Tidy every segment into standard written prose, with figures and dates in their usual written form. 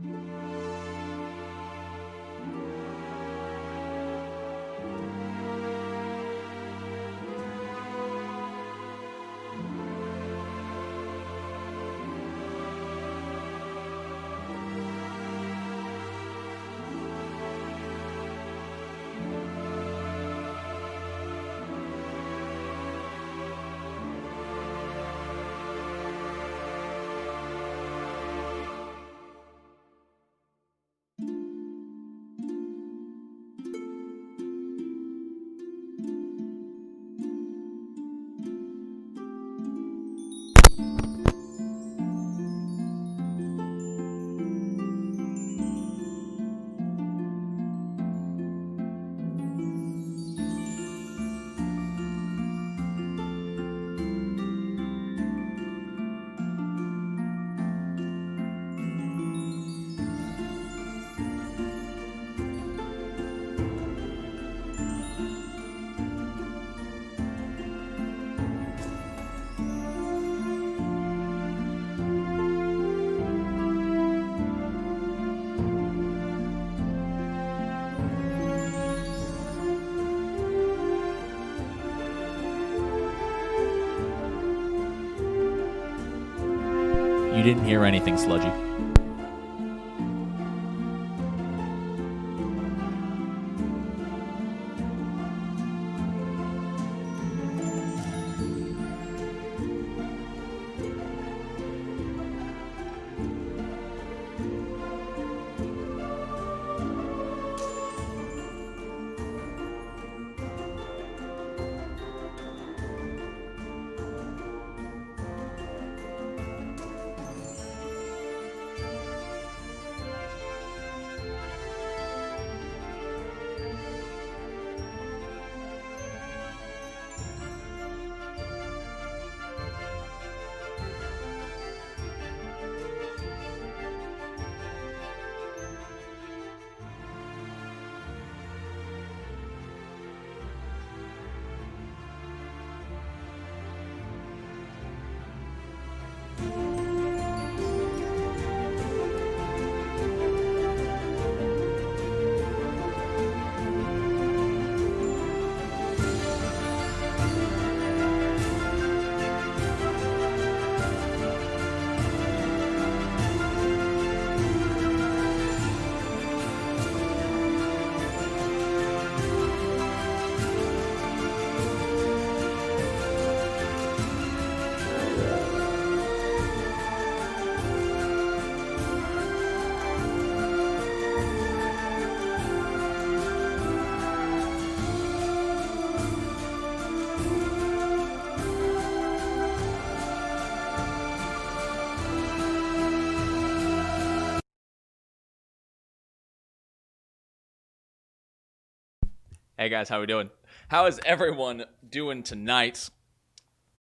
You didn't hear anything, Sludgy. Hey guys, how we doing? How is everyone doing tonight?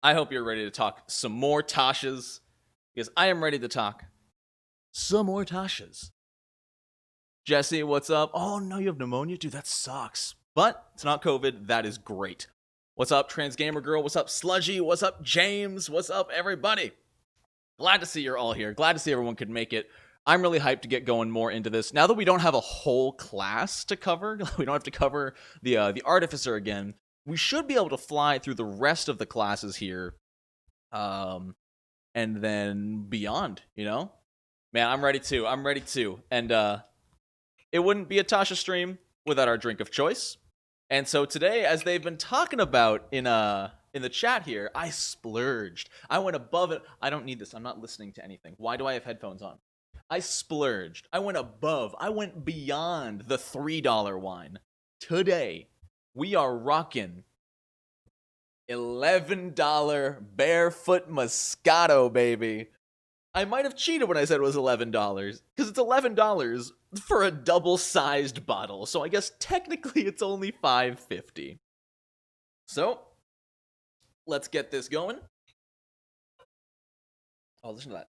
I hope you're ready to talk some more Tashas, because I am ready to talk some more Tashas. Jesse, what's up? Oh no, you have pneumonia? Dude, that sucks. But it's not COVID, that is great. What's up, Trans Gamer Girl? What's up, Sludgy? What's up, James? What's up, everybody? Glad to see you're all here. Glad to see everyone could make it. I'm really hyped to get going more into this. Now that we don't have a whole class to cover, we don't have to cover the Artificer again, we should be able to fly through the rest of the classes here, and then beyond, you know? Man, I'm ready to. And it wouldn't be a Tasha stream without our drink of choice. And so today, as they've been talking about in the chat here, I splurged. I went above it. I don't need this. I'm not listening to anything. Why do I have headphones on? I splurged. I went above. I went beyond the $3 wine. Today, we are rocking $11 Barefoot Moscato, baby. I might have cheated when I said it was $11, because it's $11 for a double-sized bottle, so I guess technically it's only $5.50. So, let's get this going. Oh, listen to that.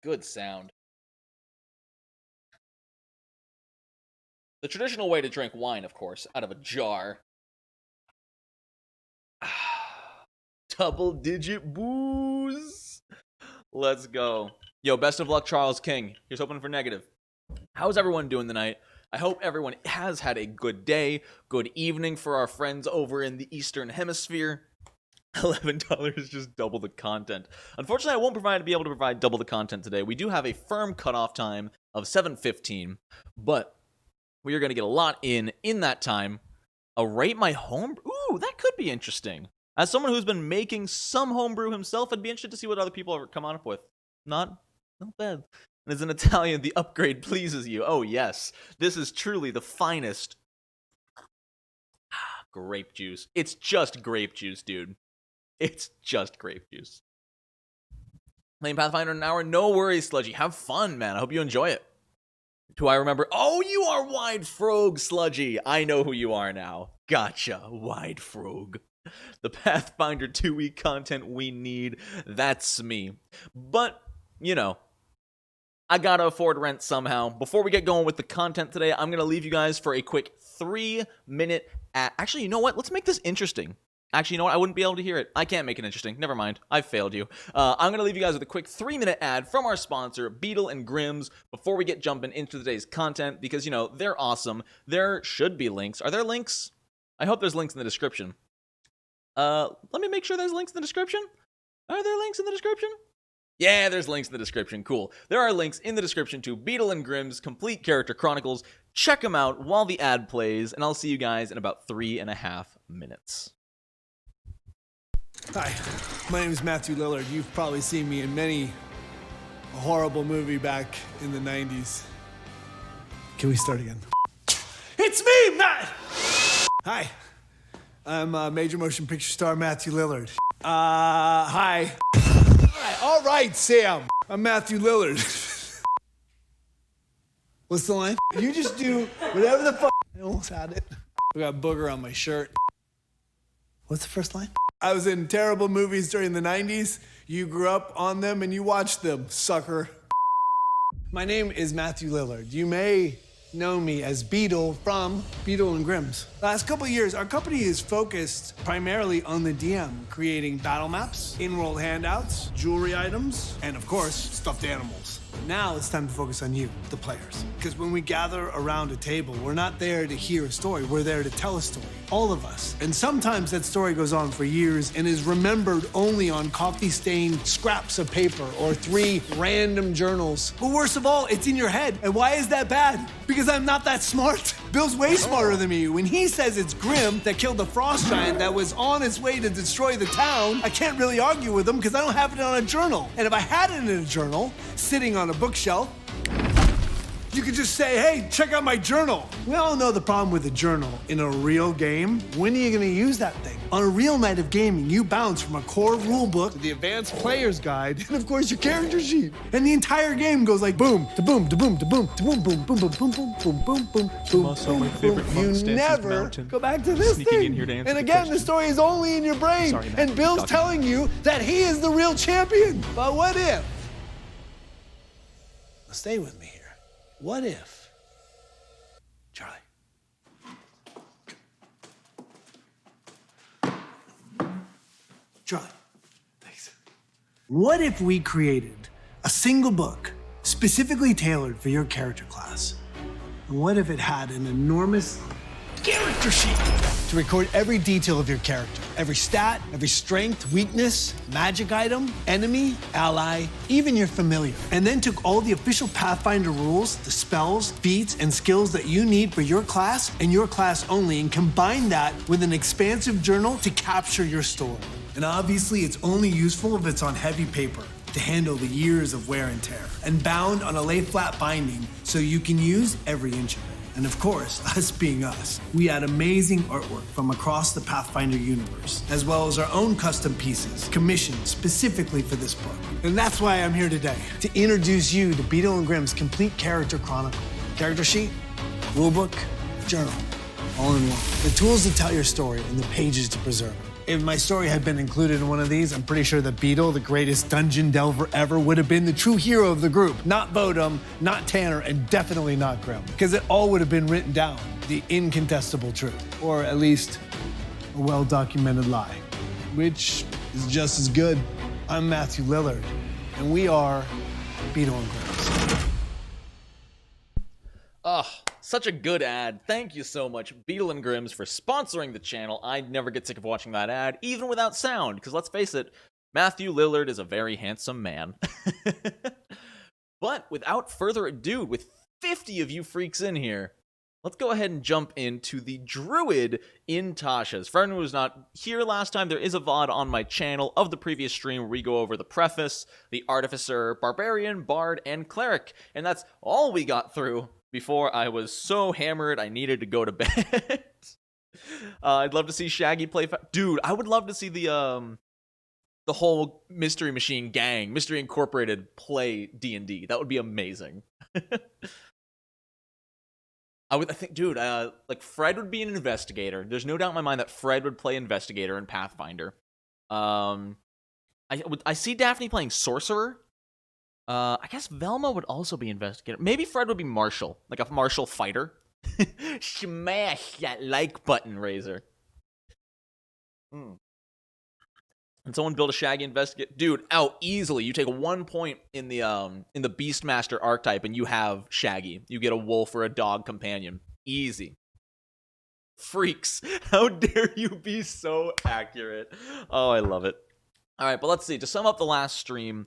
Good sound. The traditional way to drink wine, of course, out of a jar. Double-digit booze. Let's go. Yo, best of luck, Charles King. Here's hoping for negative. How's everyone doing tonight? I hope everyone has had a good day, good evening for our friends over in the Eastern Hemisphere. $11 is just double the content. Unfortunately, I won't be able to provide double the content today. We do have a firm cutoff time of 7:15, but we are going to get a lot in that time. Rate my homebrew. Ooh, that could be interesting. As someone who's been making some homebrew himself, I'd be interested to see what other people have come up with. Not bad. And as an Italian, the upgrade pleases you. Oh, yes. This is truly the finest grape juice. It's just grape juice, dude. It's just grape juice. Playing Pathfinder in an hour? No worries, Sludgy. Have fun, man. I hope you enjoy it. Do I remember? Oh, you are Wide Frog, Sludgy. I know who you are now. Gotcha, Wide Frog. The Pathfinder 2-week content we need. That's me. But, you know, I gotta afford rent somehow. Before we get going with the content today, I'm gonna leave you guys for a quick 3-minute ad. Actually, you know what? Let's make this interesting. Actually, you know what? I wouldn't be able to hear it. I can't make it interesting. Never mind. I failed you. I'm going to leave you guys with a quick 3-minute ad from our sponsor, Beetle and Grimm's, before we get jumping into today's content, because, you know, they're awesome. There should be links. Are there links? I hope there's links in the description. Let me make sure there's links in the description. Are there links in the description? Yeah, there's links in the description. Cool. There are links in the description to Beetle and Grimm's Complete Character Chronicles. Check them out while the ad plays, and I'll see you guys in about 3.5 minutes. Hi, my name is Matthew Lillard. You've probably seen me in many a horrible movie back in the 90s. Can we start again? It's me, Matt! Hi, I'm major motion picture star Matthew Lillard. Hi. All right, Sam. I'm Matthew Lillard. What's the line? You just do whatever the fuck. I almost had it. I got booger on my shirt. What's the first line? I was in terrible movies during the 90s. You grew up on them and you watched them, sucker. My name is Matthew Lillard. You may know me as Beetle from Beetle and Grimm's. Last couple of years, our company is focused primarily on the DM, creating battle maps, in-world handouts, jewelry items, and of course, stuffed animals. Now it's time to focus on you, the players. Because when we gather around a table, we're not there to hear a story, we're there to tell a story. All of us. And sometimes that story goes on for years and is remembered only on coffee-stained scraps of paper or 3 random journals. But worst of all, it's in your head. And why is that bad? Because I'm not that smart. Bill's way smarter than me. When he says it's Grimm that killed the frost giant that was on its way to destroy the town, I can't really argue with him because I don't have it on a journal. And if I had it in a journal, sitting on a bookshelf, you could just say, hey, check out my journal. We all know the problem with a journal. In a real game, when are you gonna use that thing? On a real night of gaming, you bounce from a core rule book to the advanced player's guide, and of course your character sheet. And the entire game goes like boom, to boom, to boom, to boom, to boom, boom, boom, boom, boom, boom, boom, boom, boom, boom. Also, my favorite You never go back to this Sneaking thing. in here to answer And the again, question. the story is only in your brain. Sorry, Matt. And Bill's Talking. telling you that he is the real champion. But what if? Stay with me here. What if? Charlie. Charlie. Thanks. What if we created a single book specifically tailored for your character class? And what if it had an enormous character sheet to record every detail of your character? Every stat, every strength, weakness, magic item, enemy, ally, even your familiar. And then took all the official Pathfinder rules, the spells, feats, and skills that you need for your class and your class only, and combined that with an expansive journal to capture your story. And obviously, it's only useful if it's on heavy paper to handle the years of wear and tear, and bound on a lay-flat binding so you can use every inch of it. And of course, us being us, we add amazing artwork from across the Pathfinder universe, as well as our own custom pieces, commissioned specifically for this book. And that's why I'm here today, to introduce you to Beetle and Grimm's Complete Character Chronicle. Character sheet, rulebook, journal, all in one. The tools to tell your story and the pages to preserve it. If my story had been included in one of these, I'm pretty sure that Beetle, the greatest dungeon delver ever, would have been the true hero of the group. Not Bodum, not Tanner, and definitely not Grimm. Because it all would have been written down, the incontestable truth. Or at least, a well-documented lie. Which is just as good. I'm Matthew Lillard, and we are Beetle and Grimm. such a good ad. Thank you so much, Beetle and Grims, for sponsoring the channel. I never get sick of watching that ad, even without sound, because let's face it, Matthew Lillard is a very handsome man. But without further ado, with 50 of you freaks in here, let's go ahead and jump into the Druid in Tasha's. For anyone who's not here last time, there is a VOD on my channel of the previous stream where we go over the preface, the Artificer, Barbarian, Bard, and Cleric. And that's all we got through before I was so hammered I needed to go to bed. I'd love to see Shaggy play... Dude, I would love to see the whole Mystery Machine gang, Mystery Incorporated, play D&D. That would be amazing. I think, dude, like Fred would be an investigator. There's no doubt in my mind that Fred would play investigator in Pathfinder. I see Daphne playing sorcerer. I guess Velma would also be investigator. Maybe Fred would be martial, like a martial fighter. Smash that like button, Razor. And someone build a Shaggy investigate, dude. Out easily. You take 1 point in the Beastmaster archetype, and you have Shaggy. You get a wolf or a dog companion. Easy. Freaks, how dare you be so accurate? Oh, I love it. All right, but let's see. To sum up the last stream,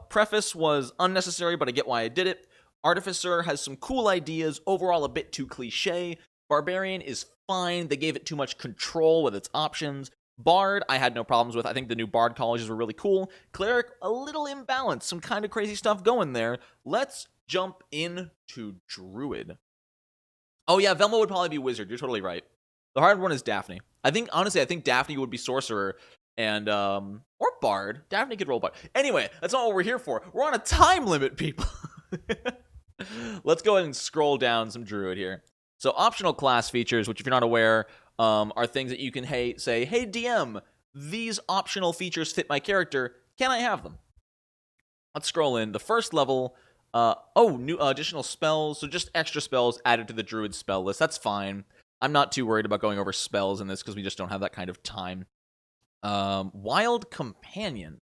preface was unnecessary, but I get why I did it. Artificer has some cool ideas. Overall, a bit too cliche. Barbarian is fine. They gave it too much control with its options. Bard, I had no problems with. I think the new Bard colleges were really cool. Cleric, a little imbalanced. Some kind of crazy stuff going there. Let's jump into Druid. Oh yeah, Velma would probably be Wizard. You're totally right. The hard one is Daphne. Honestly, I think Daphne would be Sorcerer and, or Bard. Daphne could roll Bard. Anyway, that's not what we're here for. We're on a time limit, people. Let's go ahead and scroll down some Druid here. So optional class features, which if you're not aware, are things that you can say, hey DM, these optional features fit my character. Can I have them? Let's scroll in. The first level, new additional spells. So just extra spells added to the Druid spell list. That's fine. I'm not too worried about going over spells in this because we just don't have that kind of time. Wild Companion.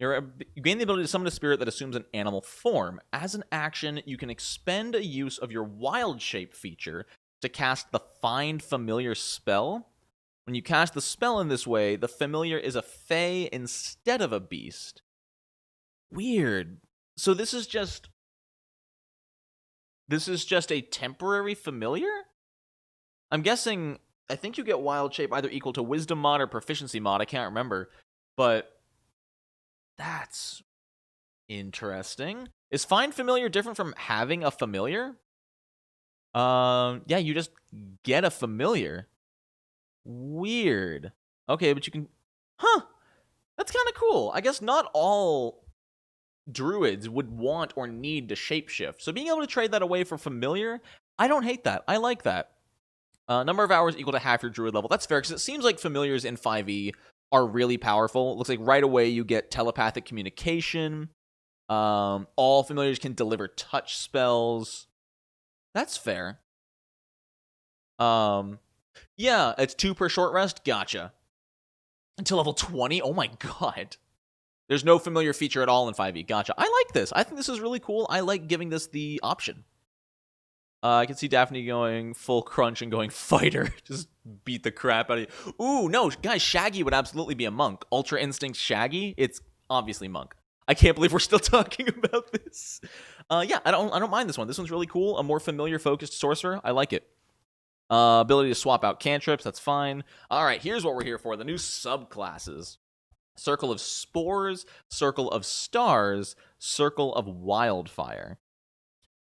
You gain the ability to summon a spirit that assumes an animal form. As an action, you can expend a use of your wild shape feature to cast the Find Familiar spell. When you cast the spell in this way, the familiar is a fae instead of a beast. Weird. So this is just a temporary familiar? I'm guessing, I think you get wild shape either equal to wisdom mod or proficiency mod, I can't remember. But that's interesting. Is Find Familiar different from having a familiar? Yeah, you just get a familiar. Weird. Okay, but you can... Huh! That's kind of cool. I guess not all druids would want or need to shapeshift. So being able to trade that away for familiar, I don't hate that. I like that. Number of hours equal to half your druid level. That's fair, because it seems like familiars in 5e are really powerful. It looks like right away you get telepathic communication. All familiars can deliver touch spells. That's fair. Yeah, it's 2 per short rest. Gotcha. Until level 20? Oh my god. There's no familiar feature at all in 5e. Gotcha. I like this. I think this is really cool. I like giving this the option. I can see Daphne going full crunch and going fighter. Just beat the crap out of you. Ooh, no, guys, Shaggy would absolutely be a monk. Ultra Instinct Shaggy, it's obviously monk. I can't believe we're still talking about this. Yeah, I don't mind this one. This one's really cool. A more familiar focused sorcerer. I like it. Ability to swap out cantrips. That's fine. All right, here's what we're here for. The new subclasses. Circle of Spores, Circle of Stars, Circle of Wildfire.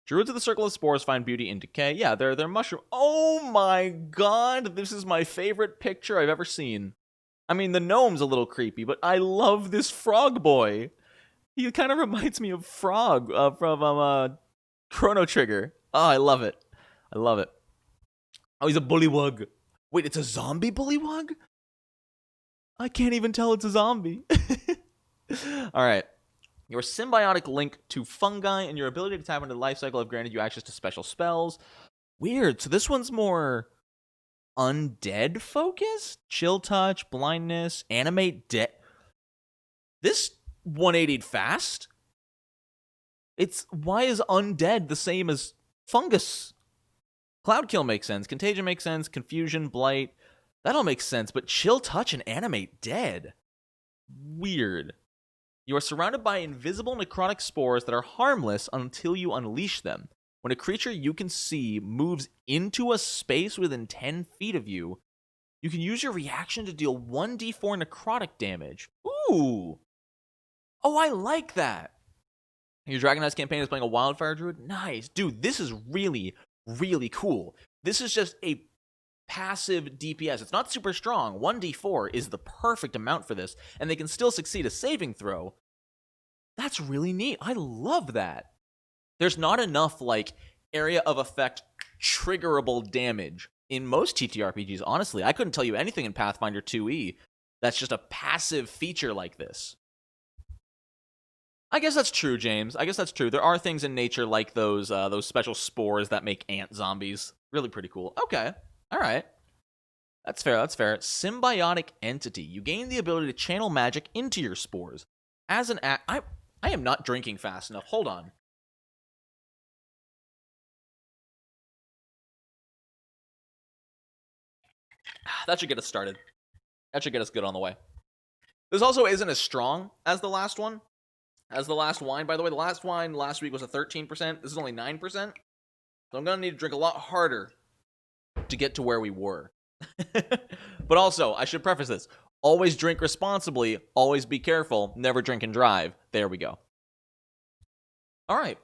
Druids of the Circle of Spores find beauty in decay. Yeah, they're mushroom. Oh my god, this is my favorite picture I've ever seen. I mean, the gnome's a little creepy, but I love this frog boy. He kind of reminds me of Frog from Chrono Trigger. Oh, I love it. I love it. Oh, he's a bullywug. Wait, it's a zombie bullywug? I can't even tell it's a zombie. All right. Your symbiotic link to fungi and your ability to tap into the life cycle have granted you access to special spells. Weird. So this one's more undead focused? Chill touch, blindness, animate dead. This 180'd fast? Why is undead the same as fungus? Cloud Kill makes sense. Contagion makes sense. Confusion, Blight. That all makes sense. But Chill Touch and Animate Dead. Weird. You are surrounded by invisible necrotic spores that are harmless until you unleash them. When a creature you can see moves into a space within 10 feet of you, you can use your reaction to deal 1d4 necrotic damage. Ooh! Oh, I like that! Your Dragonized campaign is playing a Wildfire Druid? Nice. Dude, this is really, really cool. This is just a passive DPS. It's not super strong. 1d4 is the perfect amount for this, and they can still succeed a saving throw. That's really neat. I love that. There's not enough, like, area of effect triggerable damage in most TTRPGs, honestly. I couldn't tell you anything in Pathfinder 2e that's just a passive feature like this. I guess that's true, James. I guess that's true. There are things in nature like those special spores that make ant zombies. Really pretty cool. Okay. All right. That's fair. That's fair. Symbiotic entity. You gain the ability to channel magic into your spores. As an act, I am not drinking fast enough. Hold on. That should get us started. That should get us good on the way. This also isn't as strong as the last one. As the last wine, by the way. The last wine last week was a 13%. This is only 9%. So I'm going to need to drink a lot harder to get to where we were. But also, I should preface this. Always drink responsibly. Always be careful. Never drink and drive. There we go. All right.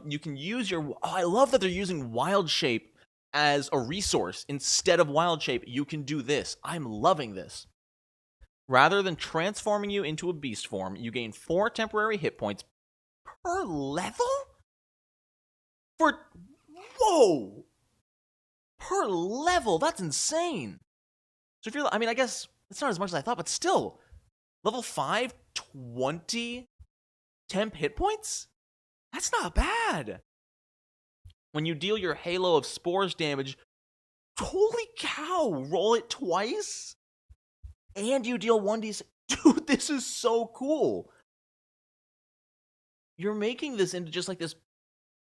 You can use your... Oh, I love that they're using Wild Shape as a resource. Instead of Wild Shape, you can do this. I'm loving this. Rather than transforming you into a beast form, you gain 4 temporary hit points per level? Whoa! Per level? That's insane. So if you're... I mean, I guess it's not as much as I thought, but still. Level 5, 20 temp hit points? That's not bad. When you deal your Halo of Spores damage, holy cow, roll it twice? And you deal 1d6. Dude, this is so cool. You're making this into just like this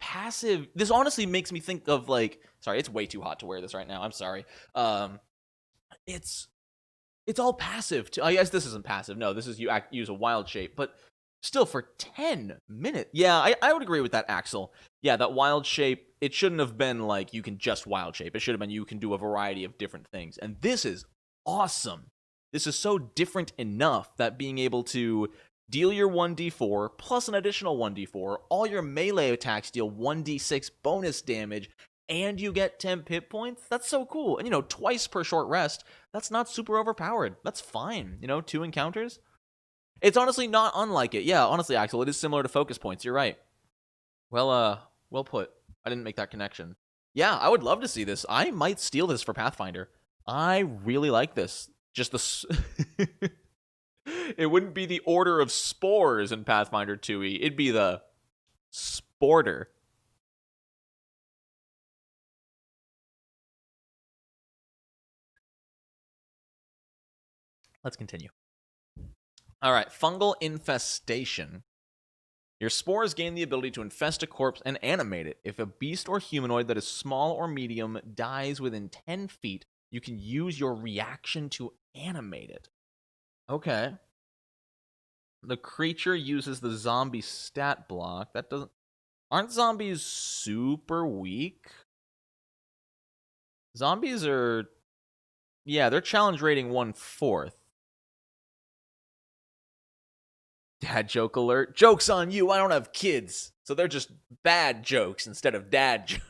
passive... This honestly makes me think of like... Sorry, it's way too hot to wear this right now. I'm sorry. It's all passive. I guess this isn't passive. No, this is you use a Wild Shape. But still, for 10 minutes... Yeah, I would agree with that, Axel. Yeah, that Wild Shape, it shouldn't have been like you can just Wild Shape. It should have been you can do a variety of different things. And this is awesome. This is so different enough that being able to deal your 1d4 plus an additional 1d4, all your melee attacks deal 1d6 bonus damage, and you get 10 hit points, that's so cool. And, twice per short rest, that's not super overpowered. That's fine. 2 encounters. It's honestly not unlike it. Yeah, honestly, Axel, it is similar to focus points. You're right. Well put. I didn't make that connection. Yeah, I would love to see this. I might steal this for Pathfinder. I really like this. Just the... It wouldn't be the Order of Spores in Pathfinder 2e. It'd be the Sporter. Let's continue. All right, Fungal Infestation. Your spores gain the ability to infest a corpse and animate it. If a beast or humanoid that is small or medium dies within 10 feet, you can use your reaction to animate it. Okay. The creature uses the zombie stat block. That doesn't... Aren't zombies super weak? Zombies are... Yeah, they're challenge rating 1/4. Dad joke alert. Joke's on you, I don't have kids. So they're just bad jokes instead of dad jokes.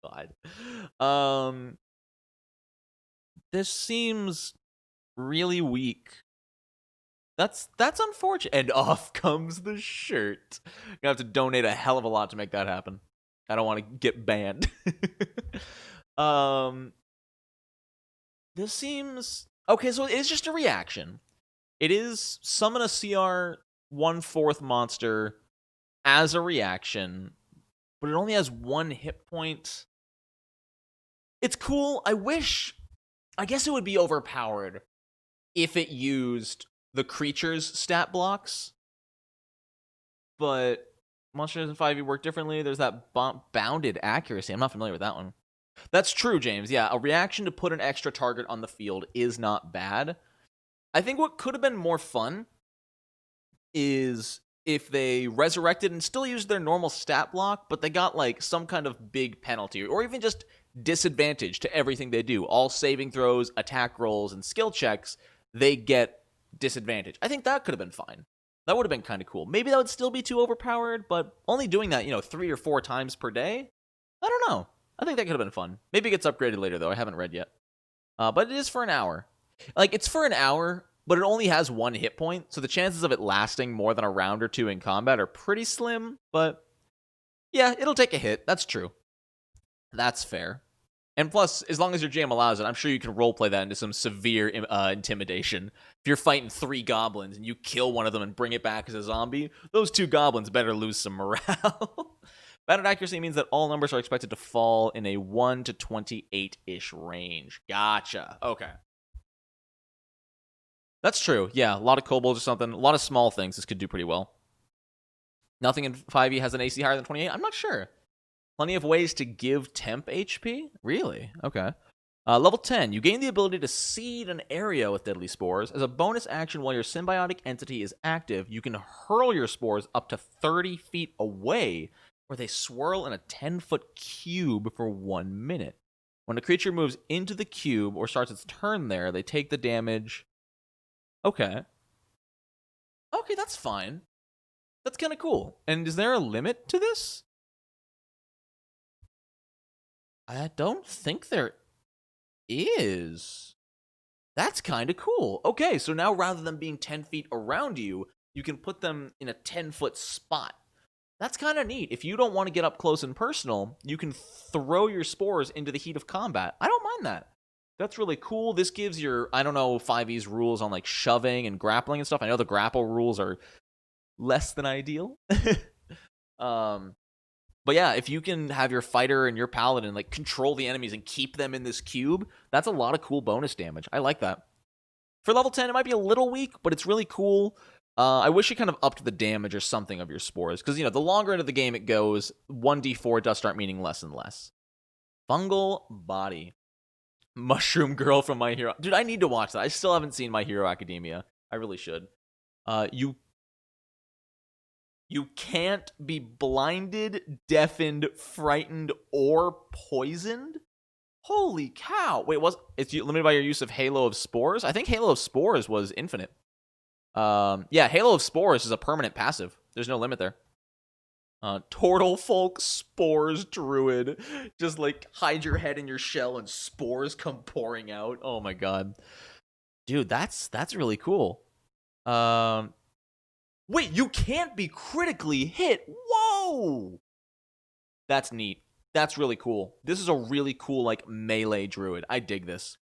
God. This seems really weak. That's unfortunate. And off comes the shirt. You're gonna have to donate a hell of a lot to make that happen. I don't want to get banned. This seems... Okay, so it's just a reaction. It is summon a CR 1/4 monster as a reaction, but it only has 1 hit point. It's cool. I guess it would be overpowered if it used the creature's stat blocks, but Monsters in 5e work differently. There's that bounded accuracy. I'm not familiar with that one. That's true, James. Yeah, a reaction to put an extra target on the field is not bad. I think what could have been more fun is if they resurrected and still used their normal stat block, but they got like some kind of big penalty or even just disadvantage to everything they do. All saving throws, attack rolls, and skill checks, they get disadvantage. I think that could have been fine. That would have been kind of cool. Maybe that would still be too overpowered, but only doing that, 3 or 4 times per day? I don't know. I think that could have been fun. Maybe it gets upgraded later, though. I haven't read yet. But it is for an hour. Like, it's for an hour, but it only has 1 hit point, so the chances of it lasting more than a round or 2 in combat are pretty slim, but yeah, it'll take a hit. That's true. That's fair. And plus, as long as your GM allows it, I'm sure you can roleplay that into some severe intimidation. If you're fighting 3 goblins and you kill one of them and bring it back as a zombie, those 2 goblins better lose some morale. Bounded accuracy means that all numbers are expected to fall in a 1 to 28-ish range. Gotcha. Okay. That's true. Yeah, a lot of kobolds or something. A lot of small things this could do pretty well. Nothing in 5e has an AC higher than 28? I'm not sure. Plenty of ways to give temp HP? Really? Okay. Level 10. You gain the ability to seed an area with deadly spores. As a bonus action while your symbiotic entity is active, you can hurl your spores up to 30 feet away, where they swirl in a 10-foot cube for 1 minute. When a creature moves into the cube or starts its turn there, they take the damage. Okay. Okay, that's fine. That's kind of cool. And is there a limit to this? I don't think there is. That's kind of cool. Okay, so now rather than being 10 feet around you, you can put them in a 10-foot spot. That's kind of neat. If you don't want to get up close and personal, you can throw your spores into the heat of combat. I don't mind that. That's really cool. This gives your, I don't know, 5e's rules on like shoving and grappling and stuff. I know the grapple rules are less than ideal. But yeah, if you can have your fighter and your paladin like control the enemies and keep them in this cube, that's a lot of cool bonus damage. I like that. For level 10, it might be a little weak, but it's really cool. I wish you kind of upped the damage or something of your spores, because, the longer into the game it goes, 1d4 does start meaning less and less. Fungal Body. Mushroom Girl from My Hero. Dude, I need to watch that. I still haven't seen My Hero Academia. I really should. You can't be blinded, deafened, frightened, or poisoned? Holy cow. Wait, it's limited by your use of Halo of Spores? I think Halo of Spores was infinite. Yeah, Halo of Spores is a permanent passive. There's no limit there. Turtle Folk Spores Druid. Just like hide your head in your shell and spores come pouring out. Oh my god. Dude, that's really cool. Wait, you can't be critically hit. Whoa! That's neat. That's really cool. This is a really cool, like, melee druid. I dig this.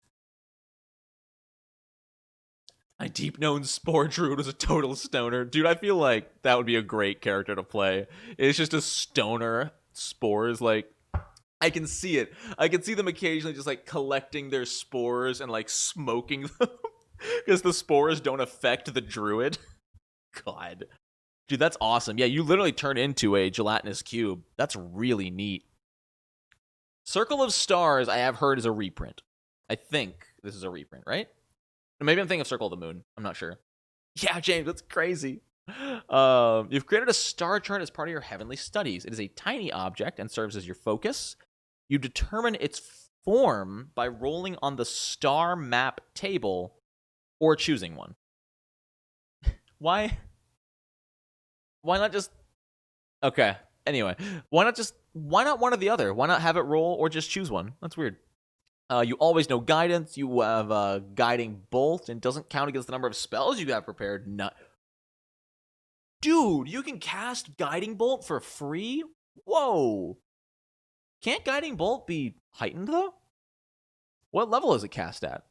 My deep-known Spore Druid was a total stoner. Dude, I feel like that would be a great character to play. It's just a stoner spores, like... I can see it. I can see them occasionally just, like, collecting their spores and, like, smoking them. Because the spores don't affect the druid. God. Dude, that's awesome. Yeah, you literally turn into a gelatinous cube. That's really neat. Circle of Stars, I have heard, is a reprint. I think this is a reprint, right? Maybe I'm thinking of Circle of the Moon. I'm not sure. Yeah, James, that's crazy. You've created a star chart as part of your heavenly studies. It is a tiny object and serves as your focus. You determine its form by rolling on the star map table or choosing one. Why not just... Okay, anyway. Why not one or the other? Why not have it roll or just choose one? That's weird. You always know guidance. You have guiding bolt and doesn't count against the number of spells you have prepared. Dude, you can cast guiding bolt for free? Whoa. Can't guiding bolt be heightened though? What level is it cast at?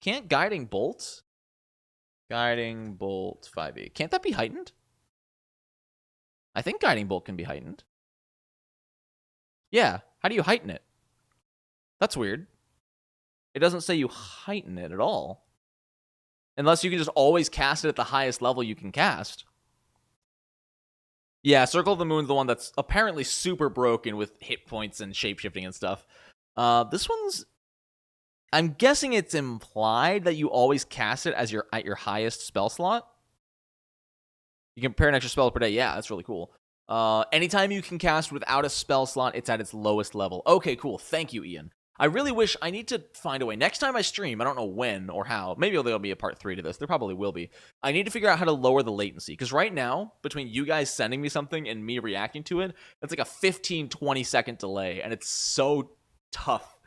Can't guiding bolt 5e. Can't that be heightened? I think guiding bolt can be heightened. Yeah, how do you heighten it? That's weird. It doesn't say you heighten it at all. Unless you can just always cast it at the highest level you can cast. Yeah, Circle of the Moon's the one that's apparently super broken with hit points and shapeshifting and stuff. This one's... I'm guessing it's implied that you always cast it as at your highest spell slot. You can prepare an extra spell per day. Yeah, that's really cool. Anytime you can cast without a spell slot, it's at its lowest level. Okay, cool. Thank you, Ian. I really wish... I need to find a way. Next time I stream, I don't know when or how. Maybe there'll be a part 3 to this. There probably will be. I need to figure out how to lower the latency. Because right now, between you guys sending me something and me reacting to it, it's like a 15, 20-second delay. And it's so tough.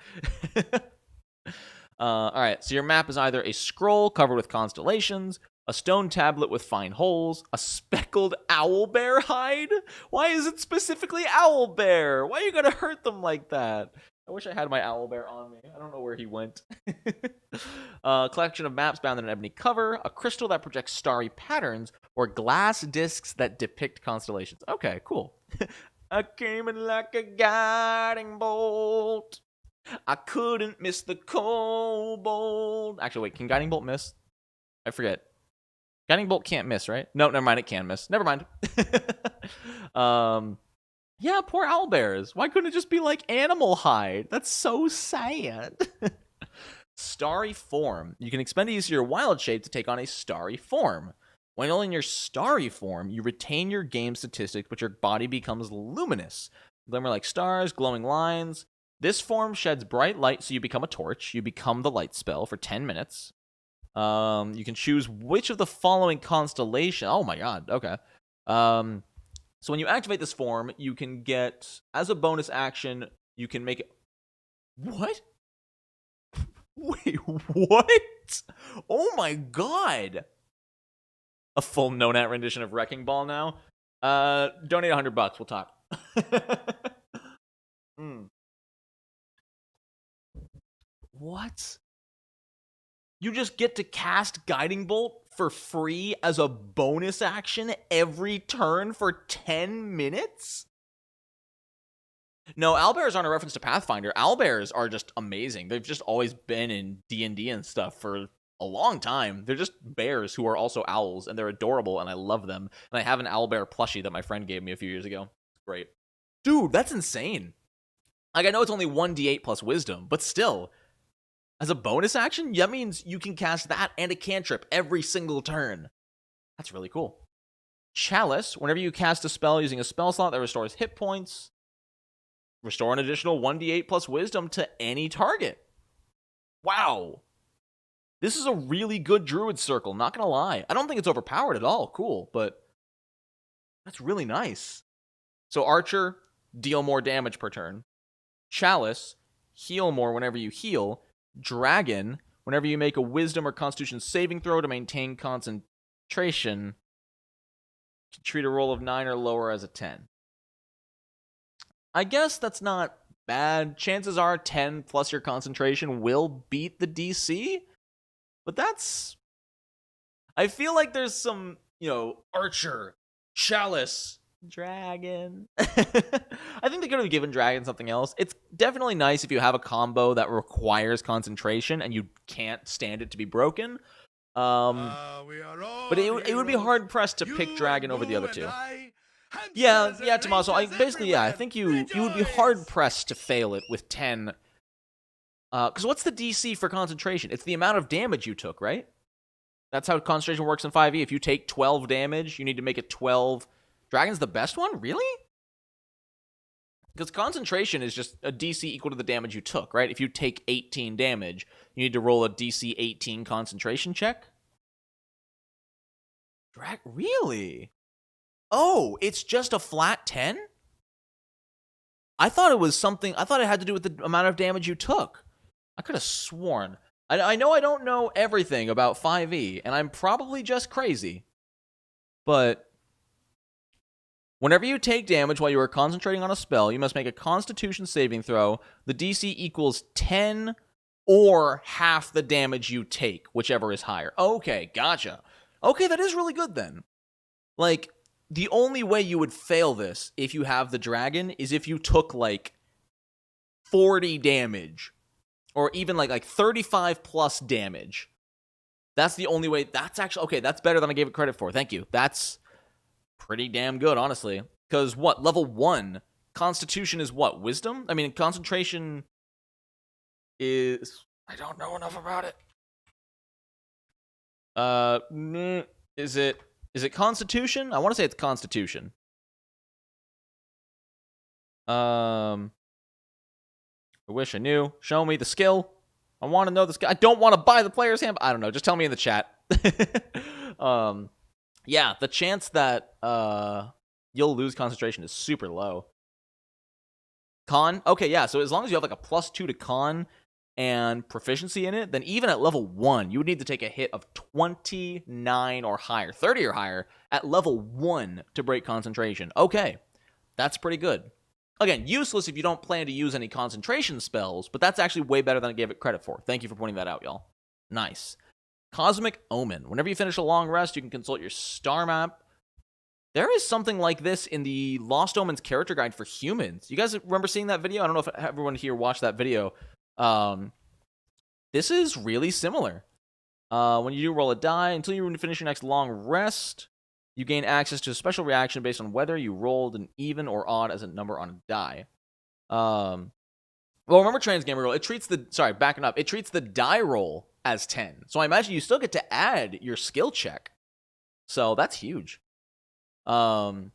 Alright, so your map is either a scroll covered with constellations, a stone tablet with fine holes, a speckled owlbear hide? Why is it specifically owlbear? Why are you gonna hurt them like that? I wish I had my owlbear on me. I don't know where he went. A collection of maps bound in an ebony cover, a crystal that projects starry patterns, or glass discs that depict constellations. Okay, cool. I came in like a guiding bolt. I couldn't miss the kobold. Actually, wait, can guiding bolt miss? I forget. Guiding bolt can't miss, right? No, never mind, it can miss. Never mind. Yeah, poor owlbears. Why couldn't it just be like animal hide? That's so sad. Starry form. You can expend a use of your wild shape to take on a starry form. When in your starry form, you retain your game statistics, but your body becomes luminous. Glimmer like stars, glowing lines. This form sheds bright light, so you become a torch. You become the light spell for 10 minutes. You can choose which of the following constellation. Oh my god, okay. So when you activate this form, you can get, as a bonus action, you can make it... What? Wait, what? Oh my god. A full Nonat rendition of Wrecking Ball now. Donate $100, we'll talk. What? You just get to cast Guiding Bolt for free as a bonus action every turn for 10 minutes? No, owlbears aren't a reference to Pathfinder. Owlbears are just amazing. They've just always been in D&D and stuff for a long time. They're just bears who are also owls, and they're adorable, and I love them. And I have an owlbear plushie that my friend gave me a few years ago. Great. Dude, that's insane. Like, I know it's only 1d8 plus wisdom, but still... As a bonus action, that means you can cast that and a cantrip every single turn. That's really cool. Chalice, whenever you cast a spell using a spell slot that restores hit points, restore an additional 1d8 plus wisdom to any target. Wow. This is a really good druid circle, not gonna lie. I don't think it's overpowered at all. Cool, but that's really nice. So Archer, deal more damage per turn. Chalice, heal more whenever you heal. Dragon, whenever you make a wisdom or constitution saving throw to maintain concentration, treat a roll of 9 or lower as a 10. I guess that's not bad. Chances are 10 plus your concentration will beat the DC, but that's... I feel like there's some, Archer, Chalice, Dragon. I think they could have given Dragon something else. It's definitely nice if you have a combo that requires concentration and you can't stand it to be broken. But it would be hard pressed to pick Dragon over the other two. Yeah, Tommaso. I think you would be hard pressed to fail it with 10. Because what's the DC for concentration? It's the amount of damage you took, right? That's how concentration works in 5e. If you take 12 damage, you need to make it 12. Dragon's the best one? Really? Because concentration is just a DC equal to the damage you took, right? If you take 18 damage, you need to roll a DC 18 concentration check? Really? Oh, it's just a flat 10? I thought it had to do with the amount of damage you took. I could have sworn. I know I don't know everything about 5e, and I'm probably just crazy. But... whenever you take damage while you are concentrating on a spell, you must make a Constitution saving throw. The DC equals 10 or half the damage you take, whichever is higher. Okay, gotcha. Okay, that is really good then. Like, the only way you would fail this if you have the dragon is if you took, 40 damage. Or even, like 35 plus damage. That's the only way. That's actually... okay, that's better than I gave it credit for. Thank you. That's... pretty damn good, honestly. Because what? Level 1. Constitution is what? Wisdom? I mean, concentration is... I don't know enough about it. Is it Constitution? I want to say it's Constitution. I wish I knew. Show me the skill. I want to know the skill. I don't want to buy the player's handbook. I don't know. Just tell me in the chat. Yeah, the chance that you'll lose concentration is super low. Con? Okay, yeah. So as long as you have like a +2 to con and proficiency in it, then even at level 1, you would need to take a hit of 29 or higher, 30 or higher at level 1 to break concentration. Okay, that's pretty good. Again, useless if you don't plan to use any concentration spells, but that's actually way better than I gave it credit for. Thank you for pointing that out, y'all. Nice. Cosmic Omen. Whenever you finish a long rest, you can consult your star map. There is something like this in the Lost Omens character guide for humans. You guys remember seeing that video? I don't know if everyone here watched that video. This is really similar. When you do roll a die, until you finish your next long rest, you gain access to a special reaction based on whether you rolled an even or odd as a number on a die. Well, remember Transgamer roll, it treats the, backing up, it treats the die roll as 10. So I imagine you still get to add your skill check. So that's huge. You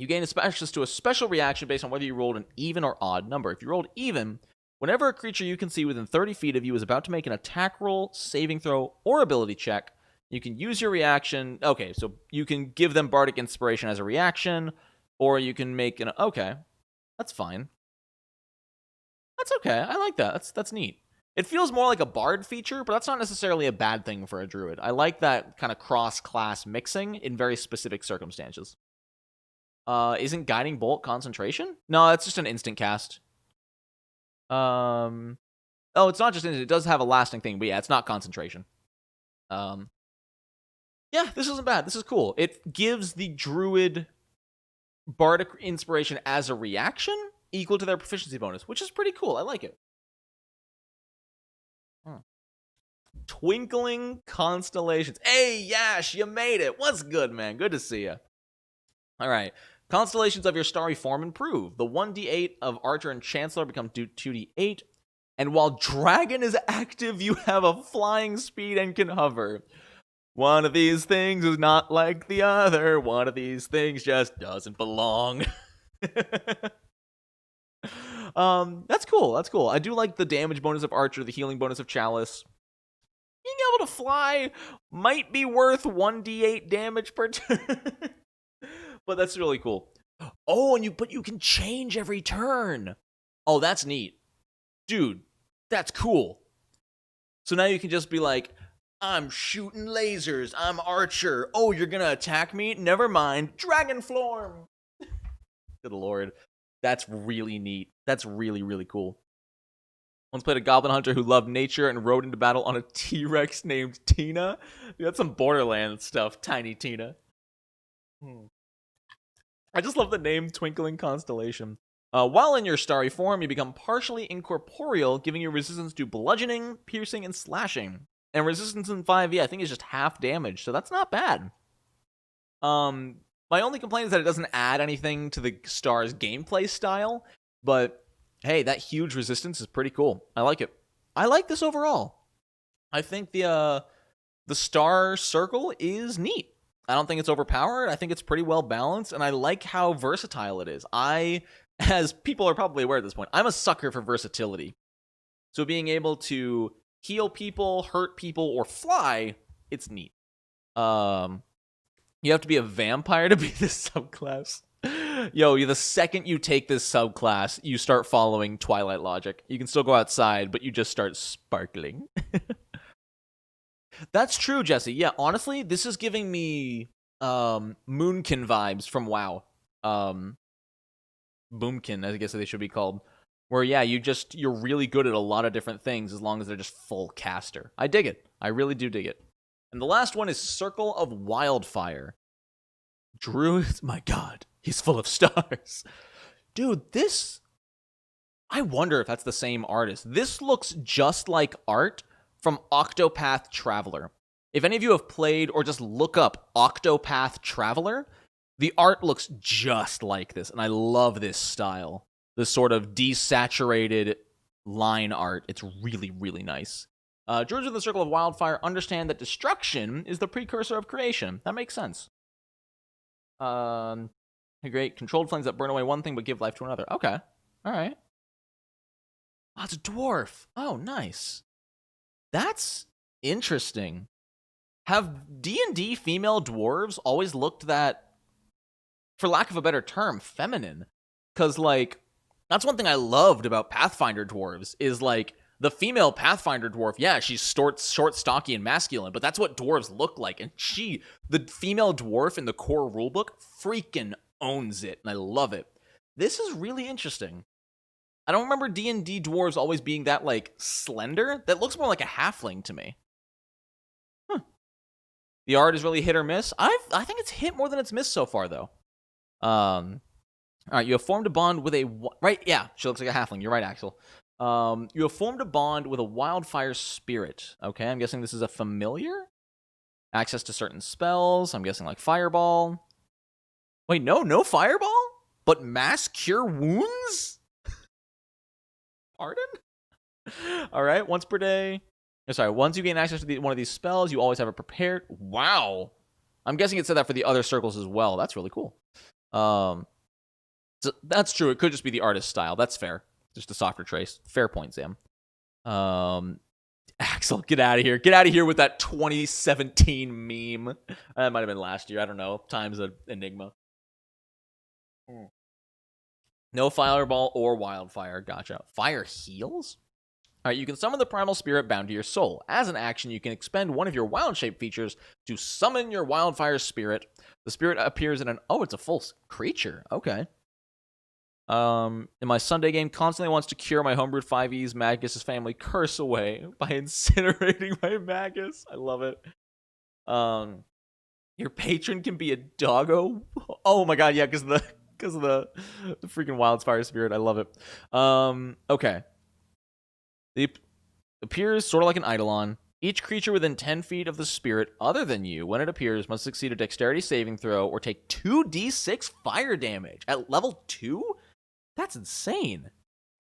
gain access to a special reaction based on whether you rolled an even or odd number. If you rolled even, whenever a creature you can see within 30 feet of you is about to make an attack roll, saving throw, or ability check, you can use your reaction. Okay, so you can give them Bardic Inspiration as a reaction, or you can make an... Okay, that's fine. That's okay. I like that. That's neat. It feels more like a bard feature, but that's not necessarily a bad thing for a druid. I like that kind of cross-class mixing in very specific circumstances. Isn't Guiding Bolt concentration? No, it's just an instant cast. Oh, it's not just instant. It does have a lasting thing, but yeah, it's not concentration. Yeah, this isn't bad. This is cool. It gives the druid Bardic Inspiration as a reaction equal to their proficiency bonus, which is pretty cool. I like it. Twinkling Constellations. Hey, Yash, you made it. What's good, man? Good to see you. All right. Constellations of your starry form improve. The 1d8 of Archer and Chancellor become 2d8. And while Dragon is active, you have a flying speed and can hover. One of these things is not like the other. One of these things just doesn't belong. That's cool. That's cool. I do like the damage bonus of Archer, the healing bonus of Chalice. Being able to fly might be worth 1d8 damage per turn. But that's really cool. Oh, and you can change every turn. Oh, that's neat. Dude, that's cool. So now you can just be like, I'm shooting lasers. I'm Archer. Oh, you're gonna attack me? Never mind. Dragon Form. Good lord. That's really neat. That's really, really cool. Once played a goblin hunter who loved nature and rode into battle on a T-Rex named Tina. Dude, that's some Borderlands stuff. Tiny Tina. I just love the name Twinkling Constellation. While in your starry form, you become partially incorporeal, giving you resistance to bludgeoning, piercing, and slashing. And resistance in 5e, I think, is just half damage, so that's not bad. My only complaint is that it doesn't add anything to the star's gameplay style, but hey, that huge resistance is pretty cool. I like it. I like this overall. I think the star circle is neat. I don't think it's overpowered. I think it's pretty well balanced, and I like how versatile it is. As people are probably aware at this point, I'm a sucker for versatility. So being able to heal people, hurt people, or fly, it's neat. You have to be a vampire to be this subclass. Yo, the second you take this subclass, you start following Twilight logic. You can still go outside, but you just start sparkling. That's true, Jesse. Yeah, honestly, this is giving me Moonkin vibes from WoW. Boomkin, I guess they should be called. Where, yeah, you're really good at a lot of different things as long as they're just full caster. I dig it. I really do dig it. And the last one is Circle of Wildfire. Druids, my god, he's full of stars. Dude, this... I wonder if that's the same artist. This looks just like art from Octopath Traveler. If any of you have played or just look up Octopath Traveler, The art looks just like this, and I love this style. This sort of desaturated line art. It's really, really nice. Druids of the Circle of Wildfire understand that destruction is the precursor of creation. That makes sense. Great. Controlled flames that burn away one thing but give life to another. Okay. All right. Oh, it's a dwarf. Oh, nice. That's interesting. Have D&D female dwarves always looked that, for lack of a better term, feminine? Because, like, that's one thing I loved about Pathfinder dwarves is, like, the female Pathfinder dwarf, yeah, she's short, stocky, and masculine, but that's what dwarves look like. And the female dwarf in the core rulebook, freaking owns it, and I love it. This is really interesting. I don't remember D&D dwarves always being that, like, slender. That looks more like a halfling to me. Huh. The art is really hit or miss. I think it's hit more than it's missed so far, though. All right, you have formed a bond with a... Right, yeah, she looks like a halfling. You're right, Axel. You have formed a bond with a wildfire spirit. Okay, I'm guessing this is a familiar? Access to certain spells. I'm guessing like fireball. Wait, no fireball? But mass cure wounds? Pardon? All right, once per day. Sorry, once you gain access to one of these spells, you always have it prepared. Wow. I'm guessing it said that for the other circles as well. That's really cool. So that's true. It could just be the artist style. That's fair. Just a softer trace. Fair point, Sam. Axel, get out of here. Get out of here with that 2017 meme. That might have been last year. I don't know. Time's an enigma. No fireball or wildfire. Gotcha. Fire heals? All right, you can summon the primal spirit bound to your soul. As an action, you can expend one of your wild shape features to summon your wildfire spirit. The spirit appears in an... Oh, it's a full creature. Okay. In my Sunday game, constantly wants to cure my homebrewed 5e's Magus' family curse away by incinerating my Magus. I love it. Your patron can be a doggo. Oh my god, yeah, because of the freaking wildfire spirit. I love it. Okay. It appears sort of like an eidolon. Each creature within 10 feet of the spirit, other than you, when it appears, must succeed a dexterity saving throw or take 2d6 fire damage at level 2. That's insane.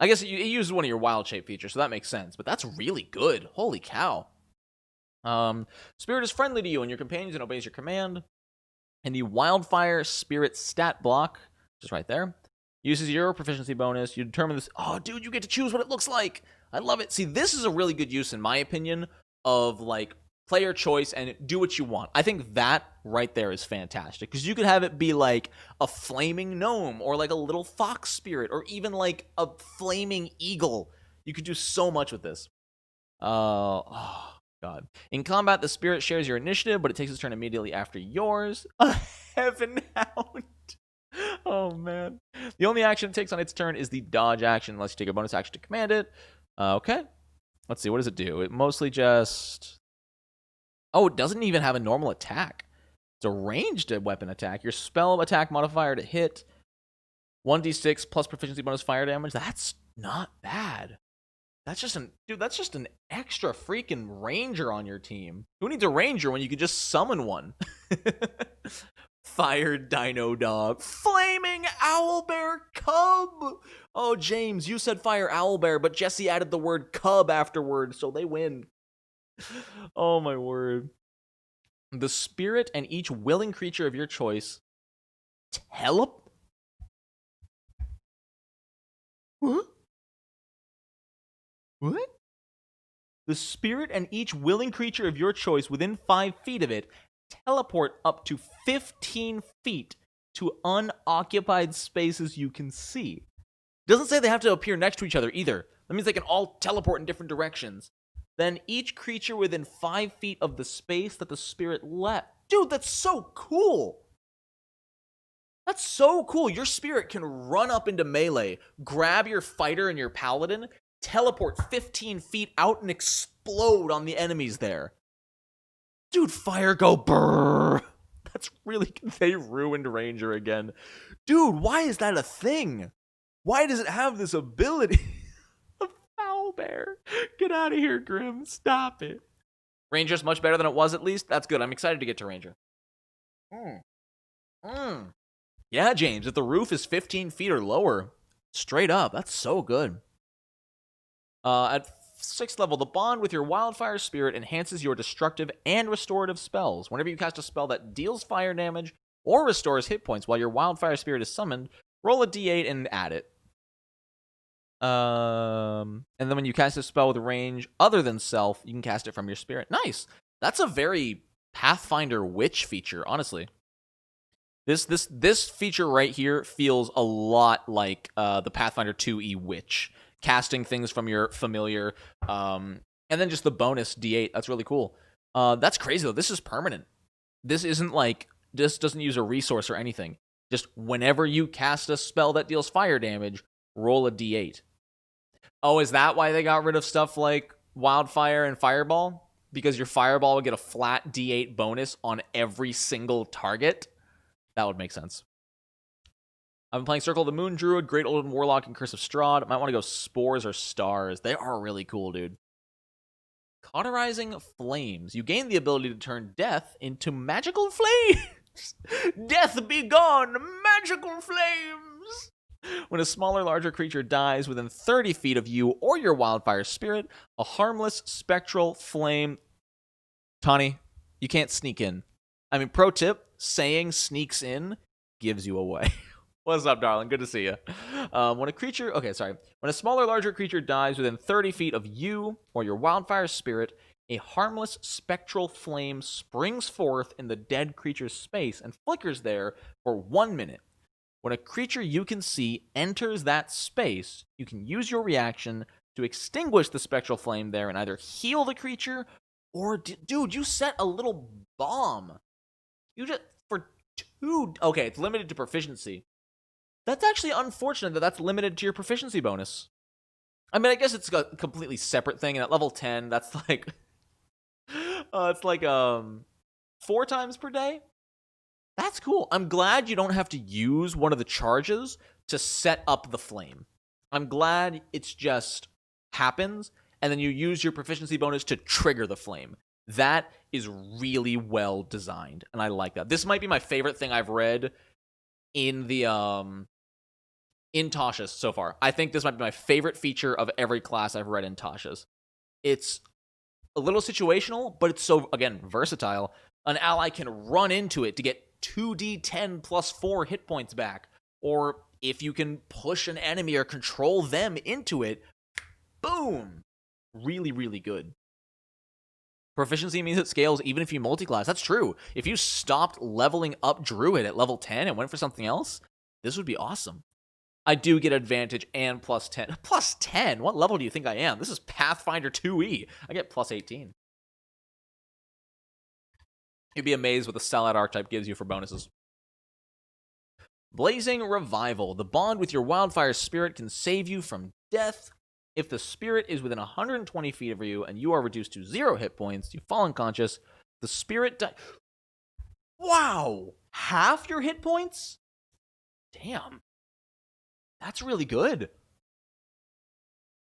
I guess it uses one of your wild shape features, so that makes sense. But that's really good. Holy cow. Spirit is friendly to you and your companions and obeys your command. And the wildfire spirit stat block, just right there, uses your proficiency bonus. You determine this. Oh, dude, you get to choose what it looks like. I love it. See, this is a really good use, in my opinion, of like player choice and do what you want. I think that right there is fantastic because you could have it be like a flaming gnome or like a little fox spirit or even like a flaming eagle. You could do so much with this. Oh god. In combat, the spirit shares your initiative, but it takes its turn immediately after yours. A heaven hound. Oh man. The only action it takes on its turn is the dodge action unless you take a bonus action to command it. Okay. Let's see, what does it do? It mostly just... Oh, it doesn't even have a normal attack. It's a ranged weapon attack. Your spell attack modifier to hit, 1d6 plus proficiency bonus fire damage. That's not bad. That's just an extra freaking ranger on your team. Who needs a ranger when you can just summon one? Fire dino dog. Flaming owlbear cub. Oh, James, you said fire owlbear, but Jesse added the word cub afterward, so they win. Oh my word. The spirit and each willing creature of your choice What? The spirit and each willing creature of your choice within 5 feet of it teleport up to 15 feet to unoccupied spaces you can see. Doesn't say they have to appear next to each other either. That means they can all teleport in different directions. Then each creature within 5 feet of the space that the spirit left. Dude, that's so cool. That's so cool. Your spirit can run up into melee, grab your fighter and your paladin, teleport 15 feet out and explode on the enemies there. Dude, fire go brrr. That's really... They ruined Ranger again. Dude, why is that a thing? Why does it have this ability? Owlbear. Get out of here, Grim. Stop it. Ranger's much better than it was, at least. That's good. I'm excited to get to Ranger. Yeah, James, if the roof is 15 feet or lower, straight up, that's so good. At 6th level, the bond with your wildfire spirit enhances your destructive and restorative spells. Whenever you cast a spell that deals fire damage or restores hit points while your wildfire spirit is summoned, roll a d8 and add it. And then when you cast a spell with range other than self, you can cast it from your spirit. Nice. That's a very Pathfinder witch feature, honestly. This feature right here feels a lot like the Pathfinder 2e witch, casting things from your familiar, and then just the bonus d8. That's really cool. That's crazy though. This is permanent. This isn't like this doesn't use a resource or anything. Just whenever you cast a spell that deals fire damage, roll a d8. Oh, is that why they got rid of stuff like wildfire and fireball? Because your fireball would get a flat d8 bonus on every single target? That would make sense. I've been playing Circle of the Moon Druid, Great Olden Warlock, and Curse of Strahd. Might want to go Spores or Stars. They are really cool, dude. Cauterizing Flames. You gain the ability to turn death into magical flames. Death be gone, magical flames. When a smaller, larger creature dies within 30 feet of you or your wildfire spirit, a harmless spectral flame... Tawny, you can't sneak in. I mean, pro tip, saying sneaks in gives you away. What's up, darling? Good to see you. When a smaller, larger creature dies within 30 feet of you or your wildfire spirit, a harmless spectral flame springs forth in the dead creature's space and flickers there for 1 minute. When a creature you can see enters that space, you can use your reaction to extinguish the spectral flame there and either heal the creature or... Dude, you set a little bomb. You just... For 2... Okay, it's limited to proficiency. That's actually unfortunate that that's limited to your proficiency bonus. I mean, I guess it's a completely separate thing, and at level 10, that's like... it's like, 4 times per day? That's cool. I'm glad you don't have to use one of the charges to set up the flame. I'm glad it's just happens, and then you use your proficiency bonus to trigger the flame. That is really well designed, and I like that. This might be my favorite thing I've read in the in Tasha's so far. I think this might be my favorite feature of every class I've read in Tasha's. It's a little situational, but it's so, again, versatile. An ally can run into it to get 2d10 plus 4 hit points back. Or if you can push an enemy or control them into it, boom! Really, really good. Proficiency means it scales even if you multi-class. That's true. If you stopped leveling up Druid at level 10 and went for something else, this would be awesome. I do get advantage and plus 10. Plus 10? What level do you think I am? This is Pathfinder 2e. I get plus 18. You'd be amazed what the Salad archetype gives you for bonuses. Blazing Revival. The bond with your wildfire spirit can save you from death. If the spirit is within 120 feet of you and you are reduced to 0 hit points, you fall unconscious. The spirit Wow! Half your hit points? Damn. That's really good.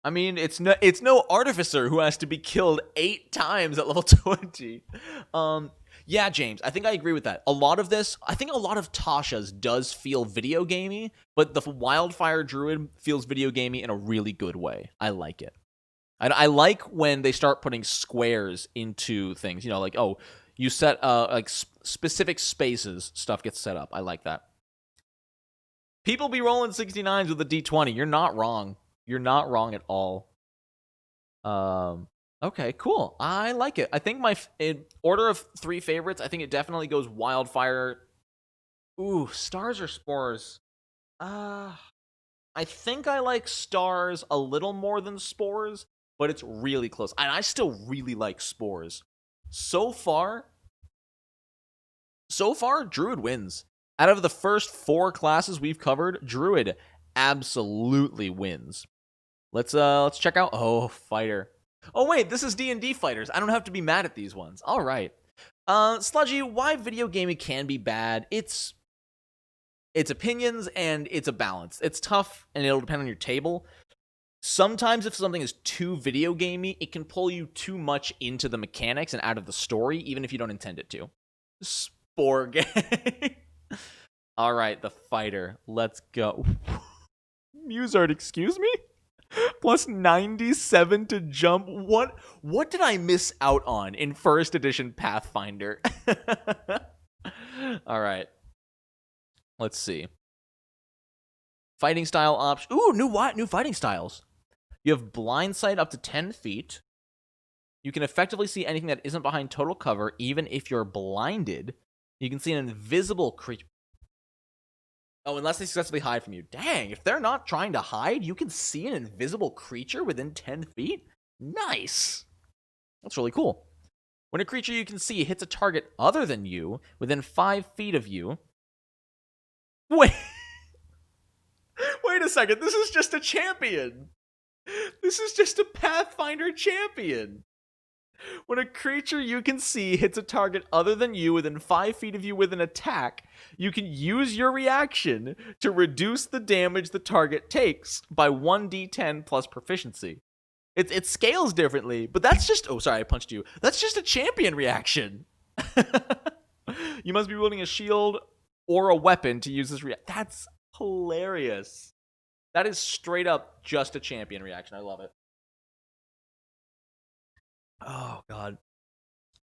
I mean, it's no artificer who has to be killed 8 times at level 20. Yeah, James, I think I agree with that. A lot of this, I think a lot of Tasha's does feel video gamey, but the Wildfire Druid feels video gamey in a really good way. I like it. I like when they start putting squares into things. You know, like, oh, you set like specific spaces, stuff gets set up. I like that. People be rolling 69s with a D20. You're not wrong. You're not wrong at all. Okay, cool. I like it. I think my in order of 3 favorites, I think it definitely goes Wildfire. Ooh, Stars or Spores? I think I like Stars a little more than Spores, but it's really close. And I still really like Spores. So far, Druid wins. Out of the first 4 classes we've covered, Druid absolutely wins. Let's check out. Oh, Fighter. Oh wait, this is D&D Fighters. I don't have to be mad at these ones. All right. Sludgy, why video gaming can be bad? It's opinions and it's a balance. It's tough and it'll depend on your table. Sometimes if something is too video gamey, it can pull you too much into the mechanics and out of the story, even if you don't intend it to. Spore game. All right, the fighter. Let's go. Musart, excuse me? Plus 97 to jump. What did I miss out on in first edition Pathfinder? All right. Let's see. Fighting style option. Ooh, new fighting styles. You have blind sight up to 10 feet. You can effectively see anything that isn't behind total cover, even if you're blinded. You can see an invisible creature. Oh, unless they successfully hide from you. Dang, if they're not trying to hide, you can see an invisible creature within 10 feet? Nice. That's really cool. When a creature you can see hits a target other than you, within 5 feet of you... Wait a second, this is just a champion. This is just a Pathfinder champion. When a creature you can see hits a target other than you within 5 feet of you with an attack, you can use your reaction to reduce the damage the target takes by 1d10 plus proficiency. It scales differently, but that's just... Oh, sorry, I punched you. That's just a champion reaction. You must be wielding a shield or a weapon to use this reaction. That's hilarious. That is straight up just a champion reaction. I love it. Oh, God.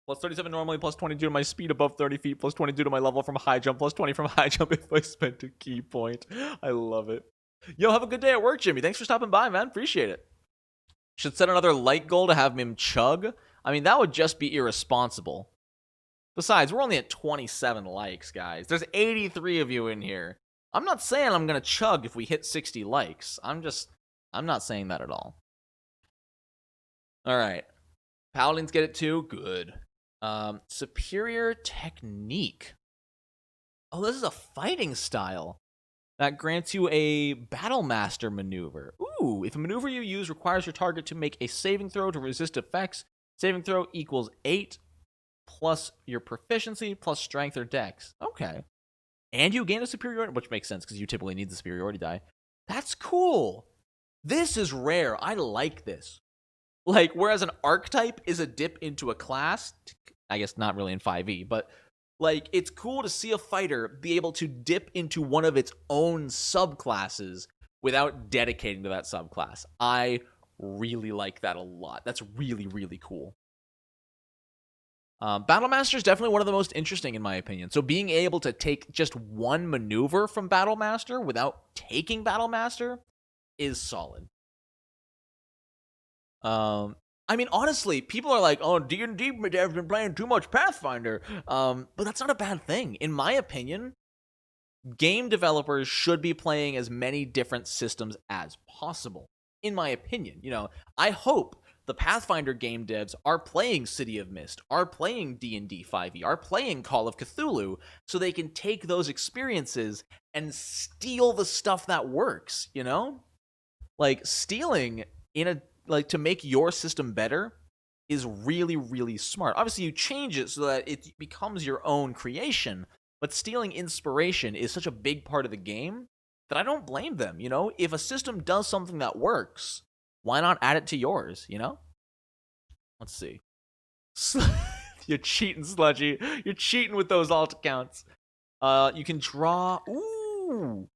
Plus 37 normally, plus 22 to my speed above 30 feet, plus 22 to my level from high jump, plus 20 from high jump if I spent a key point. I love it. Yo, have a good day at work, Jimmy. Thanks for stopping by, man. Appreciate it. Should set another light goal to have him chug. I mean, that would just be irresponsible. Besides, we're only at 27 likes, guys. There's 83 of you in here. I'm not saying I'm going to chug if we hit 60 likes. I'm not saying that at all. All right. Paladins get it too? Good. Superior technique. Oh, this is a fighting style that grants you a Battle Master maneuver. Ooh, if a maneuver you use requires your target to make a saving throw to resist effects, saving throw equals 8 plus your proficiency plus strength or dex. Okay. And you gain a superiority, which makes sense because you typically need the superiority die. That's cool. This is rare. I like this. Like, whereas an archetype is a dip into a class, I guess not really in 5e, but like, it's cool to see a fighter be able to dip into one of its own subclasses without dedicating to that subclass. I really like that a lot. That's really, really cool. Battle Master is definitely one of the most interesting in my opinion. So being able to take just one maneuver from Battle Master without taking Battle Master is solid. I mean, honestly, people are like, oh, D&D have been playing too much Pathfinder. But that's not a bad thing. In my opinion, game developers should be playing as many different systems as possible. In my opinion, you know, I hope the Pathfinder game devs are playing City of Mist, are playing D&D 5e, are playing Call of Cthulhu, so they can take those experiences and steal the stuff that works, you know? Like, stealing to make your system better is really, really smart. Obviously, you change it so that it becomes your own creation, but stealing inspiration is such a big part of the game that I don't blame them, you know? If a system does something that works, why not add it to yours, you know? Let's see. You're cheating, Sludgy. You're cheating with those alt accounts. You can draw... Ooh!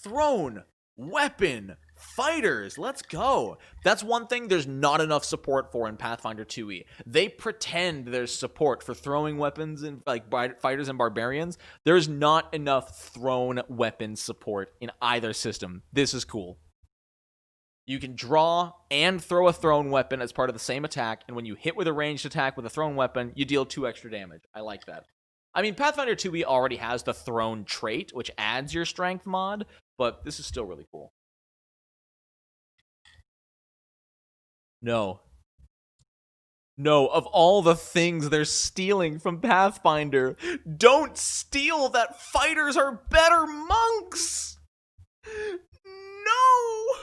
Throne! Weapon! Fighters! Let's go! That's one thing there's not enough support for in Pathfinder 2e. They pretend there's support for throwing weapons in like fighters and barbarians. There's not enough thrown weapon support in either system. This is cool. You can draw and throw a thrown weapon as part of the same attack, and when you hit with a ranged attack with a thrown weapon, you deal 2 extra damage. I like that. I mean, Pathfinder 2e already has the thrown trait, which adds your strength mod, but this is still really cool. No, of all the things they're stealing from Pathfinder, don't steal that fighters are better monks! No!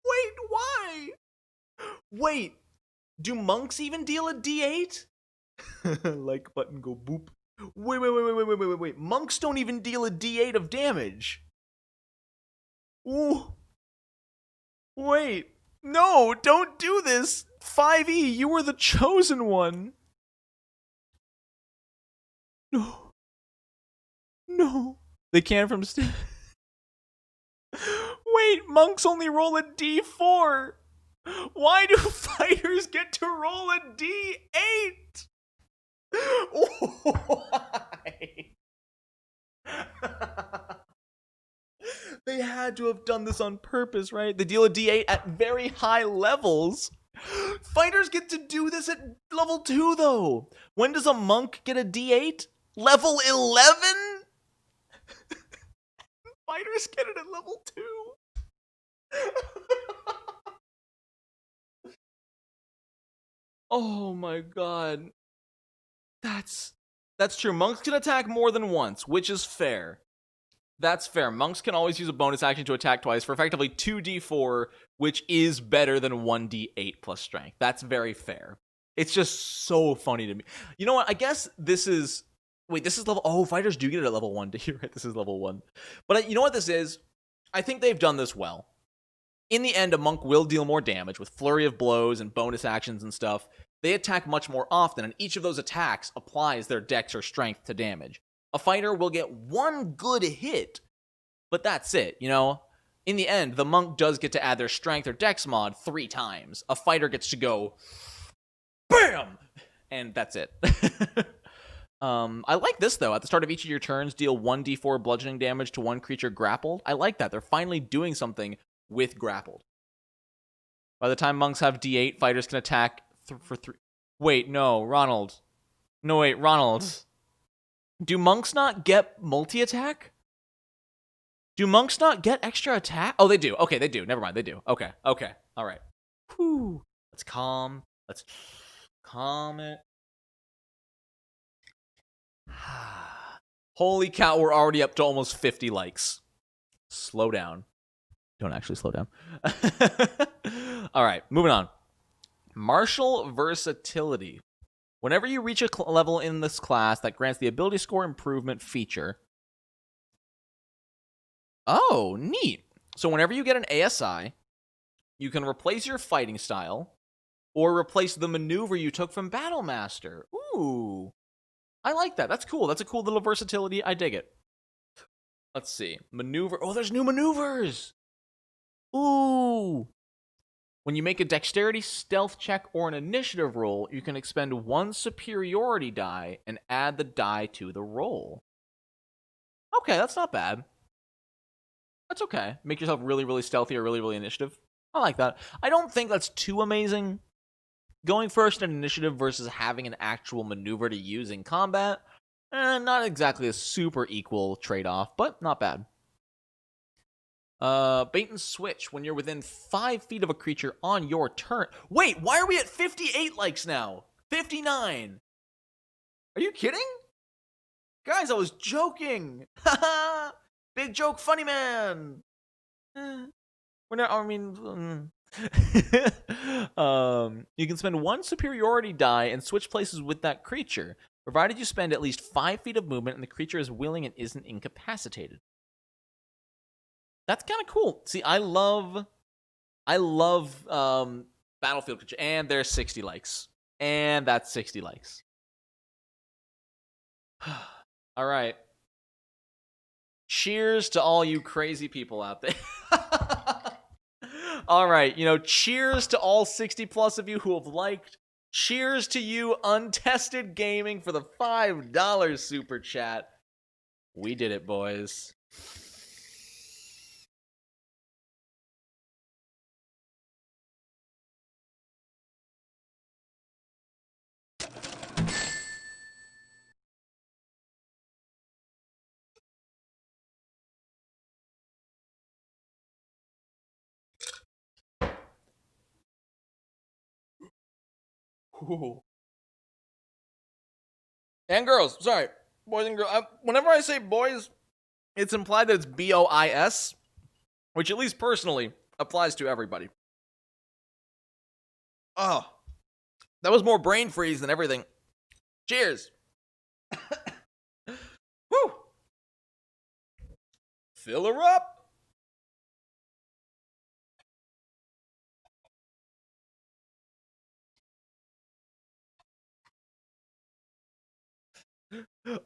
Wait, why? Wait, do monks even deal a d8? Like button, go boop. Wait. Monks don't even deal a d8 of damage. Ooh. Wait. No, don't do this! 5e, you were the chosen one! No. No. They can from... Wait, monks only roll a d4. Why do fighters get to roll a d8? Why? They had to have done this on purpose, right? They deal a d8 at very high levels. Fighters get to do this at level 2, though. When does a monk get a d8? Level 11? Fighters get it at level 2. Oh my god. That's true. Monks can attack more than once, which is fair. That's fair. Monks can always use a bonus action to attack twice for effectively 2d4, which is better than 1d8 plus strength. That's very fair. It's just so funny to me. You know what? I guess this is... Wait, this is level... Oh, fighters do get it at level 1. You're right, this is level 1. But you know what this is? I think they've done this well. In the end, a monk will deal more damage with flurry of blows and bonus actions and stuff. They attack much more often, and each of those attacks applies their dex or strength to damage. A fighter will get one good hit, but that's it, you know? In the end, the monk does get to add their strength or dex mod 3 times. A fighter gets to go, BAM! And that's it. I like this, though. At the start of each of your turns, deal 1d4 bludgeoning damage to one creature grappled. I like that. They're finally doing something with grappled. By the time monks have d8, fighters can attack for 3. Wait, no, Ronald. No, wait, Ronald. Do monks not get multi-attack? Do monks not get extra attack? Oh, they do. Okay, they do. Never mind, they do. Okay. All right. Whew. Let's calm it. Holy cow, we're already up to almost 50 likes. Slow down. Don't actually slow down. All right, moving on. Martial versatility. Whenever you reach a level in this class that grants the ability score improvement feature. Oh, neat. So whenever you get an ASI, you can replace your fighting style or replace the maneuver you took from Battle Master. Ooh. I like that. That's cool. That's a cool little versatility. I dig it. Let's see. Maneuver. Oh, there's new maneuvers. Ooh. When you make a dexterity, stealth check, or an initiative roll, you can expend 1 superiority die and add the die to the roll. Okay, that's not bad. That's okay. Make yourself really, really stealthy or really, really initiative. I like that. I don't think that's too amazing. Going first in initiative versus having an actual maneuver to use in combat, not exactly a super equal trade-off, but not bad. Bait and switch when you're within 5 feet of a creature on your turn. Wait, why are we at 58 likes now? 59. Are you kidding? Guys, I was joking. Haha. Big joke, funny man. We're not, I mean, you can spend 1 superiority die and switch places with that creature, provided you spend at least 5 feet of movement and the creature is willing and isn't incapacitated. That's kind of cool. See, I love Battlefield creature, and there's 60 likes, and that's 60 likes. All right. Cheers to all you crazy people out there. All right, cheers to all 60 plus of you who have liked. Cheers to you, Untested Gaming, for the $5 super chat. We did it, boys. Ooh. And girls, sorry, boys and girls. Whenever I say boys, it's implied that it's BOIS, which at least personally applies to everybody. Oh, that was more brain freeze than everything. Cheers. Woo. Fill her up.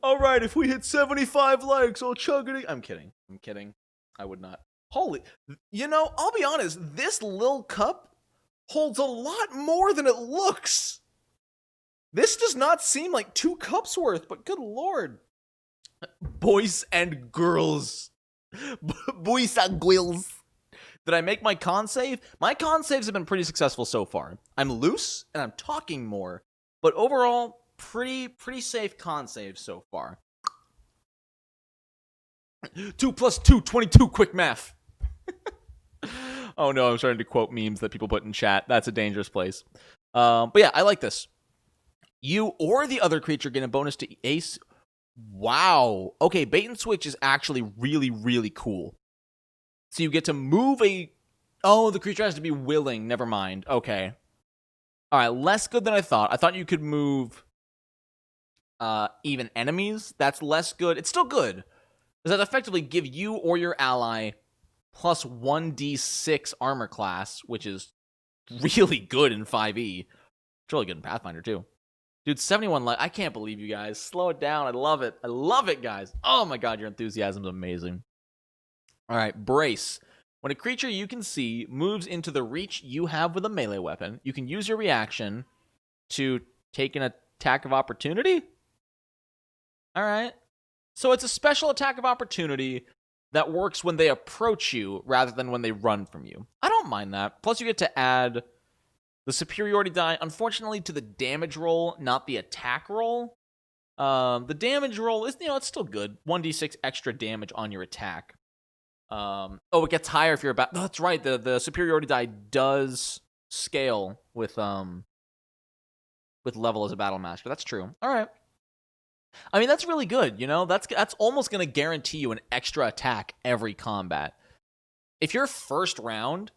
All right, if we hit 75 likes, I'll chug it. I'm kidding. I'm kidding. I would not. Holy, I'll be honest. This little cup holds a lot more than it looks. This does not seem like 2 cups worth, but good lord. Boys and girls. Boys and girls. Did I make my con save? My con saves have been pretty successful so far. I'm loose and I'm talking more, but overall, pretty safe con save so far. 2 + 2, 22, quick math. Oh no, I'm starting to quote memes that people put in chat. That's a dangerous place. But yeah, I like this. You or the other creature get a bonus to ace. Wow. Okay, bait and switch is actually really, really cool. So you get to move Oh, the creature has to be willing. Never mind. Okay. All right, less good than I thought. I thought you could move even enemies. That's less good. It's still good. Does that effectively give you or your ally plus 1d6 armor class, which is really good in 5e. It's really good in Pathfinder, too. Dude, 71 I can't believe you guys. Slow it down. I love it. I love it, guys. Oh my god, your enthusiasm is amazing. All right, brace. When a creature you can see moves into the reach you have with a melee weapon, you can use your reaction to take an attack of opportunity? All right. So it's a special attack of opportunity that works when they approach you rather than when they run from you. I don't mind that. Plus, you get to add the superiority die, unfortunately, to the damage roll, not the attack roll. The damage roll is, it's still good. 1d6 extra damage on your attack. It gets higher if you're about. Oh, that's right. The superiority die does scale with level as a battle master. That's true. All right. I mean, that's really good. That's almost going to guarantee you an extra attack every combat. If your first round,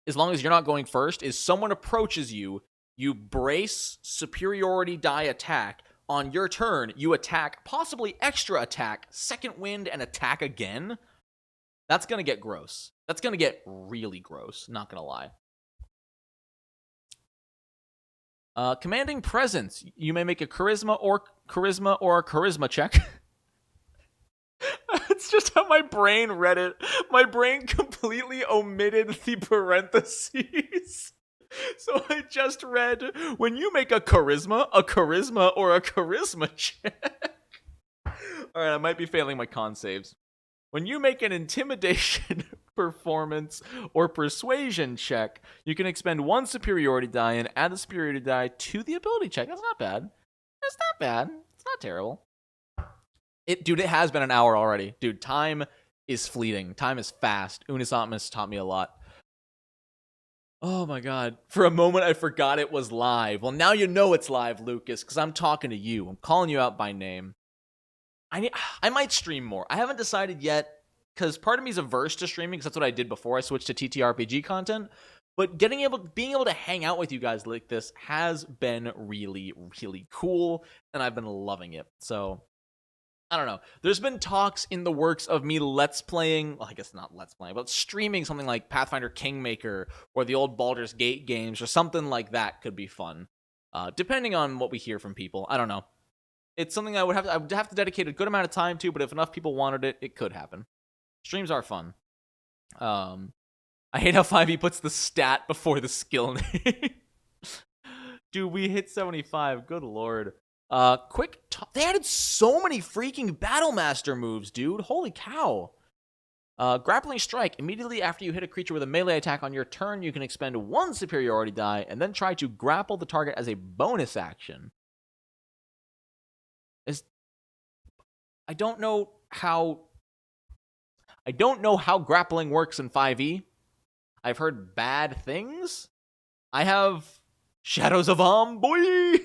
as long as you're not going first, is someone approaches you, you brace superiority die attack. On your turn, you attack, possibly extra attack, second wind, and attack again. That's going to get gross. That's going to get really gross, not going to lie. Commanding presence. You may make a charisma or a charisma check. It's just how my brain read it. My brain completely omitted the parentheses. So I just read, when you make a charisma or a charisma check. All right, I might be failing my con saves. When you make an intimidation, performance, or persuasion check, you can expend 1 superiority die and add the superiority die to the ability check. That's not bad. It's not bad. It's not terrible. Dude, it has been an hour already. Dude, time is fleeting. Time is fast. Unis Optimus taught me a lot. Oh my god. For a moment, I forgot it was live. Well, now you know it's live, Lucas, because I'm talking to you. I'm calling you out by name. I might stream more. I haven't decided yet, because part of me is averse to streaming, because that's what I did before I switched to TTRPG content. But being able to hang out with you guys like this has been really, really cool, and I've been loving it. So, I don't know. There's been talks in the works of me let's playing, well, I guess not let's playing, but streaming something like Pathfinder Kingmaker or the old Baldur's Gate games or something like that could be fun. Depending on what we hear from people. I don't know. It's something I would have to dedicate a good amount of time to, but if enough people wanted it, it could happen. Streams are fun. I hate how 5e puts the stat before the skill name. Dude, we hit 75. Good lord. They added so many freaking Battlemaster moves, dude. Holy cow. Grappling Strike. Immediately after you hit a creature with a melee attack on your turn, you can expend 1 superiority die and then try to grapple the target as a bonus action. I don't know how grappling works in 5e. I've heard bad things. I have Shadows of boy.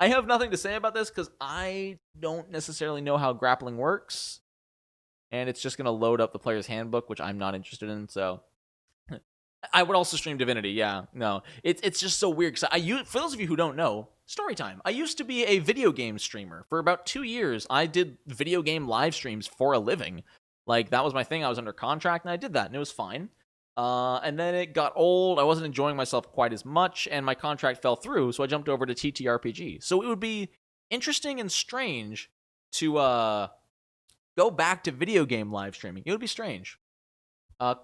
I have nothing to say about this because I don't necessarily know how grappling works. And it's just going to load up the player's handbook, which I'm not interested in, so I would also stream Divinity, yeah. No, it's just so weird. Because for those of you who don't know, story time. I used to be a video game streamer. For about 2 years, I did video game live streams for a living. Like, that was my thing. I was under contract, and I did that, and it was fine. And then it got old. I wasn't enjoying myself quite as much, and my contract fell through, so I jumped over to TTRPG. So it would be interesting and strange to go back to video game live streaming. It would be strange.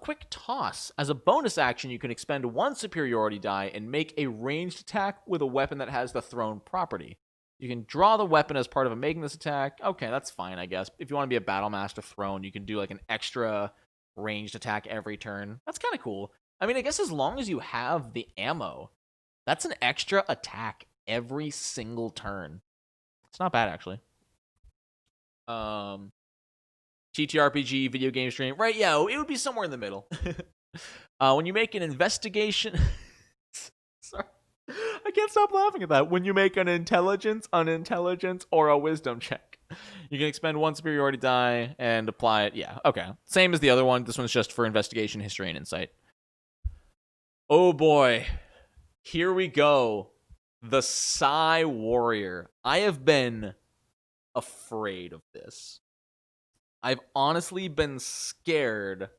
Quick Toss. As a bonus action, you can expend 1 superiority die and make a ranged attack with a weapon that has the thrown property. You can draw the weapon as part of making this attack. Okay, that's fine, I guess. If you want to be a Battle Master Throne, you can do like an extra ranged attack every turn. That's kind of cool. I mean, I guess as long as you have the ammo, that's an extra attack every single turn. It's not bad, actually. TTRPG, video game stream. Right, yeah, it would be somewhere in the middle. When you make an investigation... Sorry. I can't stop laughing at that. When you make an intelligence, or a wisdom check, you can expend 1 superiority die and apply it. Yeah, okay. Same as the other one. This one's just for investigation, history, and insight. Oh boy. Here we go. The Psy Warrior. I have been afraid of this. I've honestly been scared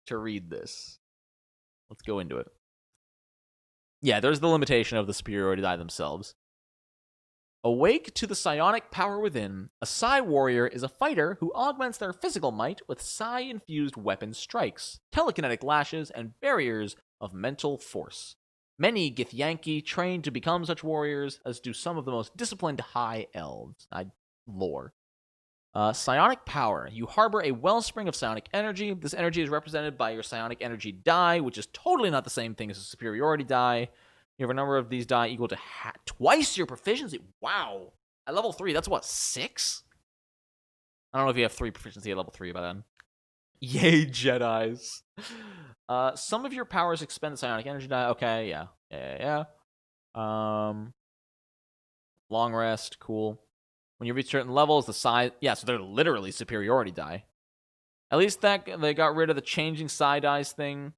to read this. Let's go into it. Yeah, there's the limitation of the superiority die themselves. Awake to the psionic power within, a Psy Warrior is a fighter who augments their physical might with Psy-infused weapon strikes, telekinetic lashes, and barriers of mental force. Many Githyanki train to become such warriors, as do some of the most disciplined High Elves. Lore. Psionic power. You harbor a wellspring of psionic energy. This energy is represented by your psionic energy die, which is totally not the same thing as a superiority die. You have a number of these die equal to twice your proficiency. Wow. At level 3, that's what, 6? I don't know if you have 3 proficiency at level 3 by then. Yay, Jedis. Some of your powers expend the psionic energy die. Okay, yeah. Long rest, cool. When you reach certain levels, the size... Yeah, so they're literally superiority die. At least that they got rid of the changing psi dice thing.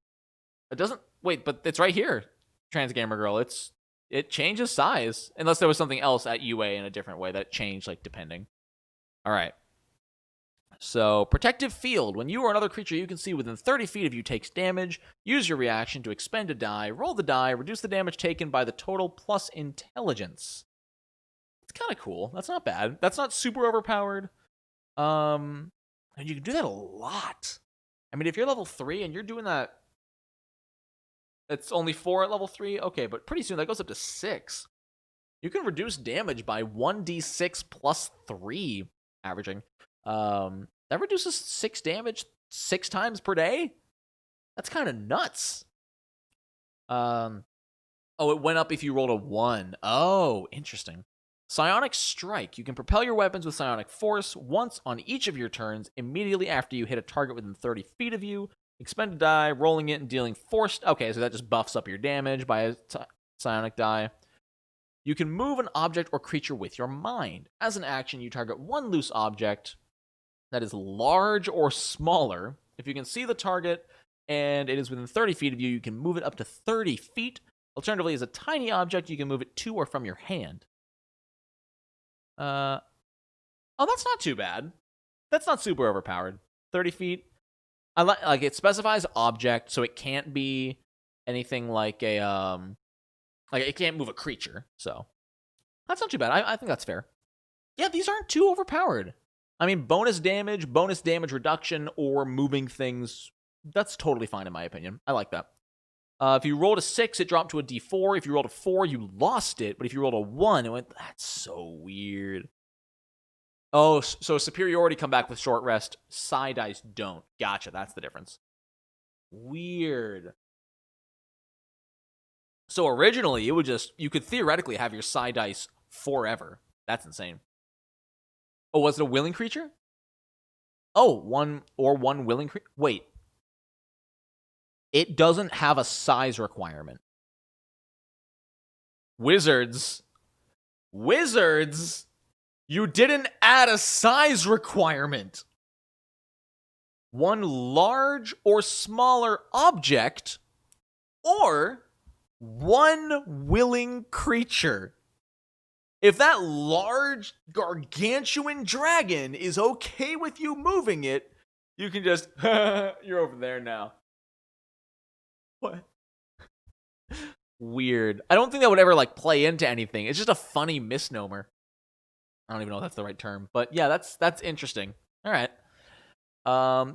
It doesn't... Wait, but it's right here, Trans Gamer Girl. It changes size. Unless there was something else at UA in a different way that changed, like, depending. Alright. So, Protective Field. When you or another creature you can see within 30 feet of you takes damage, use your reaction to expend a die, roll the die, reduce the damage taken by the total plus intelligence. It's kind of cool. That's not bad. That's not super overpowered. And you can do that a lot. I mean, if you're level 3 and you're doing that, it's only 4 at level 3. Okay, but pretty soon that goes up to 6. You can reduce damage by 1d6 plus 3, averaging. That reduces 6 damage 6 times per day? That's kind of nuts. Oh, it went up if you rolled a 1. Oh, interesting. Psionic Strike. You can propel your weapons with psionic force once on each of your turns immediately after you hit a target within 30 feet of you. Expend a die, rolling it and dealing forced... Okay, so that just buffs up your damage by a psionic die. You can move an object or creature with your mind. As an action, you target one loose object that is large or smaller. If you can see the target and it is within 30 feet of you, you can move it up to 30 feet. Alternatively, as a tiny object, you can move it to or from your hand. Oh, that's not too bad. That's not super overpowered. 30 feet. I like it specifies object, so it can't be anything like a like it can't move a creature. So that's not too bad. I think that's fair. Yeah, these aren't too overpowered. I mean, bonus damage reduction, or moving things. That's totally fine in my opinion. I like that. If you rolled a 6, it dropped to a D4. If you rolled a 4, you lost it. But if you rolled a 1, it went... That's so weird. Oh, so superiority come back with short rest. Psi dice don't. Gotcha, that's the difference. Weird. So originally, it would just... You could theoretically have your psi dice forever. That's insane. Oh, was it a willing creature? Oh, one willing creature... Wait. It doesn't have a size requirement. Wizards, you didn't add a size requirement. One large or smaller object, or one willing creature. If that large, gargantuan dragon is okay with you moving it, you can just, you're over there now. What? Weird. I don't think that would ever, like, play into anything. It's just a funny misnomer. I don't even know if that's the right term, but yeah, that's interesting. All right.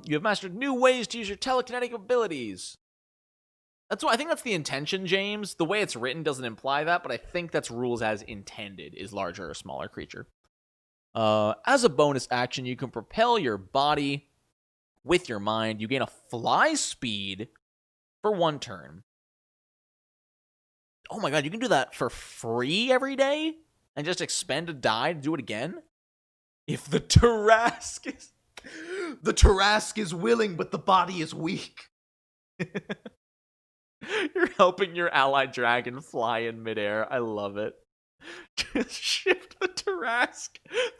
You have mastered new ways to use your telekinetic abilities. I think that's the intention, James. The way it's written doesn't imply that, but I think that's rules as intended is larger or smaller creature. As a bonus action, you can propel your body with your mind. You gain a fly speed for 1 turn. Oh my god, you can do that for free every day? And just expend a die to do it again? If the Tarrasque is... The Tarrasque is willing, but the body is weak. You're helping your allied dragon fly in midair. I love it. Just shift the Tarrasque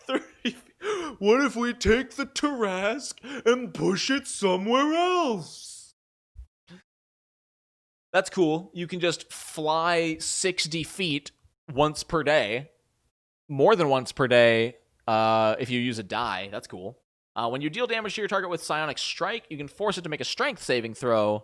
30 feet. What if we take the Tarrasque and push it somewhere else? That's cool. You can just fly 60 feet once per day. More than once per day if you use a die. That's cool. When you deal damage to your target with Psionic Strike, you can force it to make a strength saving throw.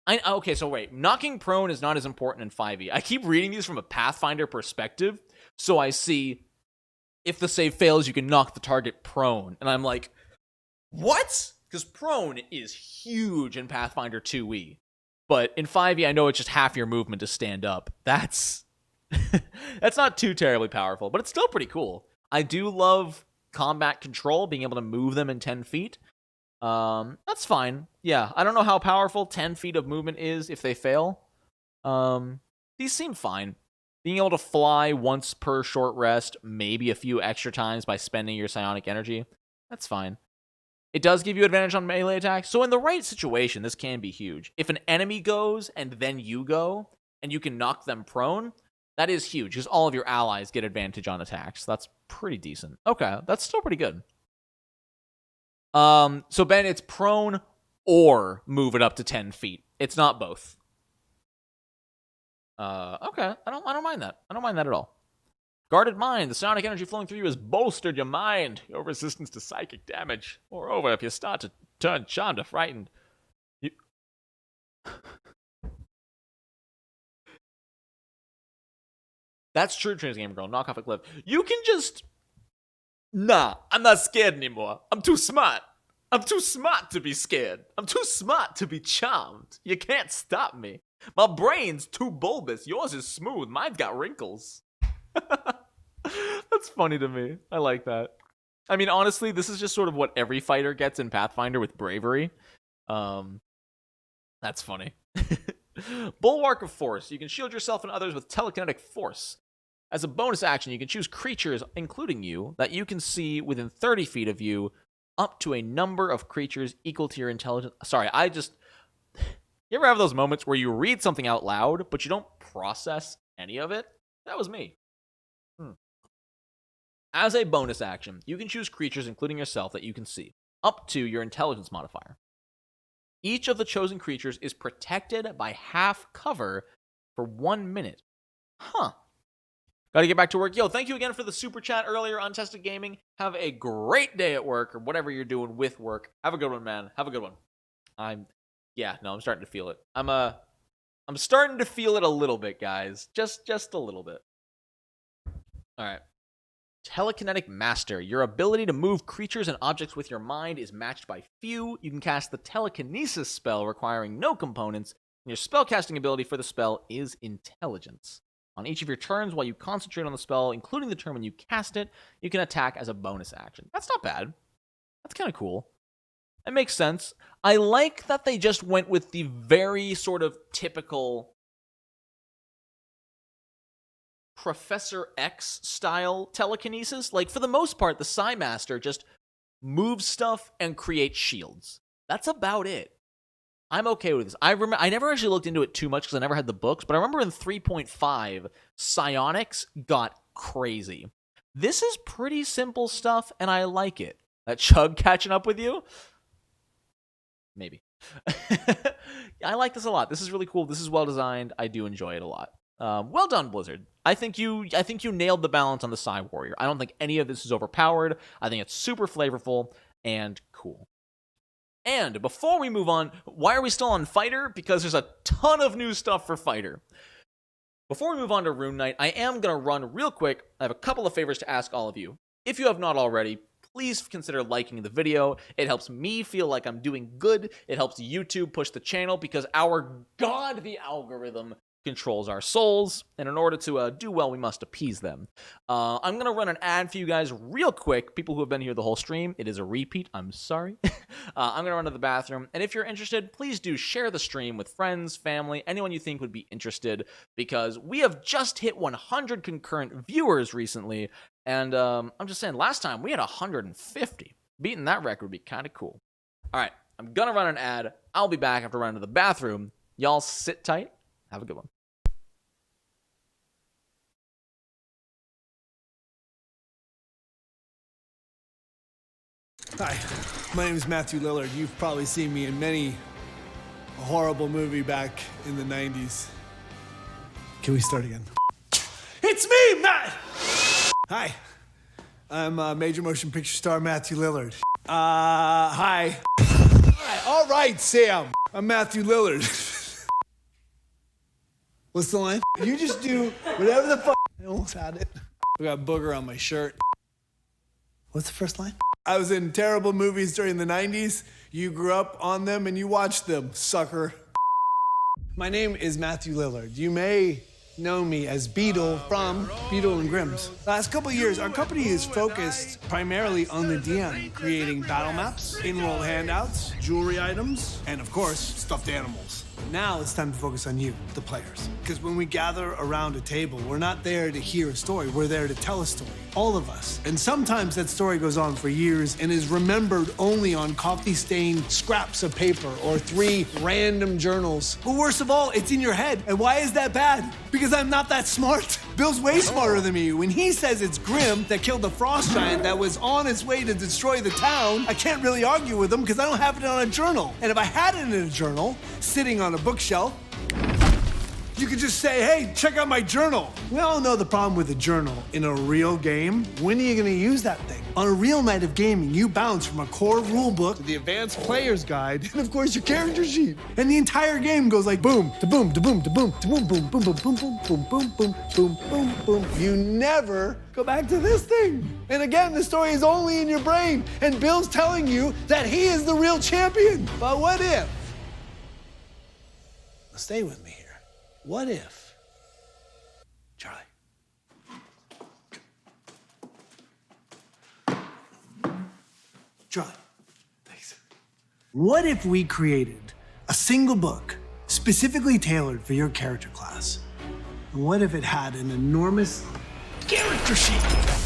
Okay, so wait. Knocking prone is not as important in 5e. I keep reading these from a Pathfinder perspective, so I see if the save fails, you can knock the target prone. And I'm like, what? Because prone is huge in Pathfinder 2e. But in 5e, I know it's just half your movement to stand up. That's not too terribly powerful, but it's still pretty cool. I do love combat control, being able to move them in 10 feet. That's fine. Yeah, I don't know how powerful 10 feet of movement is if they fail. These seem fine. Being able to fly once per short rest, maybe a few extra times by spending your psionic energy, that's fine. It does give you advantage on melee attacks, so in the right situation, this can be huge. If an enemy goes and then you go, and you can knock them prone, that is huge, because all of your allies get advantage on attacks. That's pretty decent. Okay, that's still pretty good. So Ben, it's prone or move it up to 10 feet. It's not both. Okay, I don't mind that. I don't mind that at all. Guarded mind. The psionic energy flowing through you has bolstered your mind. Your resistance to psychic damage. Moreover, if you start to turn charmed or frightened, you... That's true, Trans Gamer Girl. Knock off a cliff. You can just... Nah, I'm not scared anymore. I'm too smart. I'm too smart to be scared. I'm too smart to be charmed. You can't stop me. My brain's too bulbous. Yours is smooth. Mine's got wrinkles. That's funny to me. I like that. I mean, honestly, this is just sort of what every fighter gets in Pathfinder with bravery. That's funny. Bulwark of Force. You can shield yourself and others with telekinetic force. As a bonus action, you can choose creatures, including you, that you can see within 30 feet of you, up to a number of creatures equal to your intelligence. Sorry, You ever have those moments where you read something out loud, but you don't process any of it? That was me. As a bonus action, you can choose creatures, including yourself, that you can see, up to your intelligence modifier. Each of the chosen creatures is protected by half cover for 1 minute. Huh. Gotta get back to work. Yo, thank you again for the super chat earlier, Untested Gaming. Have a great day at work, or whatever you're doing with work. Have a good one, man. Have a good one. I'm starting to feel it. I'm starting to feel it a little bit, guys. Just a little bit. All right. Telekinetic Master. Your ability to move creatures and objects with your mind is matched by few. You can cast the Telekinesis spell requiring no components, and your spellcasting ability for the spell is Intelligence. On each of your turns, while you concentrate on the spell, including the turn when you cast it, you can attack as a bonus action. That's not bad. That's kind of cool. It makes sense. I like that they just went with the very sort of typical Professor X style telekinesis. Like, for the most part, the Psi Master just moves stuff and creates shields. That's about it. I'm okay with this. I never actually looked into it too much because I never had the books, but I remember in 3.5, psionics got crazy. This is pretty simple stuff, and I like it. That Chug catching up with you? Maybe. I like this a lot. This is really cool. This is well designed. I do enjoy it a lot. Well done, Blizzard. I think you nailed the balance on the Psi Warrior. I don't think any of this is overpowered. I think it's super flavorful and cool. And before we move on, why are we still on Fighter? Because there's a ton of new stuff for Fighter. Before we move on to Rune Night, I am going to run real quick. I have a couple of favors to ask all of you. If you have not already, please consider liking the video. It helps me feel like I'm doing good. It helps YouTube push the channel because the algorithm controls our souls, and in order to do well, we must appease them. I'm going to run an ad for you guys real quick. People who have been here the whole stream, it is a repeat. I'm sorry. I'm going to run to the bathroom, and if you're interested, please do share the stream with friends, family, anyone you think would be interested, because we have just hit 100 concurrent viewers recently, and I'm just saying, last time we had 150. Beating that record would be kind of cool. All right, I'm going to run an ad. I'll be back after running to the bathroom. Y'all sit tight. Have a good one. Hi, my name is Matthew Lillard. You've probably seen me in many a horrible movie back in the 90s. Can we start again? It's me, Matt! Hi, I'm major motion picture star Matthew Lillard. Hi. All right, Sam. I'm Matthew Lillard. What's the line? You just do whatever the fuck. I almost had it. I got booger on my shirt. What's the first line? I was in terrible movies during the 90s. You grew up on them and you watched them, sucker. My name is Matthew Lillard. You may know me as Beetle from Beetle and Grimm's. Last couple of years, our company is focused primarily on the DM, creating battle maps, in-world handouts, jewelry items, and of course, stuffed animals. Now it's time to focus on you, the players. Because when we gather around a table, we're not there to hear a story, we're there to tell a story. All of us. And sometimes that story goes on for years and is remembered only on coffee-stained scraps of paper or 3 random journals. But worst of all, it's in your head. And why is that bad? Because I'm not that smart. Bill's way smarter than me. When he says it's Grimm that killed the frost giant that was on its way to destroy the town, I can't really argue with him because I don't have it on a journal. And if I had it in a journal, sitting on a bookshelf, you could just say, hey, check out my journal. We all know the problem with a journal. In a real game, when are you gonna use that thing? On a real night of gaming, you bounce from a core rule book to the advanced player's guide, and of course your character sheet. And the entire game goes like boom, to boom, to boom, to boom, to boom, boom, boom, boom, boom, boom, boom, boom, boom, boom, boom, boom. You never go back to this thing. And again, the story is only in your brain, and Bill's telling you that he is the real champion. But what if? Stay with me here. What if, Charlie? Charlie, thanks. What if we created a single book specifically tailored for your character class? And what if it had an enormous character sheet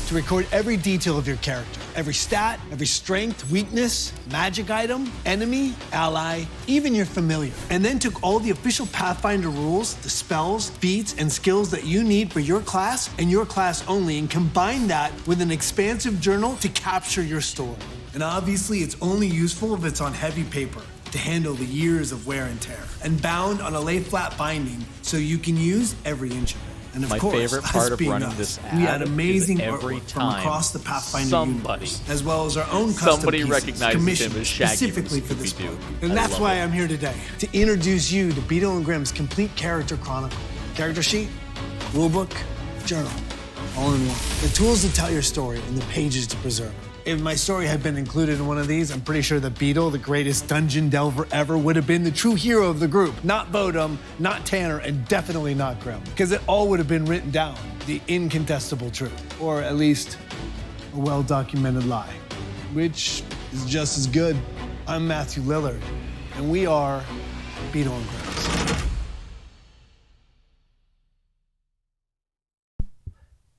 to record every detail of your character? Every stat, every strength, weakness, magic item, enemy, ally, even your familiar. And then took all the official Pathfinder rules, the spells, feats, and skills that you need for your class and your class only, and combined that with an expansive journal to capture your story. And obviously, it's only useful if it's on heavy paper to handle the years of wear and tear, and bound on a lay-flat binding so you can use every inch of it. And of My course, favorite part of running us, this ad we had amazing is every artwork time from across the Pathfinder somebody universe, as well as our own custom somebody pieces recognizes commissioned him as Shaggy specifically from for this Scooby-Doo. book. And I that's love why it. I'm here today, to introduce you to Beetle and Grimm's complete character chronicle. Character sheet, rulebook, journal, all in one. The tools to tell your story and the pages to preserve it. If my story had been included in one of these, I'm pretty sure that Beetle, the greatest dungeon delver ever, would have been the true hero of the group. Not Bodum, not Tanner, and definitely not Grimm. Because it all would have been written down, the incontestable truth. Or at least a well-documented lie, which is just as good. I'm Matthew Lillard, and we are Beetle and Grimm's.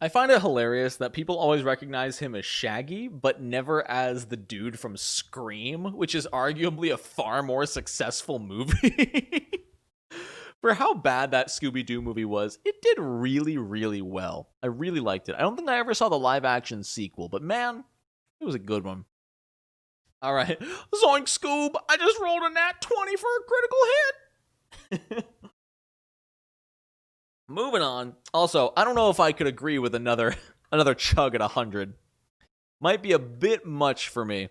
I find it hilarious that people always recognize him as Shaggy, but never as the dude from Scream, which is arguably a far more successful movie. For how bad that Scooby-Doo movie was, it did really, really well. I really liked it. I don't think I ever saw the live-action sequel, but man, it was a good one. All right, Zoink Scoob, I just rolled a nat 20 for a critical hit. Moving on. Also, I don't know if I could agree with another chug at 100. Might be a bit much for me,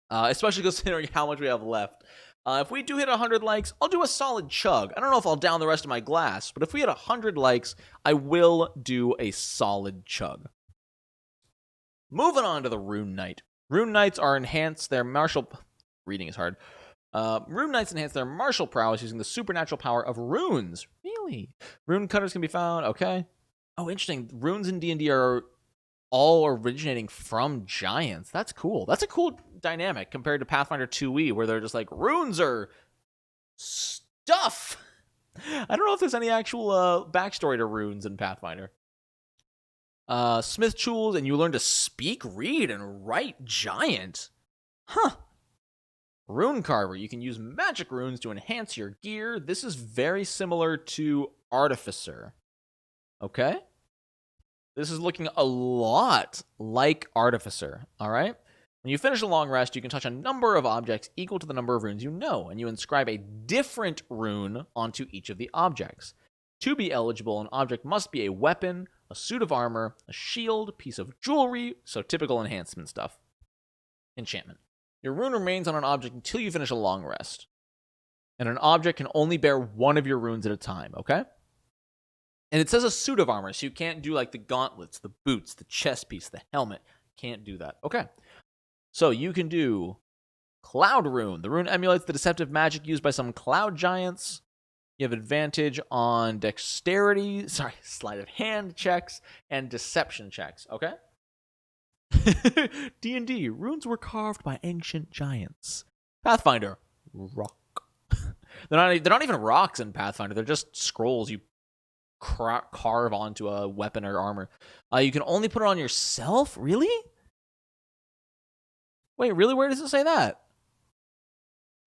especially considering how much we have left. If we do hit 100 likes, I'll do a solid chug. I don't know if I'll down the rest of my glass, but if we hit 100 likes, I will do a solid chug. Moving on to the Rune Knight. Rune Knights are enhanced their martial... Reading is hard. Rune Knights enhance their martial prowess using the supernatural power of runes. Really? Rune cutters can be found. Okay. Oh, interesting. Runes in D&D are all originating from giants. That's cool. That's a cool dynamic compared to Pathfinder 2e, where they're just like, runes are stuff. I don't know if there's any actual backstory to runes in Pathfinder. Smith tools, and you learn to speak, read, and write giant. Huh. Rune Carver. You can use magic runes to enhance your gear. This is very similar to Artificer. Okay? This is looking a lot like Artificer, all right? When you finish a long rest, you can touch a number of objects equal to the number of runes you know, and you inscribe a different rune onto each of the objects. To be eligible, an object must be a weapon, a suit of armor, a shield, piece of jewelry, so typical enhancement stuff. Enchantment. Your rune remains on an object until you finish a long rest, and an object can only bear one of your runes at a time, okay? And it says a suit of armor, so you can't do like the gauntlets, the boots, the chest piece, the helmet. Can't do that. Okay. So you can do Cloud Rune. The rune emulates the deceptive magic used by some cloud giants. You have advantage on dexterity, sleight of hand checks, and deception checks. Okay? D&D. Runes were carved by ancient giants. Pathfinder. Rock. They're not even rocks in Pathfinder. They're just scrolls you carve onto a weapon or armor. You can only put it on yourself? Really? Wait, really? Where does it say that?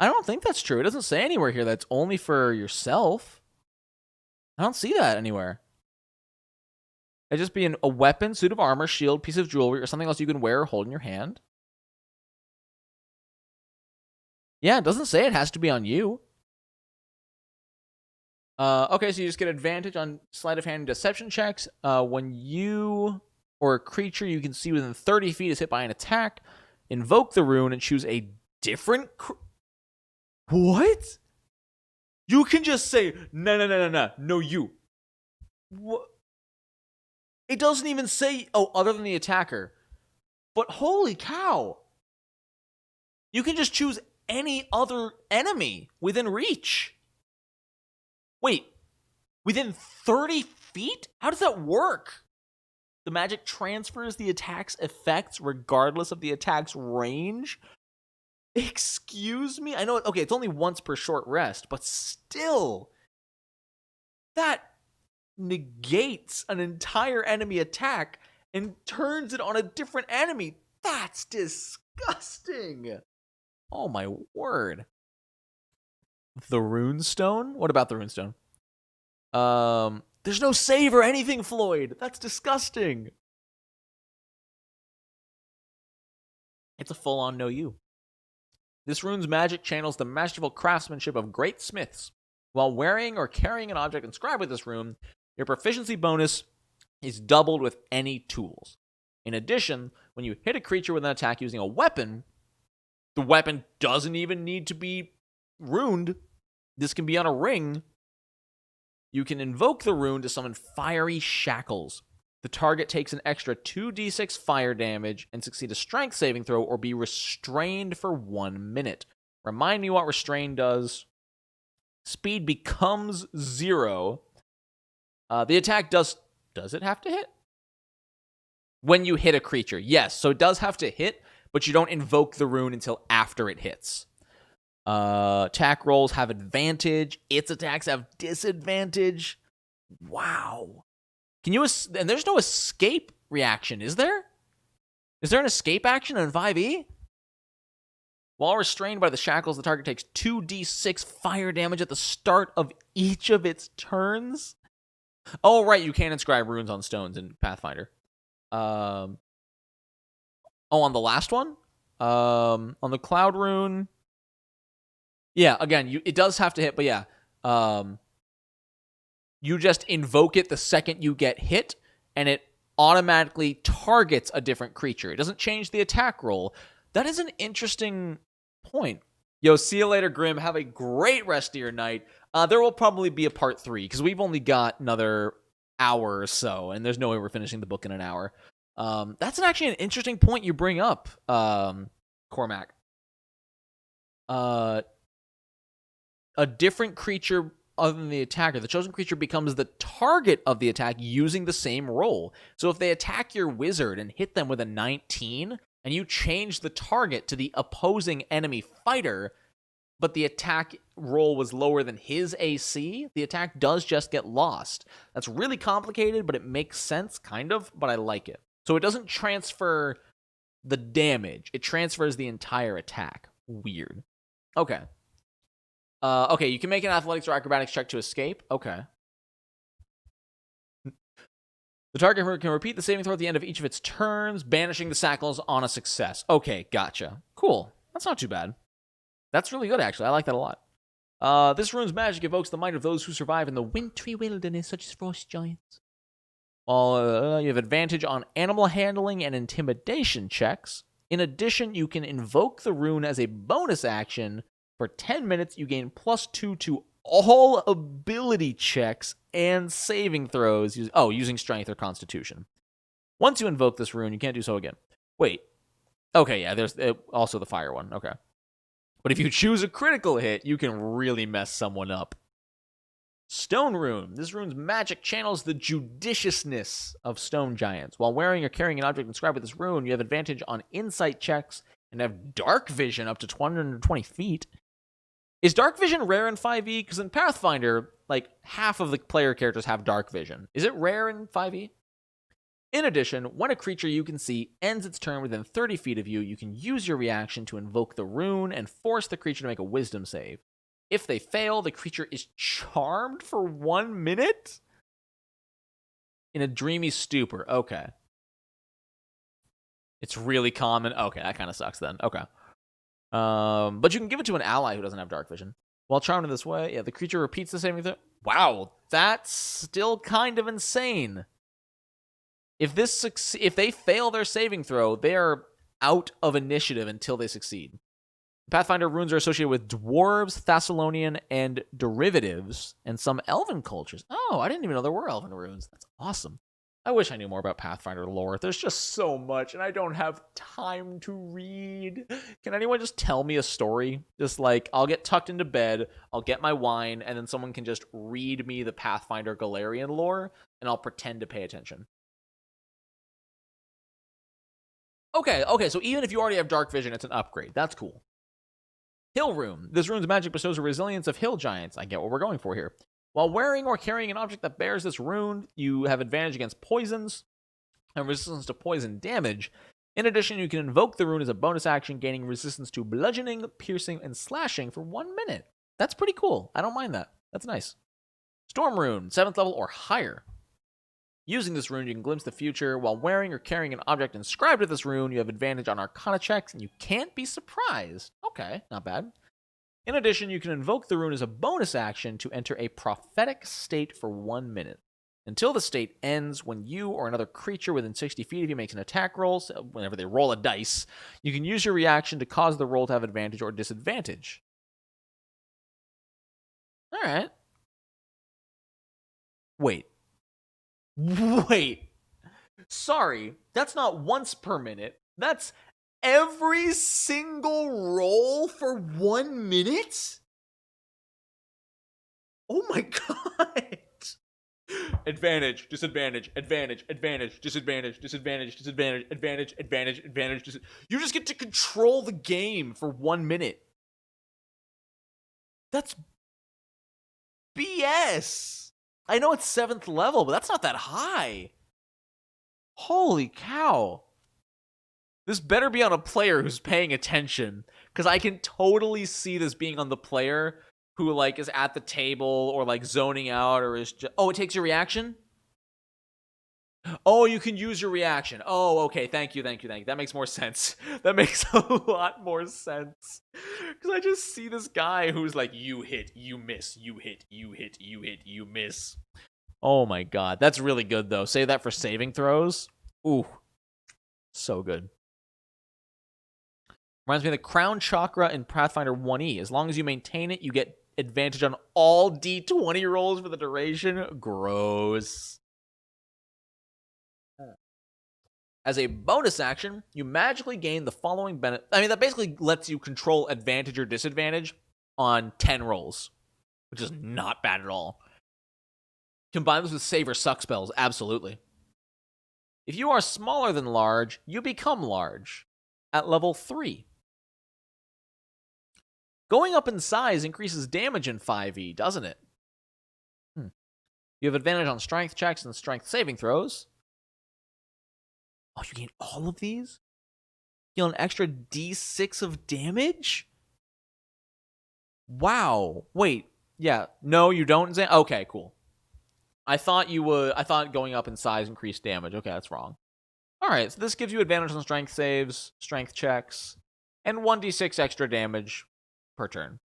I don't think that's true. It doesn't say anywhere here that's only for yourself. I don't see that anywhere. It'd just be a weapon, suit of armor, shield, piece of jewelry, or something else you can wear or hold in your hand. Yeah, it doesn't say it has to be on you. Okay, so you just get advantage on sleight of hand and deception checks. When you or a creature you can see within 30 feet is hit by an attack, invoke the rune and choose a different... What? You can just say, no, you. What? It doesn't even say, other than the attacker. But holy cow. You can just choose any other enemy within reach. Wait, within 30 feet? How does that work? The magic transfers the attack's effects regardless of the attack's range? Excuse me? I know, okay, it's only once per short rest, but still, that negates an entire enemy attack and turns it on a different enemy. That's disgusting. Oh my word. The runestone? What about the runestone? There's no save or anything, Floyd. That's disgusting. It's a full-on no you. This rune's magic channels the masterful craftsmanship of great smiths. While wearing or carrying an object inscribed with this rune, your proficiency bonus is doubled with any tools. In addition, when you hit a creature with an attack using a weapon, the weapon doesn't even need to be runed. This can be on a ring. You can invoke the rune to summon fiery shackles. The target takes an extra 2d6 fire damage and succeed a strength saving throw or be restrained for 1 minute. Remind me what restrain does. Speed becomes 0. The attack does it have to hit? When you hit a creature, yes. So it does have to hit, but you don't invoke the rune until after it hits. Attack rolls have advantage. Its attacks have disadvantage. Wow. And there's no escape reaction, is there? Is there an escape action in 5e? While restrained by the shackles, the target takes 2d6 fire damage at the start of each of its turns. Oh, right, you can inscribe runes on stones in Pathfinder. On the last one? On the Cloud Rune. Yeah, again, it does have to hit, but yeah. You just invoke it the second you get hit, and it automatically targets a different creature. It doesn't change the attack roll. That is an interesting point. Yo, see you later, Grim. Have a great rest of your night. There will probably be a part 3 because we've only got another hour or so, and there's no way we're finishing the book in an hour. That's actually an interesting point you bring up, Cormac. A different creature other than the attacker, the chosen creature becomes the target of the attack using the same roll. So if they attack your wizard and hit them with a 19, and you change the target to the opposing enemy fighter, but the attack roll was lower than his AC, the attack does just get lost. That's really complicated, but it makes sense, kind of, but I like it. So it doesn't transfer the damage. It transfers the entire attack. Weird. Okay. Okay, you can make an athletics or acrobatics check to escape. Okay. The target can repeat the saving throw at the end of each of its turns, banishing the shackles on a success. Okay, gotcha. Cool. That's not too bad. That's really good, actually. I like that a lot. This rune's magic evokes the might of those who survive in the wintry wilderness, such as frost giants. While you have advantage on animal handling and intimidation checks. In addition, you can invoke the rune as a bonus action. For 10 minutes, you gain +2 to all ability checks and saving throws using strength or constitution. Once you invoke this rune, you can't do so again. Wait. Okay, yeah, there's also the fire one. Okay. But if you choose a critical hit, you can really mess someone up. Stone rune. This rune's magic channels the judiciousness of stone giants. While wearing or carrying an object inscribed with this rune, you have advantage on insight checks and have dark vision up to 220 feet. Is dark vision rare in 5e? Because in Pathfinder, like, half of the player characters have dark vision. Is it rare in 5e? In addition, when a creature you can see ends its turn within 30 feet of you, you can use your reaction to invoke the rune and force the creature to make a wisdom save. If they fail, the creature is charmed for 1 minute? In a dreamy stupor. Okay. It's really common. Okay, that kind of sucks then. Okay. But you can give it to an ally who doesn't have dark vision. While charmed in this way, yeah, the creature repeats the saving throw. Wow, that's still kind of insane. If they fail their saving throw, they are out of initiative until they succeed. Pathfinder runes are associated with dwarves, Thessalonian, and derivatives, and some elven cultures. Oh, I didn't even know there were elven runes. That's awesome. I wish I knew more about Pathfinder lore. There's just so much, and I don't have time to read. Can anyone just tell me a story? Just like, I'll get tucked into bed, I'll get my wine, and then someone can just read me the Pathfinder Galarian lore, and I'll pretend to pay attention. Okay, so even if you already have dark vision, it's an upgrade. That's cool. Hill rune. This rune's magic bestows a resilience of hill giants. I get what we're going for here. While wearing or carrying an object that bears this rune, you have advantage against poisons and resistance to poison damage. In addition, you can invoke the rune as a bonus action, gaining resistance to bludgeoning, piercing, and slashing for 1 minute. That's pretty cool. I don't mind that. That's nice. Storm rune, 7th level or higher. Using this rune, you can glimpse the future. While wearing or carrying an object inscribed with this rune, you have advantage on Arcana checks, and you can't be surprised. Okay, not bad. In addition, you can invoke the rune as a bonus action to enter a prophetic state for 1 minute. Until the state ends, when you or another creature within 60 feet of you makes an attack roll, so whenever they roll a dice, you can use your reaction to cause the roll to have advantage or disadvantage. All right. Wait. Sorry, that's not once per minute. That's every single roll for 1 minute? Oh my god. Advantage, disadvantage, advantage, advantage, disadvantage, disadvantage, disadvantage, advantage, advantage, advantage. You just get to control the game for 1 minute. That's BS. I know it's 7th level, but that's not that high. Holy cow. This better be on a player who's paying attention, because I can totally see this being on the player who, like, is at the table or, like, zoning out or is just... Oh, it takes your reaction? Oh, you can use your reaction. Oh, okay, thank you. That makes more sense. That makes a lot more sense. Because I just see this guy who's like, you hit, you miss, you hit, you hit, you hit, you miss. Oh my god, that's really good, though. Save that for saving throws. Ooh, so good. Reminds me of the crown chakra in Pathfinder 1E. As long as you maintain it, you get advantage on all D20 rolls for the duration. Gross. As a bonus action, you magically gain the following benefit. I mean, that basically lets you control advantage or disadvantage on 10 rolls, which is not bad at all. Combine this with save or suck spells, absolutely. If you are smaller than large, you become large at level 3. Going up in size increases damage in 5e, doesn't it? You have advantage on strength checks and strength saving throws. Oh, you gain all of these? Deal an extra d6 of damage? Wow. Wait. Yeah. No, you don't. Okay, cool. I thought you would. I thought going up in size increased damage. Okay, that's wrong. All right, so this gives you advantage on strength saves, strength checks, and 1d6 extra damage per turn.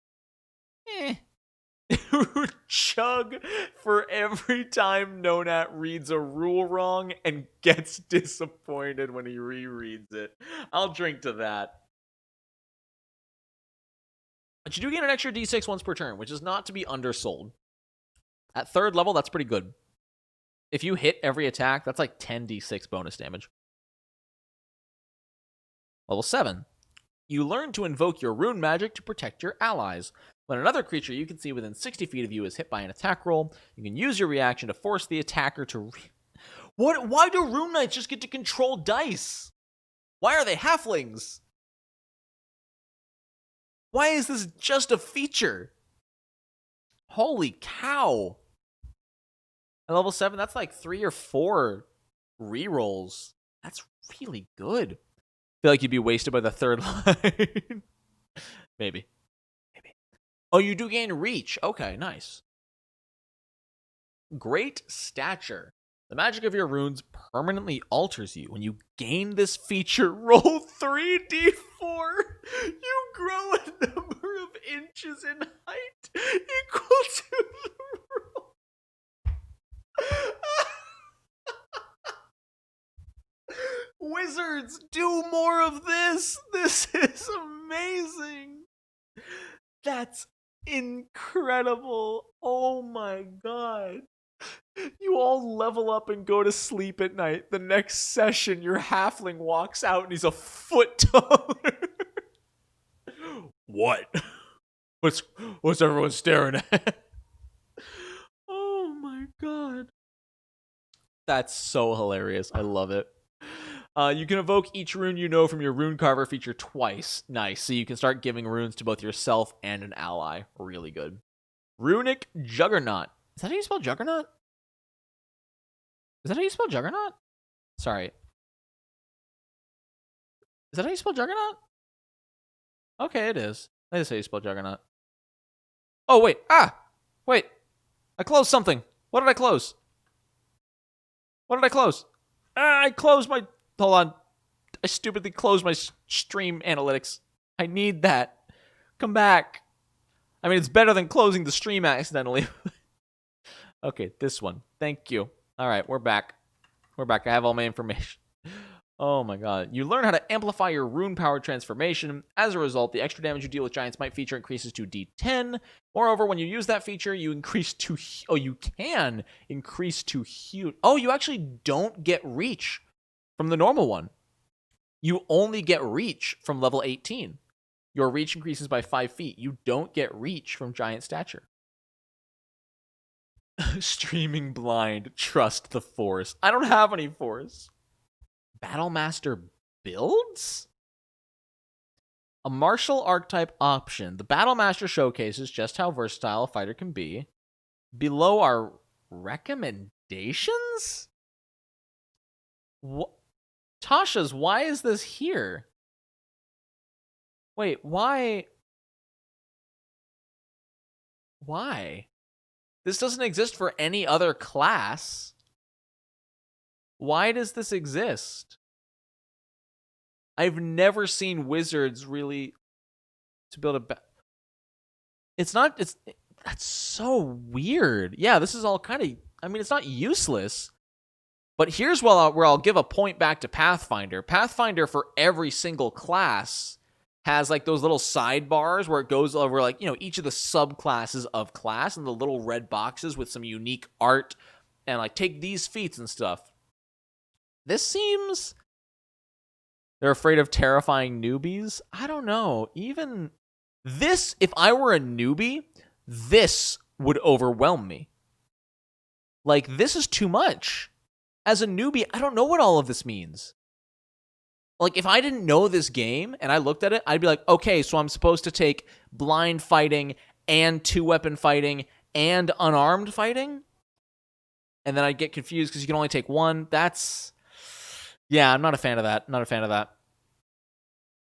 Chug for every time Nonat reads a rule wrong and gets disappointed when he rereads it. I'll drink to that. But you do get an extra d6 once per turn, which is not to be undersold. At 3rd level, that's pretty good. If you hit every attack, that's like 10d6 bonus damage. Level 7. You learn to invoke your rune magic to protect your allies. When another creature you can see within 60 feet of you is hit by an attack roll, you can use your reaction to force the attacker to... Why do Rune Knights just get to control dice? Why are they halflings? Why is this just a feature? Holy cow. At level 7, that's like 3 or 4 rerolls. That's really good. I feel like you'd be wasted by the 3rd line. Maybe. Oh, you do gain reach. Okay, nice. Great stature. The magic of your runes permanently alters you. When you gain this feature, roll 3d4. You grow a number of inches in height equal to the roll. Wizards, do more of this. This is amazing. That's incredible. Oh my god. You all level up and go to sleep at night. The next session, your halfling walks out and he's a foot taller. What? What's everyone staring at? Oh my god. That's so hilarious. I love it. You can evoke each rune you know from your rune carver feature twice. Nice. So you can start giving runes to both yourself and an ally. Really good. Runic Juggernaut. Is that how you spell Juggernaut? Is that how you spell Juggernaut? Sorry. Is that how you spell Juggernaut? Okay, it is. That is how you spell Juggernaut. Oh, wait. Wait. I closed something. What did I close? What did I close? I closed my... Hold on. I stupidly closed my stream analytics. I need that. Come back. I mean, it's better than closing the stream accidentally. Okay, this one. Thank you. All right, we're back. We're back. I have all my information. Oh my god. You learn how to amplify your rune power transformation. As a result, the extra damage you deal with Giant's Might feature increases to D10. Moreover, when you use that feature, you increase to... Oh, you can increase to huge... Oh, you actually don't get reach from the normal one. You only get reach from level 18. Your reach increases by 5 feet. You don't get reach from giant stature. Streaming blind. Trust the force. I don't have any force. Battlemaster builds? A martial archetype option. The Battlemaster showcases just how versatile a fighter can be. Below are recommendations? What? Tasha's, why is this here? Wait, why? Why? This doesn't exist for any other class. Why does this exist? I've never seen wizards really to build a that's so weird. Yeah, this is all kind of, I mean, it's not useless. But here's where I'll give a point back to Pathfinder. Pathfinder, for every single class, has like those little sidebars where it goes over like, each of the subclasses of class and the little red boxes with some unique art and like take these feats and stuff. This seems they're afraid of terrifying newbies. I don't know. Even this, if I were a newbie, this would overwhelm me. Like, this is too much. As a newbie, I don't know what all of this means. Like, if I didn't know this game and I looked at it, I'd be like, okay, so I'm supposed to take blind fighting and 2-weapon fighting and unarmed fighting? And then I'd get confused because you can only take one. Yeah, I'm not a fan of that. Not a fan of that.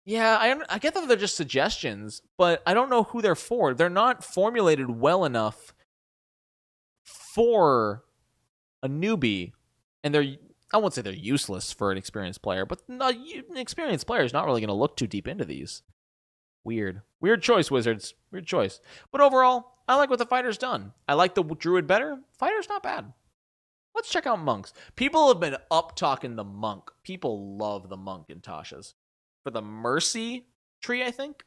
Yeah, I get that they're just suggestions, but I don't know who they're for. They're not formulated well enough for a newbie. And I won't say they're useless for an experienced player, but an experienced player is not really going to look too deep into these. Weird choice, Wizards. Weird choice. But overall, I like what the fighter's done. I like the druid better. Fighter's not bad. Let's check out monks. People have been up-talking the monk. People love the monk in Tasha's. For the mercy tree, I think.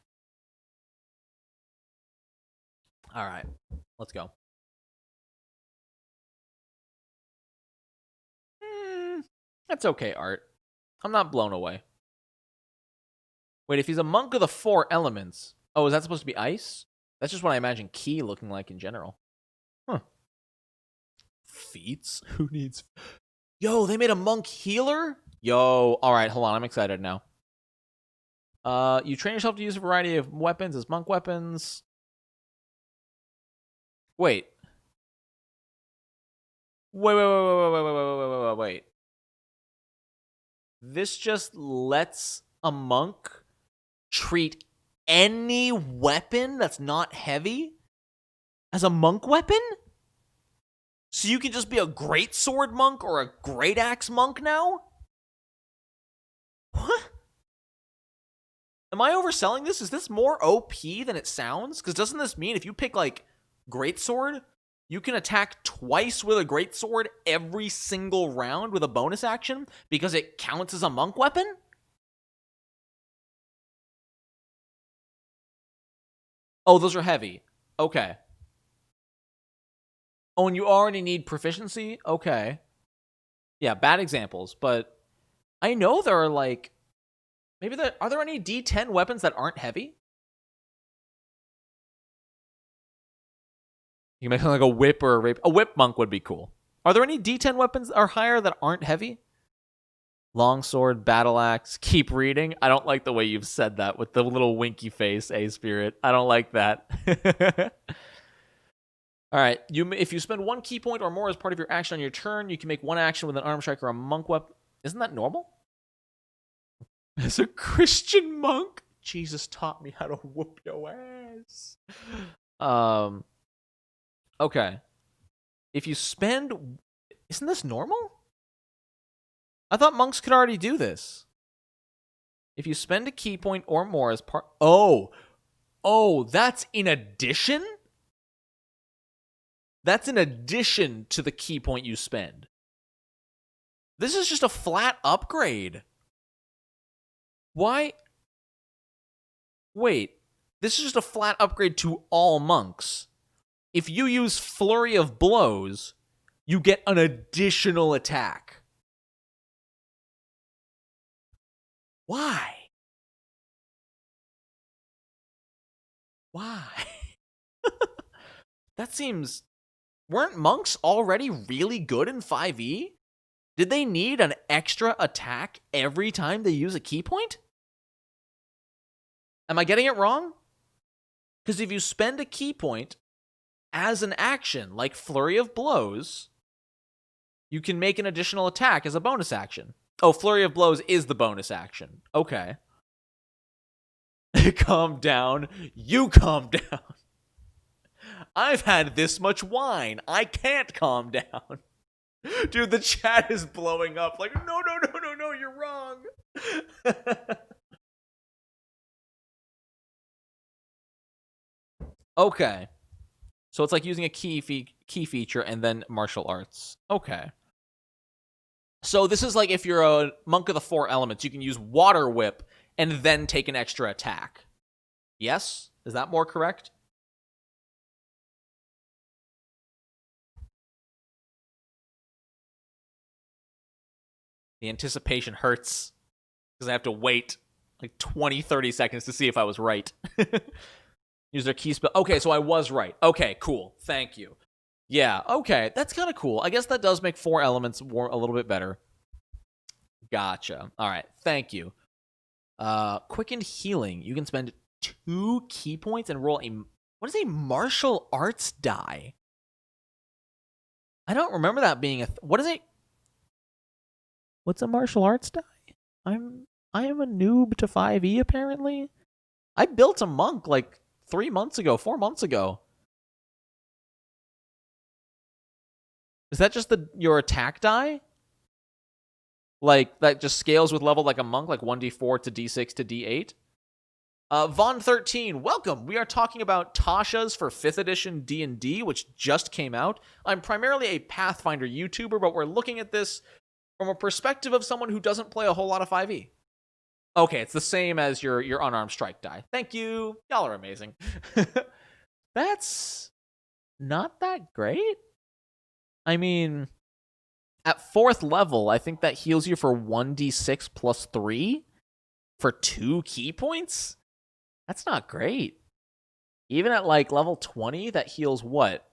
All right, let's go. That's okay, art. I'm not blown away. Wait, if he's a monk of the 4 elements... Oh, is that supposed to be ice? That's just what I imagine Key looking like in general. Huh. Feats? Who needs... Yo, they made a monk healer? Yo, alright, hold on, I'm excited now. You train yourself to use a variety of weapons as monk weapons. Wait. Wait. This just lets a monk treat any weapon that's not heavy as a monk weapon? So you can just be a greatsword monk or a great axe monk now? What? Am I overselling this? Is this more OP than it sounds? Because doesn't this mean if you pick, like, greatsword, you can attack twice with a greatsword every single round with a bonus action because it counts as a monk weapon? Oh, those are heavy. Okay. Oh, and you already need proficiency? Okay. Yeah, bad examples, but I know there are, like... are there any D10 weapons that aren't heavy? You can make something like a whip or a rape. A whip monk would be cool. Are there any D10 weapons that are higher that aren't heavy? Longsword, battle axe, keep reading. I don't like the way you've said that with the little winky face, Spirit. I don't like that. All right. If you spend 1 key point or more as part of your action on your turn, you can make 1 action with an arm strike or a monk weapon. Isn't that normal? As a Christian monk, Jesus taught me how to whoop your ass. Okay. If you spend... Isn't this normal? I thought monks could already do this. If you spend a key point or more as part... Oh, that's in addition? That's in addition to the key point you spend. This is just a flat upgrade. Why? Wait, this is just a flat upgrade to all monks. If you use Flurry of Blows, you get an additional attack. Why? Why? That seems... Weren't monks already really good in 5e? Did they need an extra attack every time they use a key point? Am I getting it wrong? Because if you spend a key point as an action, like Flurry of Blows, you can make an additional attack as a bonus action. Oh, Flurry of Blows is the bonus action. Okay. Calm down. You calm down. I've had this much wine. I can't calm down. Dude, the chat is blowing up. Like, no, you're wrong. Okay. So it's like using a key feature and then martial arts. Okay. So this is like if you're a monk of the 4 elements, you can use Water Whip and then take an extra attack. Yes? Is that more correct? The anticipation hurts because I have to wait like 20, 30 seconds to see if I was right. Use their key spell. Okay, so I was right. Okay, cool. Thank you. Yeah, okay. That's kind of cool. I guess that does make 4 elements a little bit better. Gotcha. All right. Thank you. Quickened healing. You can spend 2 key points and roll a... What is a martial arts die? I don't remember that being a... What is it? What's a martial arts die? I am a noob to 5e, apparently. I built a monk like 4 months ago. Is that just your attack die? Like, that just scales with level like a monk, like 1d4 to d6 to d8? Von13, welcome! We are talking about Tasha's for 5th edition D&D, which just came out. I'm primarily a Pathfinder YouTuber, but we're looking at this from a perspective of someone who doesn't play a whole lot of 5e. Okay, it's the same as your unarmed strike die. Thank you. Y'all are amazing. That's not that great. I mean, at 4th level, I think that heals you for 1d6 plus 3 for 2 key points. That's not great. Even at like level 20, that heals what?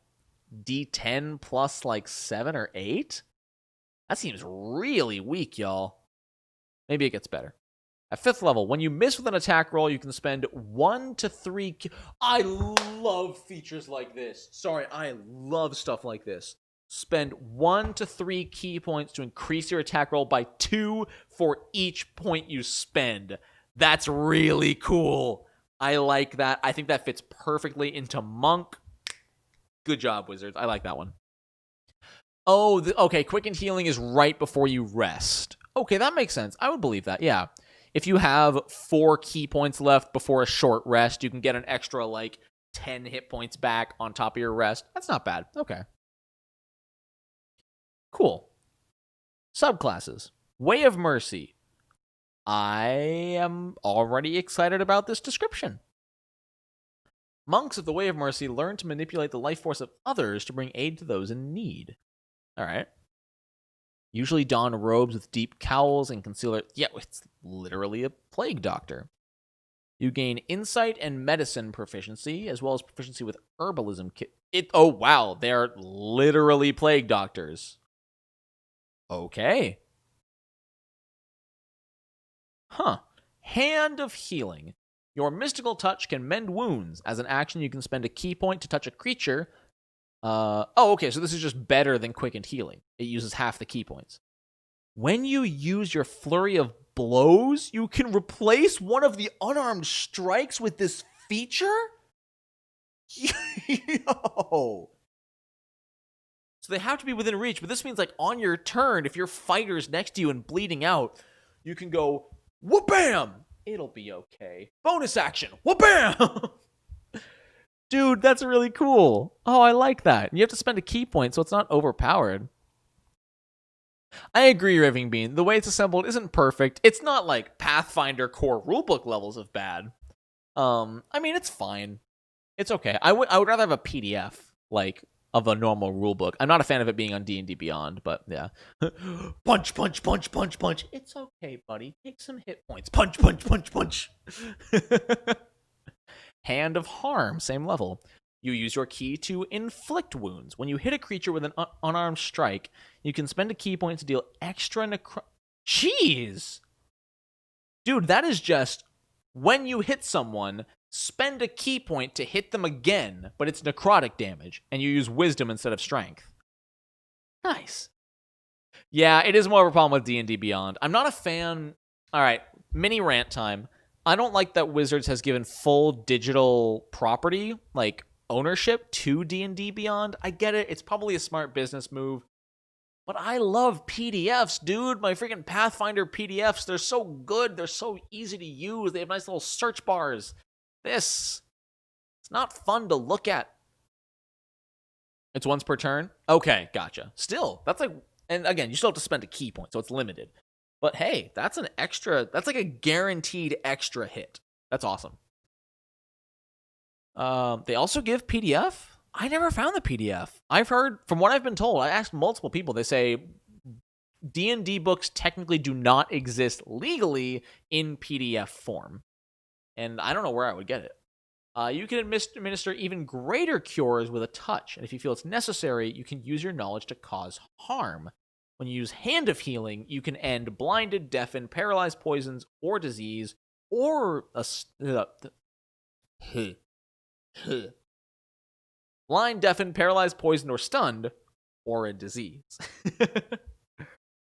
D10 plus like 7 or 8? That seems really weak, y'all. Maybe it gets better. At 5th level, when you miss with an attack roll, you can spend 1 to 3... I love features like this. Sorry, I love stuff like this. Spend 1 to 3 key points to increase your attack roll by 2 for each point you spend. That's really cool. I like that. I think that fits perfectly into Monk. Good job, Wizards. I like that one. Oh, okay. Quickened healing is right before you rest. Okay, that makes sense. I would believe that, yeah. If you have 4 key points left before a short rest, you can get an extra, like, 10 hit points back on top of your rest. That's not bad. Okay. Cool. Subclasses. Way of Mercy. I am already excited about this description. Monks of the Way of Mercy learn to manipulate the life force of others to bring aid to those in need. All right. Usually don robes with deep cowls and concealer. Yeah, it's literally a plague doctor. You gain insight and medicine proficiency, as well as proficiency with herbalism. Oh, wow. They're literally plague doctors. Okay. Huh. Hand of Healing. Your mystical touch can mend wounds. As an action, you can spend a key point to touch a creature. Okay, so this is just better than Quickened Healing. It uses half the key points. When you use your Flurry of Blows, you can replace one of the unarmed strikes with this feature? Yo! So they have to be within reach, but this means, like, on your turn, if your fighter's next to you and bleeding out, you can go, whoop-bam! It'll be okay. Bonus action, whoop-bam! Dude, that's really cool. Oh, I like that. You have to spend a key point, so it's not overpowered. I agree, Raving Bean. The way it's assembled isn't perfect. It's not like Pathfinder core rulebook levels of bad. I mean, it's fine. It's okay. I would rather have a PDF, like, of a normal rulebook. I'm not a fan of it being on D&D Beyond, but yeah. Punch, punch, punch, punch, punch. It's okay, buddy. Take some hit points. Punch, punch, punch, punch. Hand of Harm, same level. You use your key to inflict wounds. When you hit a creature with an unarmed strike, you can spend a key point to deal extra Jeez! Dude, that is just, when you hit someone, spend a key point to hit them again, but it's necrotic damage, and you use wisdom instead of strength. Nice. Yeah, it is more of a problem with D&D Beyond. I'm not a fan... Alright, mini rant time. I don't like that Wizards has given full digital property, like ownership, to D&D Beyond. I get it. It's probably a smart business move. But I love PDFs, dude. My freaking Pathfinder PDFs, they're so good. They're so easy to use. They have nice little search bars. It's not fun to look at. It's once per turn? Okay, gotcha. Still, that's like... And again, you still have to spend a key point, so it's limited. But hey, that's an extra. That's like a guaranteed extra hit. That's awesome. They also give PDF. I never found the PDF. I've heard, from what I've been told, I asked multiple people, they say D&D books technically do not exist legally in PDF form. And I don't know where I would get it. You can administer even greater cures with a touch, and if you feel it's necessary, you can use your knowledge to cause harm. When you use Hand of Healing, you can end blinded, deafened, paralyzed, poisons, or disease, or blind, deafened, paralyzed, poisoned, or stunned, or a disease.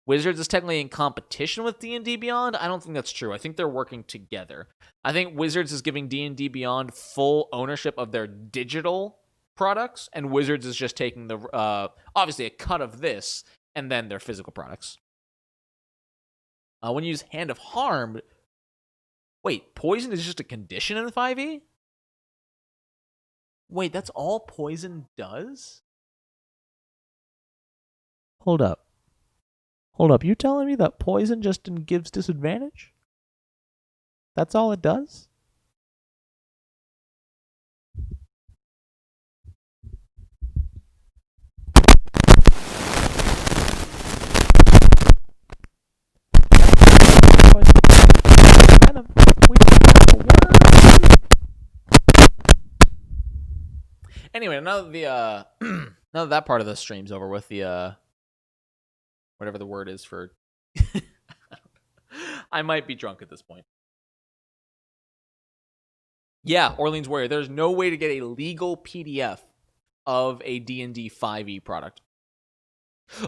Wizards is technically in competition with D&D Beyond. I don't think that's true. I think they're working together. I think Wizards is giving D&D Beyond full ownership of their digital products, and Wizards is just taking the obviously a cut of this and then their physical products. When you use Hand of Harm, wait, poison is just a condition in 5e? Wait, that's all poison does? Hold up. You telling me that poison just gives disadvantage? That's all it does? Anyway, now that now that part of the stream's over with, the whatever the word is for I might be drunk at this point. Yeah, Orleans Warrior. There's no way to get a legal PDF of a D&D 5e product.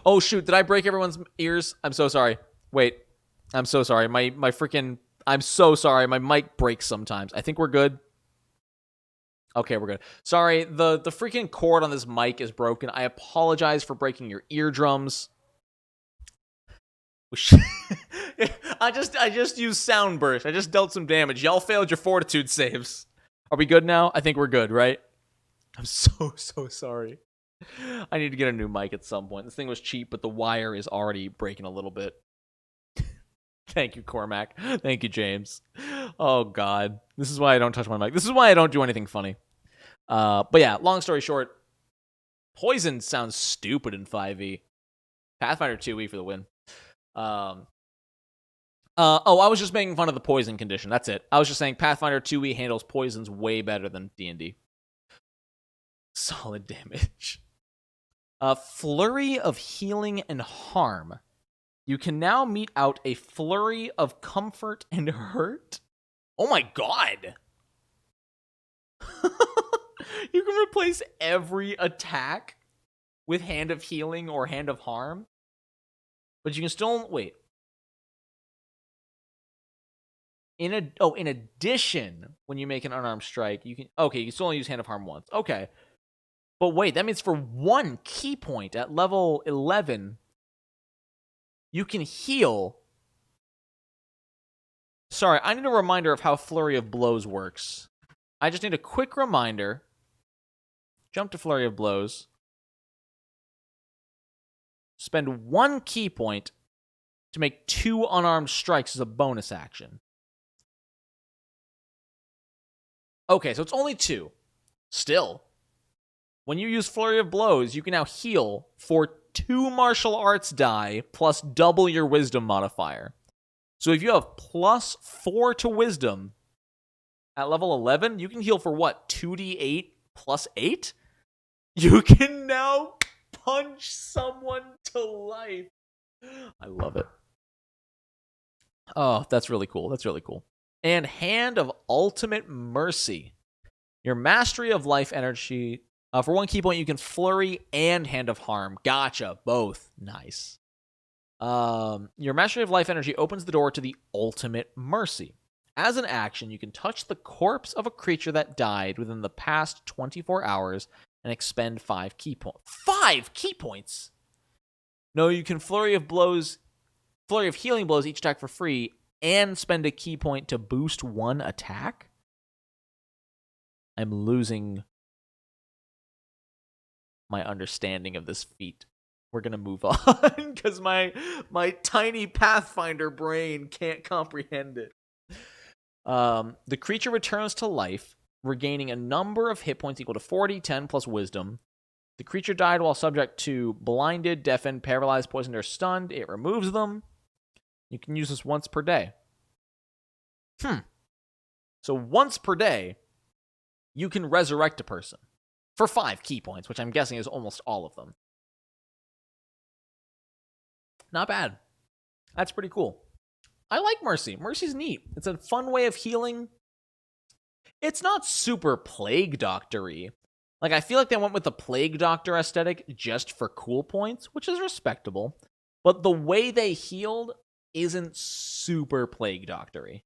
Oh shoot, did I break everyone's ears? I'm so sorry. Wait. I'm so sorry. I'm so sorry. My mic breaks sometimes. I think we're good. Okay, we're good. Sorry, the freaking cord on this mic is broken. I apologize for breaking your eardrums. I just used sound burst. I just dealt some damage. Y'all failed your fortitude saves. Are we good now? I think we're good, right? I'm so sorry. I need to get a new mic at some point. This thing was cheap, but the wire is already breaking a little bit. Thank you, Cormac. Thank you, James. Oh, God. This is why I don't touch my mic. This is why I don't do anything funny. But yeah, long story short, poison sounds stupid in 5e. Pathfinder 2e for the win. I was just making fun of the poison condition. That's it. I was just saying Pathfinder 2e handles poisons way better than D&D. Solid damage. Flurry of Healing and Harm. You can now mete out a flurry of comfort and hurt. Oh my god! You can replace every attack with Hand of Healing or Hand of Harm. But you can still... Wait. In addition, when you make an unarmed strike, you can... Okay, you can still only use Hand of Harm once. Okay. But wait, that means for 1 key point at level 11... You can heal. Sorry, I need a reminder of how Flurry of Blows works. I just need a quick reminder. Jump to Flurry of Blows. Spend 1 key point to make 2 unarmed strikes as a bonus action. Okay, so it's only 2. Still, when you use Flurry of Blows, you can now heal for 2 martial arts die plus double your wisdom modifier. So if you have +4 to wisdom at level 11, you can heal for what? 2d8 plus 8? You can now punch someone to life. I love it. Oh, that's really cool. That's really cool. And Hand of Ultimate Mercy. Your mastery of life energy... for 1 key point, you can Flurry and Hand of Harm. Gotcha. Both. Nice. Your Mastery of Life Energy opens the door to the Ultimate Mercy. As an action, you can touch the corpse of a creature that died within the past 24 hours and expend 5 key points. 5 key points? No, you can Flurry of Healing Blows each attack for free and spend a key point to boost 1 attack? I'm losing... my understanding of this feat. we're gonna move on because my tiny Pathfinder brain can't comprehend it. The creature returns to life, regaining a number of hit points equal to 40, 10 plus wisdom. The creature died while subject to blinded, deafened, paralyzed, poisoned, or stunned. It removes them. You can use this once per day. So once per day, you can resurrect a person for 5 key points, which I'm guessing is almost all of them. Not bad. That's pretty cool. I like Mercy. Mercy's neat. It's a fun way of healing. It's not super Plague Doctor-y. Like, I feel like they went with the Plague Doctor aesthetic just for cool points, which is respectable. But the way they healed isn't super Plague Doctor-y.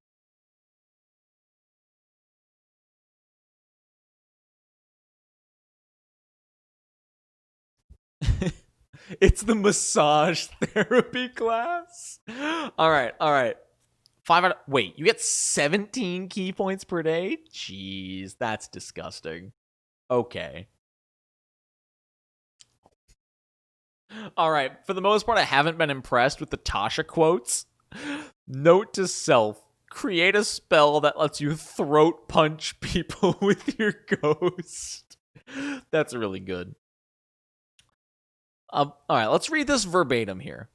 It's the massage therapy class. All right. 5 out of... Wait, you get 17 key points per day? Jeez, that's disgusting. Okay. All right, for the most part, I haven't been impressed with the Tasha quotes. Note to self, create a spell that lets you throat punch people with your ghost. That's really good. All right, let's read this verbatim here.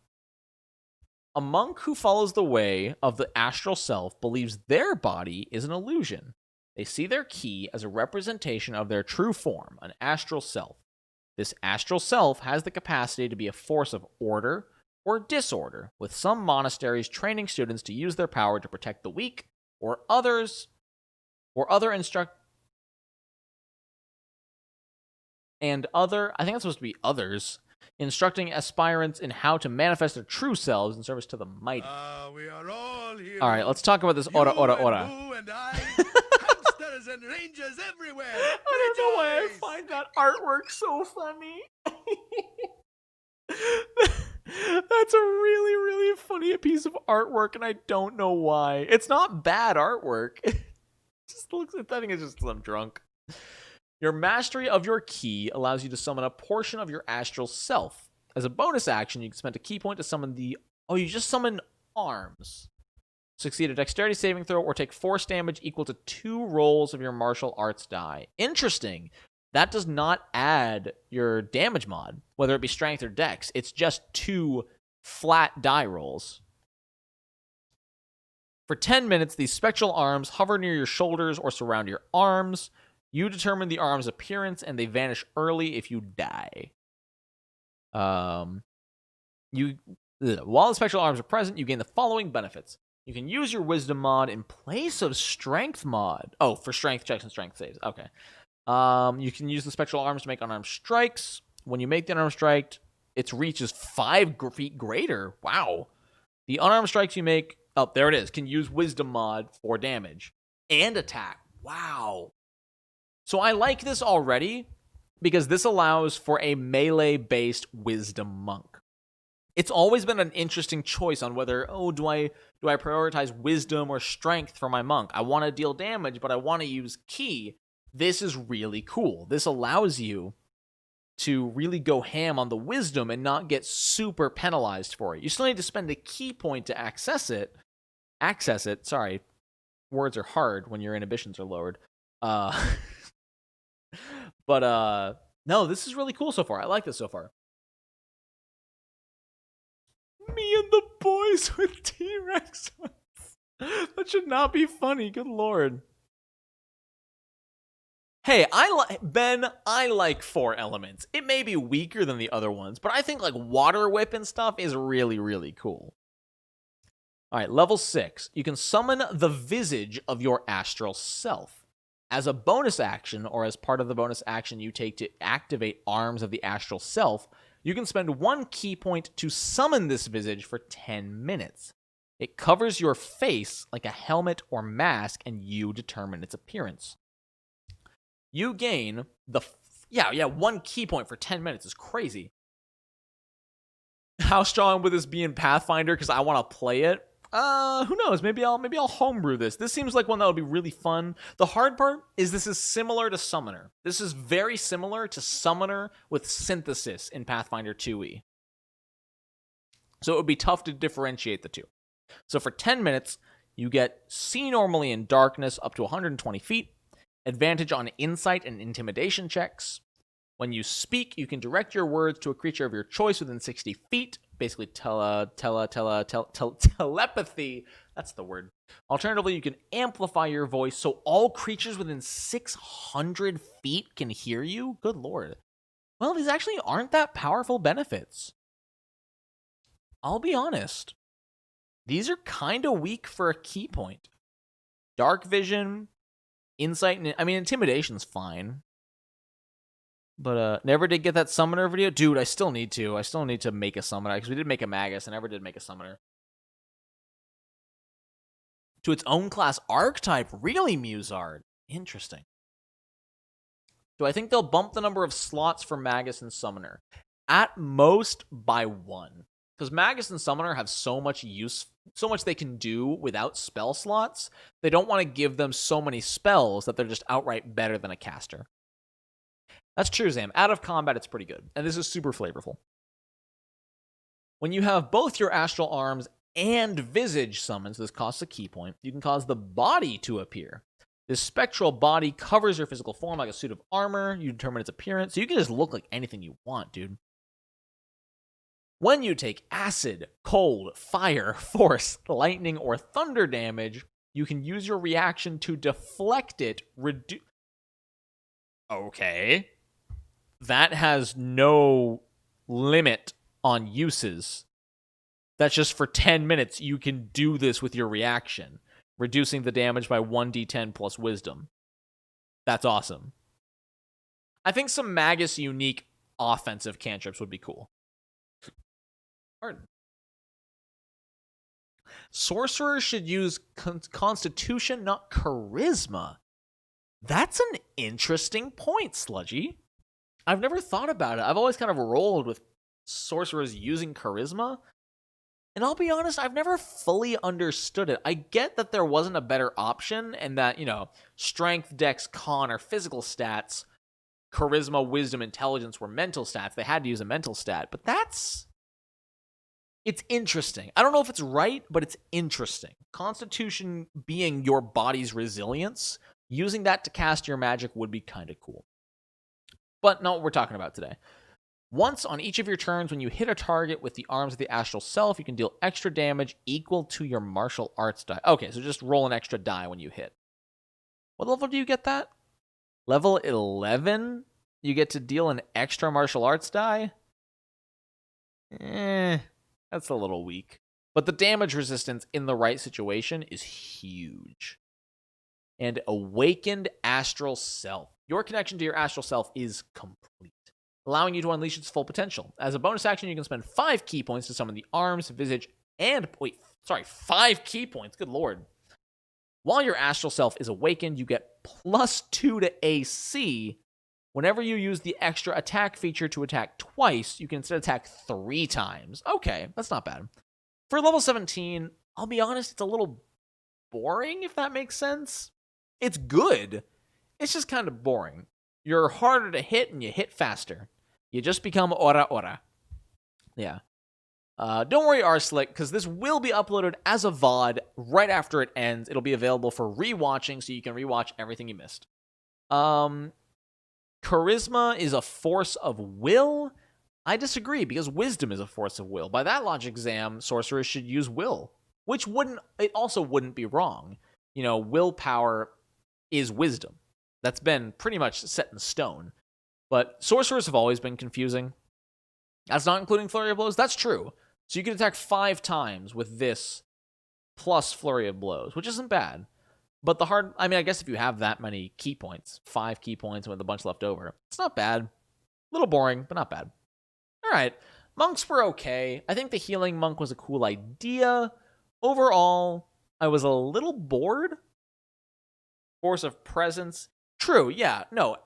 A monk who follows the way of the astral self believes their body is an illusion. They see their key as a representation of their true form, an astral self. This astral self has the capacity to be a force of order or disorder, with some monasteries training students to use their power to protect the weak or other instructing aspirants in how to manifest their true selves in service to the mighty. We are all here. All right, let's talk about this ora. And I, hamsters and rangers everywhere. I don't know why I find that artwork so funny. That's a really, really funny piece of artwork, and I don't know why. It's not bad artwork. It just looks, I think it's just some drunk. Your mastery of your key allows you to summon a portion of your astral self. As a bonus action, you can spend a key point to summon you just summon arms. Succeed a dexterity saving throw or take force damage equal to 2 rolls of your martial arts die. Interesting. That does not add your damage mod, whether it be strength or dex. It's just 2 flat die rolls. For 10 minutes, these spectral arms hover near your shoulders or surround your arms. You determine the arm's appearance, and they vanish early if you die. While the spectral arms are present, you gain the following benefits. You can use your wisdom mod in place of strength mod. Oh, for strength checks and strength saves. Okay. You can use the spectral arms to make unarmed strikes. When you make the unarmed strike, its reach is 5 feet greater. Wow. The unarmed strikes you make, oh, there it is, can use wisdom mod for damage and attack. Wow. So I like this already because this allows for a melee-based wisdom monk. It's always been an interesting choice on whether, do I prioritize wisdom or strength for my monk? I want to deal damage, but I want to use ki. This is really cool. This allows you to really go ham on the wisdom and not get super penalized for it. You still need to spend a key point to access it. Sorry, words are hard when your inhibitions are lowered. But no, this is really cool so far. I like this so far. Me and the boys with T-Rex. That should not be funny. Good lord. Hey, I like 4 elements. It may be weaker than the other ones, but I think like water whip and stuff is really, really cool. All right, level 6. You can summon the visage of your astral self. As a bonus action, or as part of the bonus action you take to activate arms of the astral self, you can spend 1 key point to summon this visage for 10 minutes. It covers your face like a helmet or mask, and you determine its appearance. You gain the... 1 key point for 10 minutes is crazy. How strong would this be in Pathfinder? Because I want to play it. Who knows? Maybe I'll homebrew this. This seems like one that would be really fun. The hard part is this is similar to Summoner. This is very similar to Summoner with Synthesis in Pathfinder 2e. So it would be tough to differentiate the two. So for 10 minutes, you get see normally in darkness up to 120 feet, advantage on insight and intimidation checks. When you speak, you can direct your words to a creature of your choice within 60 feet. Basically, telepathy. That's the word. Alternatively, you can amplify your voice so all creatures within 600 feet can hear you. Good lord. Well, these actually aren't that powerful benefits. I'll be honest. These are kind of weak for a key point. Dark vision, insight, and intimidation's fine. But never did get that summoner video. Dude, I still need to. I still need to make a summoner, because we did make a Magus. I never did make a summoner. To its own class archetype. Really, Musard? Interesting. Do I think they'll bump the number of slots for Magus and Summoner? At most, by 1. Because Magus and Summoner have so much use, so much they can do without spell slots. They don't want to give them so many spells that they're just outright better than a caster. That's true, Zam. Out of combat, it's pretty good. And this is super flavorful. When you have both your astral arms and visage summons, this costs a key point, you can cause the body to appear. This spectral body covers your physical form like a suit of armor. You determine its appearance, so you can just look like anything you want, dude. When you take acid, cold, fire, force, lightning, or thunder damage, you can use your reaction to deflect it, Okay. That has no limit on uses. That's just for 10 minutes, you can do this with your reaction, reducing the damage by 1d10 plus wisdom. That's awesome. I think some Magus unique offensive cantrips would be cool. Pardon. Sorcerers should use Constitution, not Charisma. That's an interesting point, Sludgy. I've never thought about it. I've always kind of rolled with sorcerers using Charisma. And I'll be honest, I've never fully understood it. I get that there wasn't a better option and that, strength, dex, con are physical stats. Charisma, wisdom, intelligence were mental stats. They had to use a mental stat. But it's interesting. I don't know if it's right, but it's interesting. Constitution being your body's resilience, using that to cast your magic would be kind of cool. But not what we're talking about today. Once on each of your turns, when you hit a target with the arms of the astral self, you can deal extra damage equal to your martial arts die. Okay, so just roll an extra die when you hit. What level do you get that? Level 11? You get to deal an extra martial arts die? That's a little weak. But the damage resistance in the right situation is huge. And awakened astral self. Your connection to your astral self is complete, allowing you to unleash its full potential. As a bonus action, you can spend 5 key points to summon the arms, visage, and... 5 key points, good lord. While your astral self is awakened, you get +2 to AC. Whenever you use the extra attack feature to attack twice, you can instead attack 3 times. Okay, that's not bad. For level 17, I'll be honest, it's a little boring, if that makes sense. It's good. It's just kind of boring. You're harder to hit and you hit faster. You just become ora. Yeah. Don't worry, Arslick, because this will be uploaded as a VOD right after it ends. It'll be available for rewatching, so you can rewatch everything you missed. Charisma is a force of will. I disagree, because wisdom is a force of will. By that logic, Zam, sorcerers should use will, which also wouldn't be wrong. Willpower is wisdom. That's been pretty much set in stone. But sorcerers have always been confusing. That's not including Flurry of Blows. That's true. So you can attack 5 times with this plus Flurry of Blows, which isn't bad. But I guess if you have that many key points, 5 key points with a bunch left over, it's not bad. A little boring, but not bad. All right. Monks were okay. I think the healing monk was a cool idea. Overall, I was a little bored. Force of presence. True, yeah. No,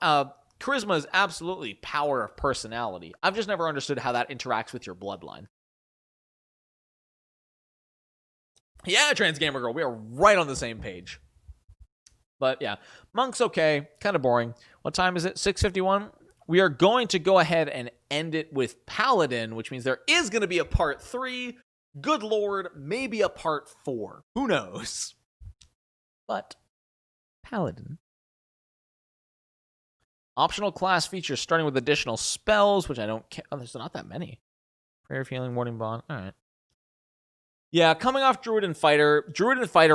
charisma is absolutely power of personality. I've just never understood how that interacts with your bloodline. Yeah, Trans Gamer Girl, we are right on the same page. But yeah, Monk's okay, kind of boring. What time is it? 6:51? We are going to go ahead and end it with Paladin, which means there is going to be a part 3. Good lord, maybe a part 4. Who knows? But Paladin. Optional class features starting with additional spells, which I don't care. Oh, there's not that many. Prayer of Healing, Warding Bond. All right. Yeah, coming off Druid and Fighter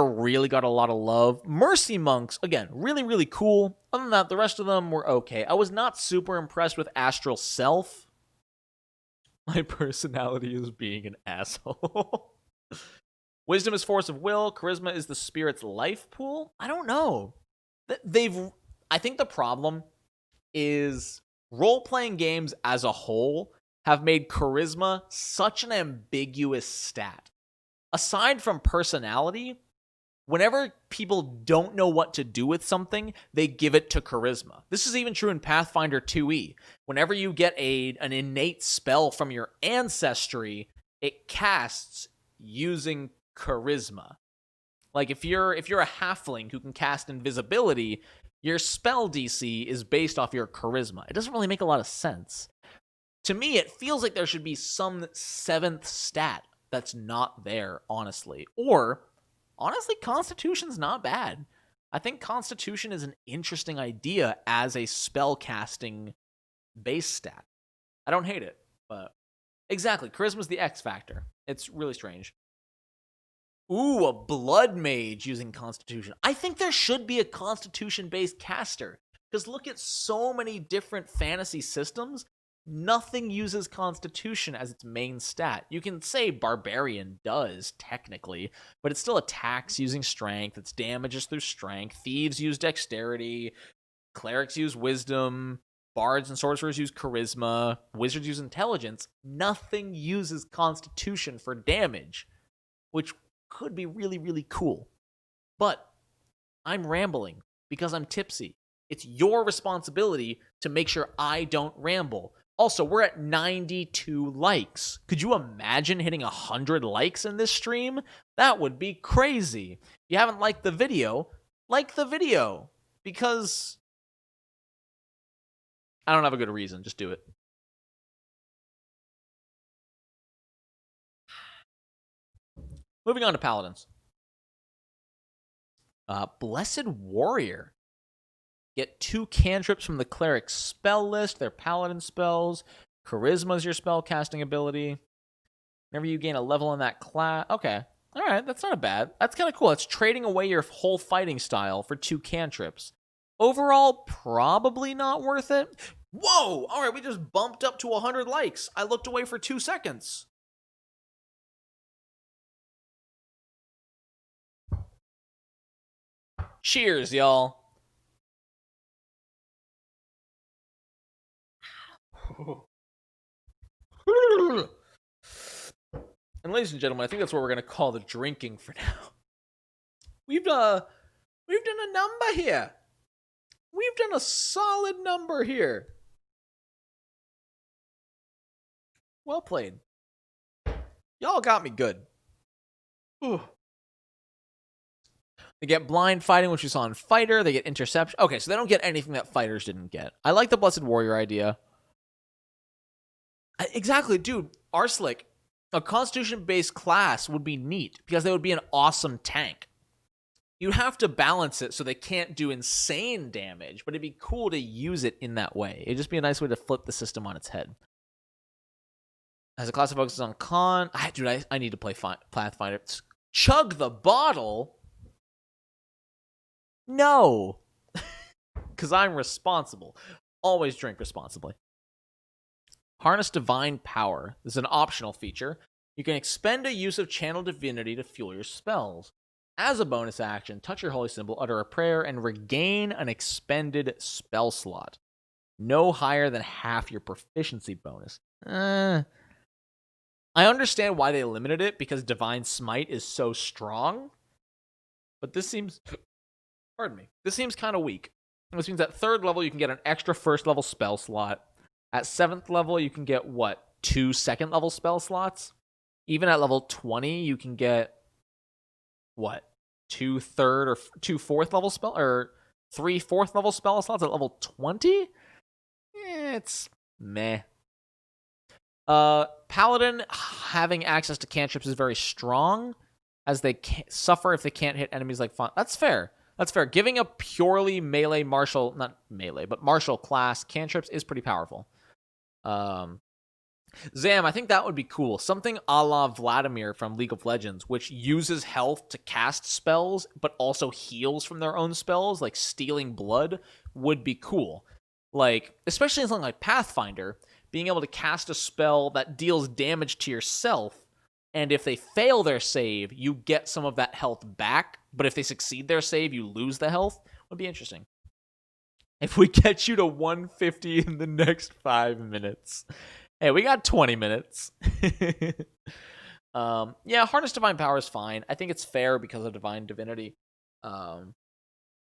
really got a lot of love. Mercy Monks, again, really, really cool. Other than that, the rest of them were okay. I was not super impressed with Astral Self. My personality is being an asshole. Wisdom is force of will. Charisma is the spirit's life pool. I don't know. I think the problem is role-playing games as a whole have made charisma such an ambiguous stat. Aside from personality, whenever people don't know what to do with something, they give it to charisma. This is even true in Pathfinder 2e. Whenever you get an innate spell from your ancestry, it casts using charisma. Like if you're a halfling who can cast invisibility, your spell DC is based off your charisma. It doesn't really make a lot of sense. To me, it feels like there should be some 7th stat that's not there, honestly. Or, honestly, Constitution's not bad. I think Constitution is an interesting idea as a spell casting base stat. I don't hate it, but exactly, Charisma's the X factor. It's really strange. Ooh, a Blood Mage using Constitution. I think there should be a Constitution-based caster. Because look at so many different fantasy systems. Nothing uses Constitution as its main stat. You can say Barbarian does, technically, but it still attacks using Strength. Its damage is through Strength. Thieves use Dexterity. Clerics use Wisdom. Bards and Sorcerers use Charisma. Wizards use Intelligence. Nothing uses Constitution for damage, which could be really, really cool. But I'm rambling because I'm tipsy. It's your responsibility to make sure I don't ramble. Also, we're at 92 likes. Could you imagine hitting 100 likes in this stream? That would be crazy. If you haven't liked the video, like the video. Because I don't have a good reason. Just do it. Moving on to Paladins. Blessed Warrior. Get 2 cantrips from the Cleric's spell list. They're Paladin spells. Charisma is your spell casting ability. Whenever you gain a level in that class. Okay. All right, that's not bad. That's kind of cool. It's trading away your whole fighting style for 2 cantrips. Overall, probably not worth it. Whoa! All right, we just bumped up to 100 likes. I looked away for 2 seconds. Cheers, y'all. And ladies and gentlemen, I think that's what we're going to call the drinking for now. We've done a number here. We've done a solid number here. Well played. Y'all got me good. Ooh. They get blind fighting, which we saw in Fighter. They get interception. Okay, so they don't get anything that fighters didn't get. I like the Blessed Warrior idea. Exactly, dude. Arslick, a Constitution-based class would be neat because they would be an awesome tank. You have to balance it so they can't do insane damage, but it'd be cool to use it in that way. It'd just be a nice way to flip the system on its head. As a class that focuses on dude, I need to play Pathfinder. Chug the bottle? No. Because I'm responsible. Always drink responsibly. Harness Divine Power. This is an optional feature. You can expend a use of Channel Divinity to fuel your spells. As a bonus action, touch your holy symbol, utter a prayer, and regain an expended spell slot. No higher than half your proficiency bonus. I understand why they limited it, because Divine Smite is so strong. But this seems... Pardon me. This seems kind of weak. This means at 3rd level, you can get an extra 1st level spell slot. At 7th level, you can get, 2 2nd level spell slots? Even at level 20, you can get, 2 3rd or 2 4th level spell, or 3 4th level spell slots at level 20? It's meh. Paladin having access to cantrips is very strong, as they suffer if they can't hit enemies like fun. That's fair. That's fair. Giving a purely melee martial, not melee, but martial class cantrips is pretty powerful. Zam, I think that would be cool. Something a la Vladimir from League of Legends, which uses health to cast spells, but also heals from their own spells, like Stealing Blood, would be cool. Like, especially in something like Pathfinder, being able to cast a spell that deals damage to yourself, and if they fail their save, you get some of that health back, but if they succeed their save, you lose the health, would be interesting. If we get you to 150 in the next 5 minutes. Hey, we got 20 minutes. Yeah, Harness Divine Power is fine. I think it's fair because of Divine Divinity.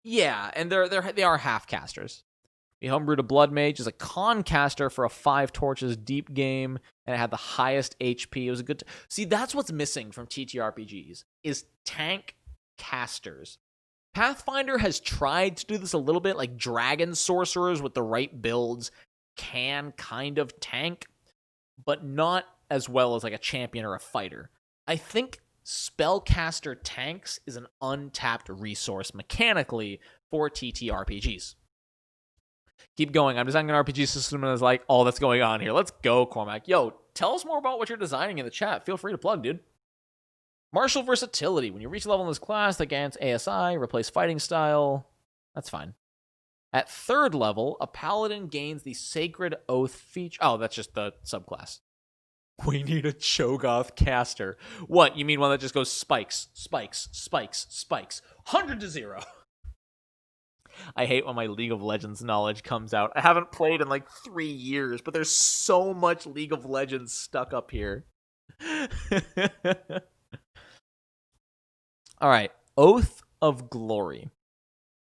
Yeah, and they are half casters. We homebrewed a Blood Mage as a con caster for a 5 torches deep game, and it had the highest HP. It was a good... See, that's what's missing from TTRPGs, is tank casters. Pathfinder has tried to do this a little bit, like Dragon Sorcerers with the right builds can kind of tank, but not as well as like a champion or a fighter. I think spellcaster tanks is an untapped resource mechanically for TTRPGs. Keep going. I'm designing an RPG system and I was like, oh, that's going on here. Let's go, Cormac. Yo, tell us more about what you're designing in the chat. Feel free to plug, dude. Martial versatility. When you reach a level in this class that grants ASI, replace fighting style. That's fine. At 3rd level, a paladin gains the Sacred Oath feature. Oh, that's just the subclass. We need a Cho'Gath caster. What? You mean one that just goes spikes, spikes, spikes, spikes. 100 to 0. I hate when my League of Legends knowledge comes out. I haven't played in like 3 years, but there's so much League of Legends stuck up here. All right. Oath of Glory.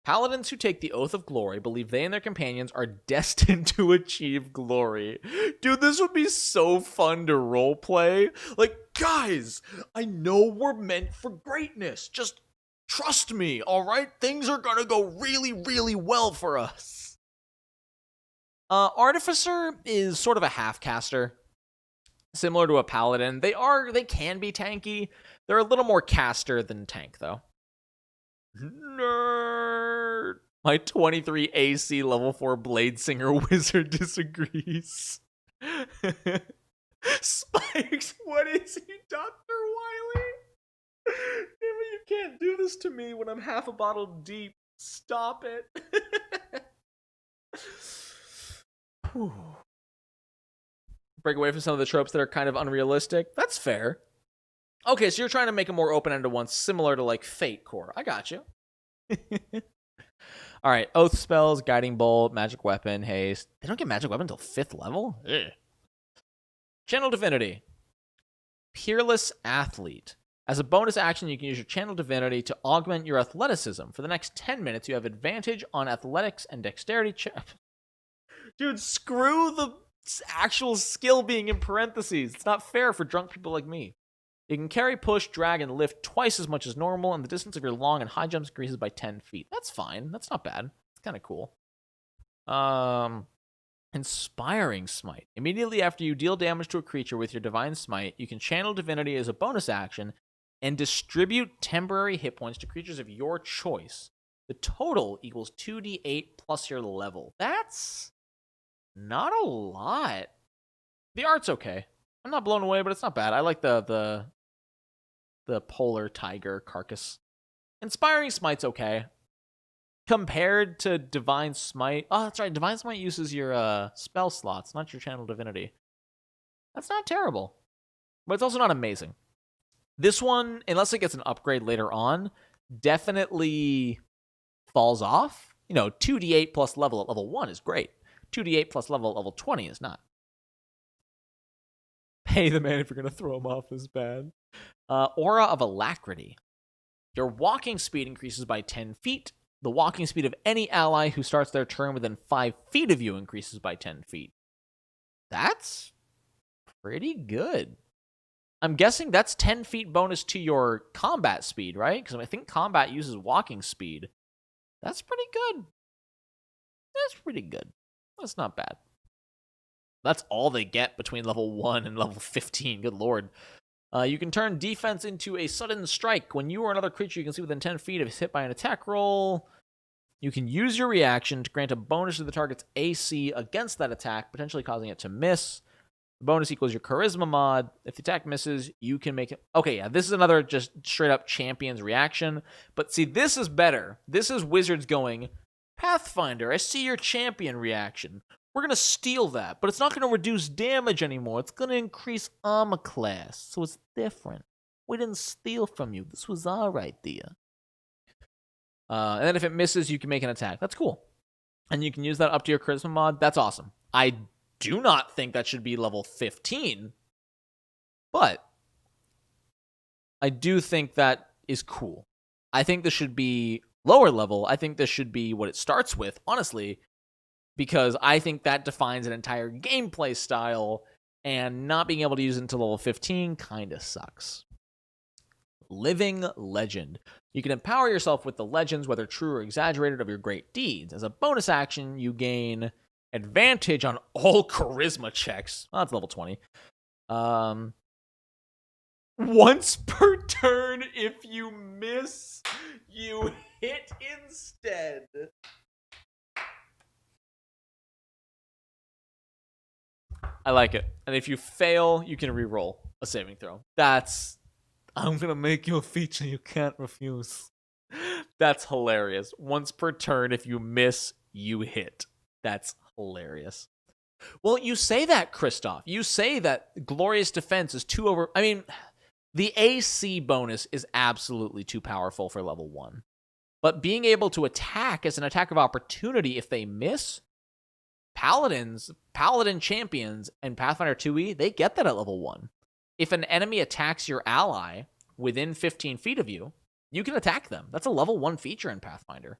Paladins who take the Oath of Glory believe they and their companions are destined to achieve glory. Dude, this would be so fun to roleplay. Like, guys, I know we're meant for greatness. Just trust me, all right? Things are gonna go really, really well for us. Artificer is sort of a half-caster, similar to a Paladin. They can be tanky. They're a little more caster than tank, though. Nerd. My 23 AC level 4 Blade Singer wizard disagrees. Spikes, what is he, Dr. Wily? Damn it, you can't do this to me when I'm half a bottle deep. Stop it. Break away from some of the tropes that are kind of unrealistic. That's fair. Okay, so you're trying to make a more open-ended one, similar to like Fate Core. I got you. All right, Oath spells, Guiding Bolt, Magic Weapon, Haste. They don't get Magic Weapon until 5th level? Ugh. Channel Divinity. Peerless Athlete. As a bonus action, you can use your Channel Divinity to augment your athleticism. For the next 10 minutes, you have advantage on athletics and dexterity Dude, screw the actual skill being in parentheses. It's not fair for drunk people like me. You can carry, push, drag, and lift twice as much as normal, and the distance of your long and high jumps increases by 10 feet. That's fine. That's not bad. It's kind of cool. Inspiring Smite. Immediately after you deal damage to a creature with your Divine Smite, you can channel Divinity as a bonus action and distribute temporary hit points to creatures of your choice. The total equals 2d8 plus your level. That's not a lot. The art's okay. I'm not blown away, but it's not bad. I like the polar tiger carcass. Inspiring Smite's okay. Compared to Divine Smite... Oh, that's right. Divine Smite uses your spell slots, not your Channel Divinity. That's not terrible. But it's also not amazing. This one, unless it gets an upgrade later on, definitely falls off. 2d8 plus level at level 1 is great. 2d8 plus level at level 20 is not. Pay the man if you're going to throw him off this bad. Aura of Alacrity. Your walking speed increases by 10 feet. The walking speed of any ally who starts their turn within 5 feet of you increases by 10 feet. That's pretty good. I'm guessing that's 10 feet bonus to your combat speed, right? Because I think combat uses walking speed. That's pretty good. That's pretty good. That's not bad. That's all they get between level 1 and level 15. Good lord. You can turn defense into a sudden strike. When you or another creature you can see within 10 feet is hit by an attack roll, you can use your reaction to grant a bonus to the target's AC against that attack, potentially causing it to miss. The bonus equals your charisma mod. If the attack misses, you can make it... Okay, yeah, this is another just straight up champion's reaction. But see, this is better. This is Wizards going, Pathfinder, I see your champion reaction. We're going to steal that, but it's not going to reduce damage anymore. It's going to increase armor class, so it's different. We didn't steal from you. This was our idea. And then if it misses, you can make an attack. That's cool. And you can use that up to your charisma mod. That's awesome. I do not think that should be level 15, but I do think that is cool. I think this should be lower level. I think this should be what it starts with, honestly, because I think that defines an entire gameplay style, and not being able to use it until level 15 kind of sucks. Living Legend. You can empower yourself with the legends, whether true or exaggerated, of your great deeds. As a bonus action, you gain advantage on all charisma checks. Oh, that's level 20. Once per turn, if you miss, you hit instead. I like it. And if you fail, you can reroll a saving throw. That's... I'm going to make you a feature you can't refuse. That's hilarious. Once per turn, if you miss, you hit. That's hilarious. Well, you say that, Christoph. You say that Glorious Defense is too over... I mean, the AC bonus is absolutely too powerful for level 1. But being able to attack as an attack of opportunity if they miss... Paladins, Paladin champions, and Pathfinder 2e, they get that at level 1. If an enemy attacks your ally within 15 feet of you, you can attack them. That's a level 1 feature in Pathfinder.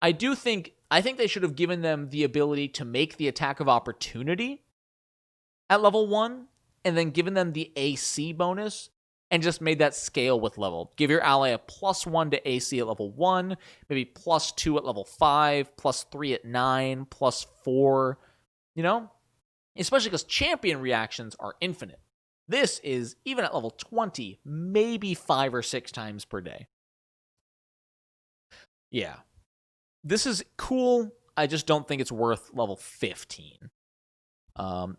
I think they should have given them the ability to make the attack of opportunity at level 1, and then given them the AC bonus, and just made that scale with level. Give your ally a +1 to AC at level 1, maybe +2 at level 5, +3 at 9, +4, you know? Especially because champion reactions are infinite. This is, even at level 20, maybe 5 or 6 times per day. Yeah. This is cool. I just don't think it's worth level 15.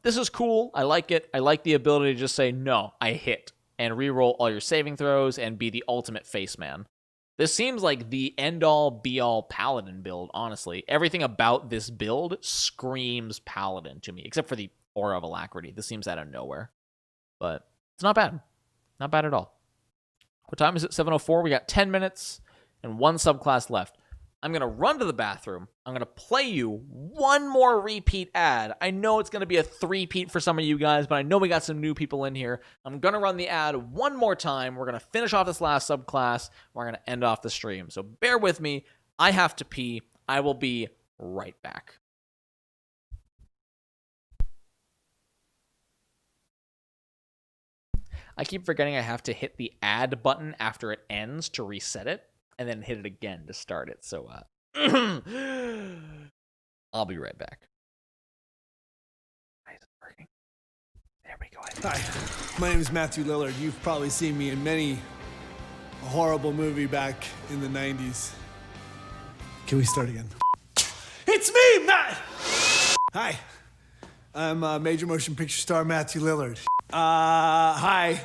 This is cool. I like it. I like the ability to just say, no, I hit, and reroll all your saving throws and be the ultimate face man. This seems like the end-all, be-all Paladin build, honestly. Everything about this build screams Paladin to me, except for the Aura of Alacrity. This seems out of nowhere. But it's not bad. Not bad at all. What time is it? 7:04. We got 10 minutes and 1 subclass left. I'm going to run to the bathroom. I'm going to play you one more repeat ad. I know it's going to be a 3-peat for some of you guys, but I know we got some new people in here. I'm going to run the ad one more time. We're going to finish off this last subclass. We're going to end off the stream. So bear with me. I have to pee. I will be right back. I keep forgetting I have to hit the add button after it ends to reset it, and then hit it again to start it. So, I'll be right back. Is it working? There we go. Hi, my name is Matthew Lillard. You've probably seen me in many a horrible movie back in the 90s. Can we start again? It's me, Matt! Hi, I'm major motion picture star Matthew Lillard. Hi.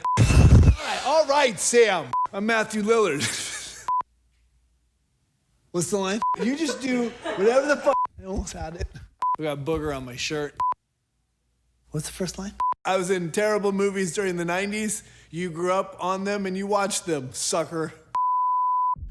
All right, Sam. I'm Matthew Lillard. What's the line? You just do whatever the fuck. I almost had it. I got booger on my shirt. What's the first line? I was in terrible movies during the 90s. You grew up on them and you watched them, sucker.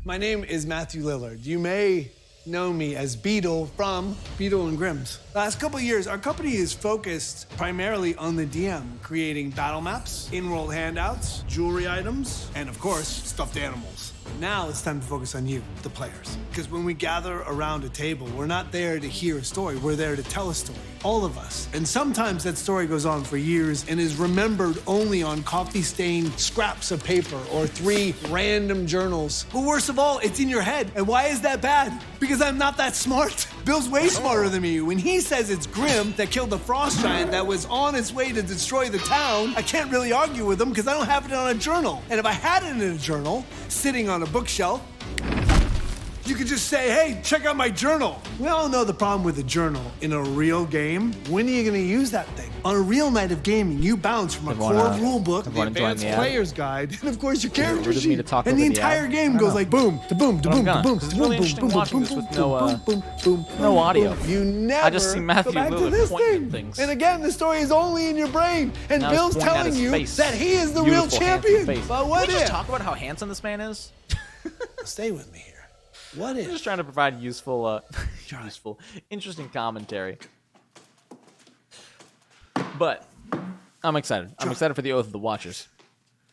My name is Matthew Lillard. You may know me as Beetle from Beetle and Grimm's. Last couple of years, our company is focused primarily on the DM, creating battle maps, in-world handouts, jewelry items, and of course, stuffed animals. Now it's time to focus on you, the players. Because when we gather around a table, we're not there to hear a story, we're there to tell a story. All of us. And sometimes that story goes on for years and is remembered only on coffee-stained scraps of paper or 3 random journals. But worst of all, it's in your head. And why is that bad? Because Because I'm not that smart. Bill's way smarter than me. When he says it's Grim that killed the frost giant that was on its way to destroy the town, I can't really argue with him because I don't have it on a journal. And if I had it in a journal, sitting on a bookshelf, you could just say, hey, check out my journal. We all know the problem with a journal. In a real game, when are you gonna use that thing? On a real night of gaming, you bounce from a core rule book, the advanced player's guide, and of course your character sheet. And the entire game goes like boom, to boom, to boom, to boom, to boom, boom, boom, boom, boom, boom, boom, no audio. You never I just see Matthew go back to Lillard this pointing at thing. things. And again, the story is only in your brain. And Now he's Bill's pointing at telling his you face. that he is the real Beautiful, champion. handsome face. But Can what we just if? talk about how handsome this man is? Stay with me here. What I'm if? just trying to provide useful, interesting commentary. But I'm excited. I'm excited for the Oath of the Watchers.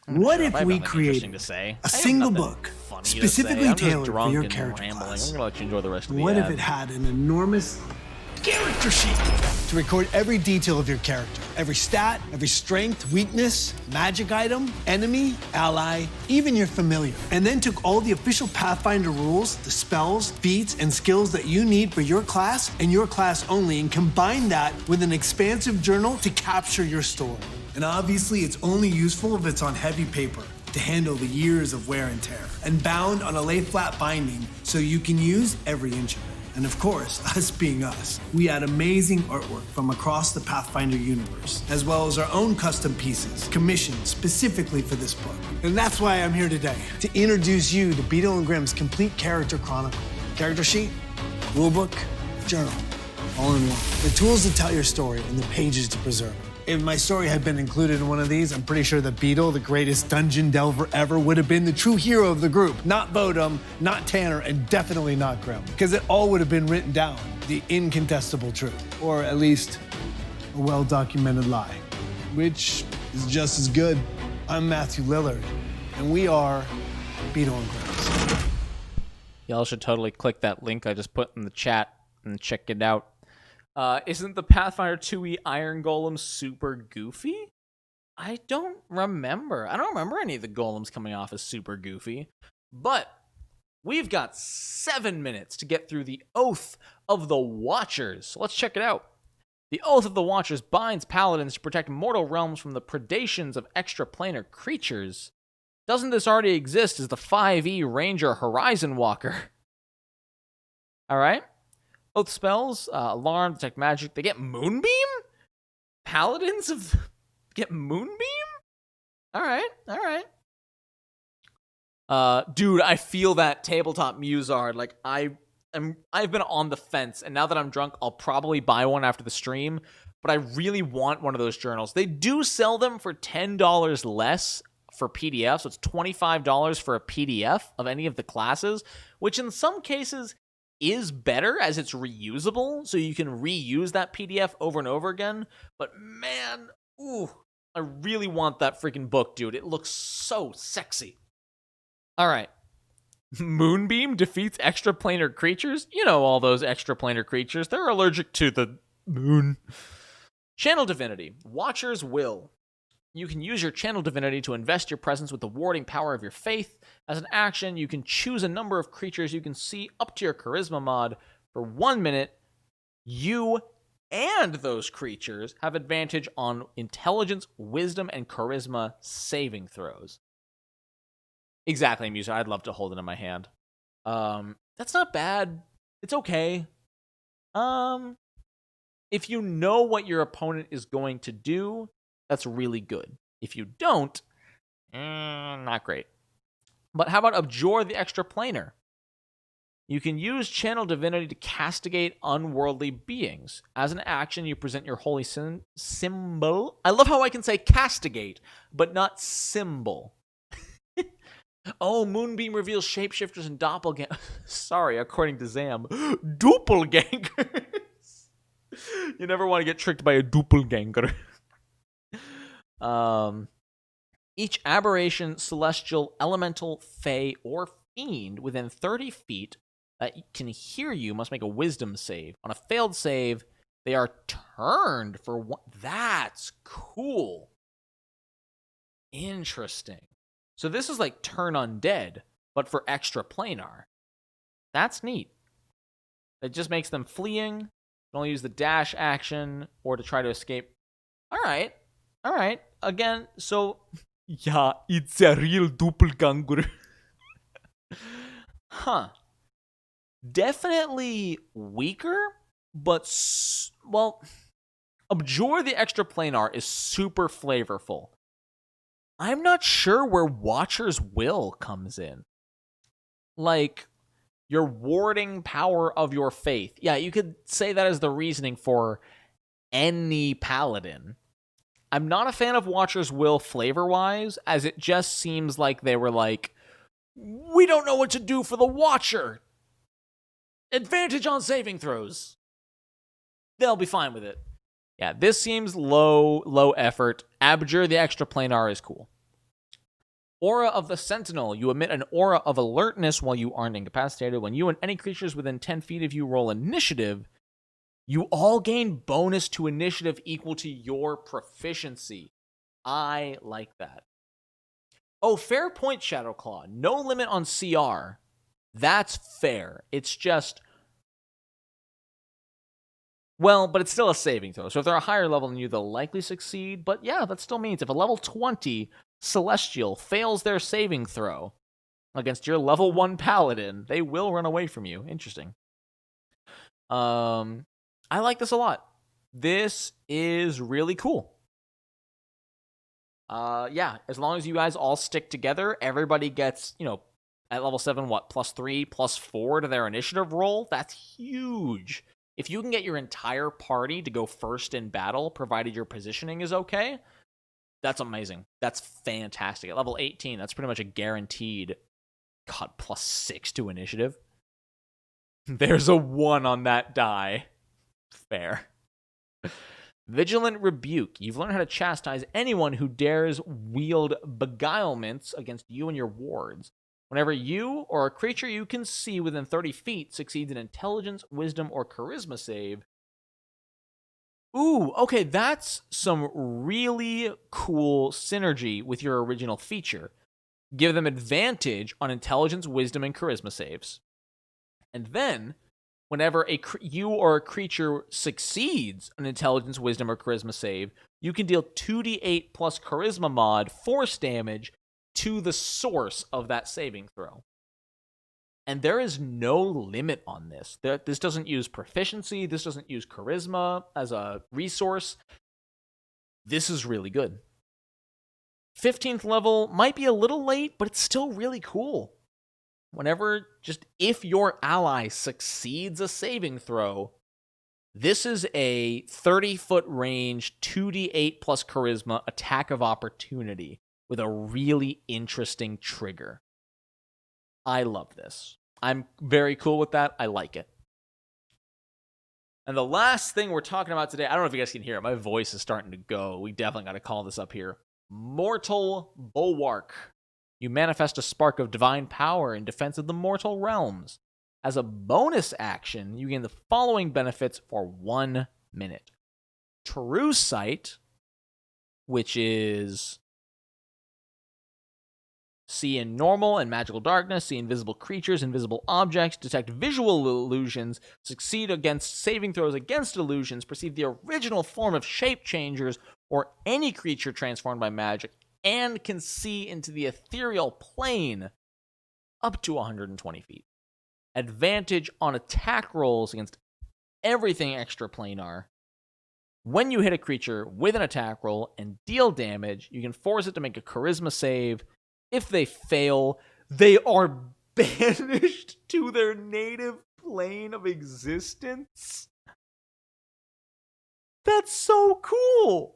What Sure, if I have we nothing interesting created to say. a I have single nothing book funny to say. specifically I'm just tailored for drunk your and character rambling. class? I'm gonna let you enjoy the rest of the What if ad. it had an enormous character sheet to record every detail of your character? Every stat, every strength, weakness, magic item, enemy, ally, even your familiar. And then took all the official Pathfinder rules, the spells, feats, and skills that you need for your class and your class only, and combined that with an expansive journal to capture your story. And obviously, it's only useful if it's on heavy paper to handle the years of wear and tear, and bound on a lay-flat binding so you can use every inch of it. And of course, us being us, we add amazing artwork from across the Pathfinder universe, as well as our own custom pieces, commissioned specifically for this book. And that's why I'm here today, to introduce you to Beetle and Grimm's complete character chronicle. Character sheet, rulebook, journal, all in one. The tools to tell your story and the pages to preserve it. If my story had been included in one of these, I'm pretty sure that Beetle, the greatest dungeon delver ever, would have been the true hero of the group. Not Bodum, not Tanner, and definitely not Grimm. Because it all would have been written down, the incontestable truth. Or at least, a well-documented lie. Which is just as good. I'm Matthew Lillard, and we are Beetle and Grimm. Y'all should totally click that link I just put in the chat and check it out. Isn't the Pathfinder 2e Iron Golem super goofy? I don't remember. I don't remember any of the golems coming off as super goofy. But we've got 7 minutes to get through the Oath of the Watchers. So let's check it out. The Oath of the Watchers binds paladins to protect mortal realms from the predations of extraplanar creatures. Doesn't this already exist as the 5e Ranger Horizon Walker? All right. Oath spells, alarm, detect magic. They get Moonbeam? Paladins get Moonbeam? All right. Dude, I feel that tabletop Musard. Like I've been on the fence, and now that I'm drunk, I'll probably buy one after the stream. But I really want one of those journals. They do sell them for $10 less for PDF, so it's $25 for a PDF of any of the classes, which in some cases is better as it's reusable, so you can reuse that PDF over and over again. But man, I really want that freaking book, dude. It looks so sexy. All right. Moonbeam defeats extraplanar creatures. You know all those extraplanar creatures. They're allergic to the moon. Channel Divinity. Watcher's Will. You can use your Channel Divinity to invest your presence with the warding power of your faith. As an action, you can choose a number of creatures you can see up to your Charisma mod. For 1 minute, you and those creatures have advantage on Intelligence, Wisdom, and Charisma saving throws. Exactly, Musa. I'd love to hold it in my hand. That's not bad. It's okay. If you know what your opponent is going to do, that's really good. If you don't, not great. But how about Abjure the Extraplanar? You can use Channel Divinity to castigate unworldly beings. As an action, you present your holy symbol. I love how I can say castigate, but not symbol. Oh, Moonbeam reveals shapeshifters and doppelgangers. Sorry, according to Zam, doppelgangers. You never want to get tricked by a doppelganger. Each aberration, celestial, elemental, fae, or fiend within 30 feet that can hear you must make a wisdom save. On a failed save, they are turned for one. That's cool. Interesting. So this is like Turn Undead, but for extraplanar. That's neat. It just makes them fleeing. You can only use the dash action or to try to escape. All right. Again, so yeah, it's a real doppelganger. Huh. Definitely weaker, but well, Abjure the Extraplanar is super flavorful. I'm not sure where Watcher's Will comes in. Like, your warding power of your faith. Yeah, you could say that as the reasoning for any paladin. I'm not a fan of Watcher's Will flavor-wise, as it just seems like they were like, we don't know what to do for the Watcher. Advantage on saving throws. They'll be fine with it. Yeah, this seems low effort. Abjure the Extraplanar is cool. Aura of the Sentinel. You emit an aura of alertness while you aren't incapacitated. When you and any creatures within 10 feet of you roll initiative, you all gain bonus to initiative equal to your proficiency. I like that. Oh, fair point, Shadowclaw. No limit on CR. That's fair. It's just... well, but it's still a saving throw. So if they're a higher level than you, they'll likely succeed. But yeah, that still means if a level 20 Celestial fails their saving throw against your level 1 Paladin, they will run away from you. Interesting. I like this a lot. This is really cool. Yeah, as long as you guys all stick together, everybody gets, at level 7, +3, +4 to their initiative roll? That's huge. If you can get your entire party to go first in battle, provided your positioning is okay, that's amazing. That's fantastic. At level 18, that's pretty much a guaranteed, +6 to initiative. There's a 1 on that die. Fair. Vigilant Rebuke. You've learned how to chastise anyone who dares wield beguilements against you and your wards. Whenever you or a creature you can see within 30 feet succeeds an intelligence, wisdom, or charisma save. Ooh, okay, that's some really cool synergy with your original feature. Give them advantage on intelligence, wisdom, and charisma saves. And then, whenever you or a creature succeeds an intelligence, wisdom, or charisma save, you can deal 2d8 plus charisma mod force damage to the source of that saving throw. And there is no limit on this. This doesn't use proficiency. This doesn't use charisma as a resource. This is really good. 15th level might be a little late, but it's still really cool. If your ally succeeds a saving throw, this is a 30-foot range, 2d8 plus charisma attack of opportunity with a really interesting trigger. I love this. I'm very cool with that. I like it. And the last thing we're talking about today, I don't know if you guys can hear it. My voice is starting to go. We definitely got to call this up here. Mortal Bulwark. You manifest a spark of divine power in defense of the mortal realms. As a bonus action, you gain the following benefits for 1 minute. True Sight, which is see in normal and magical darkness, see invisible creatures, invisible objects, detect visual illusions, succeed against saving throws against illusions, perceive the original form of shape changers or any creature transformed by magic, and can see into the ethereal plane up to 120 feet. Advantage on attack rolls against everything extraplanar. When you hit a creature with an attack roll and deal damage, you can force it to make a charisma save. If they fail, they are banished to their native plane of existence. That's so cool.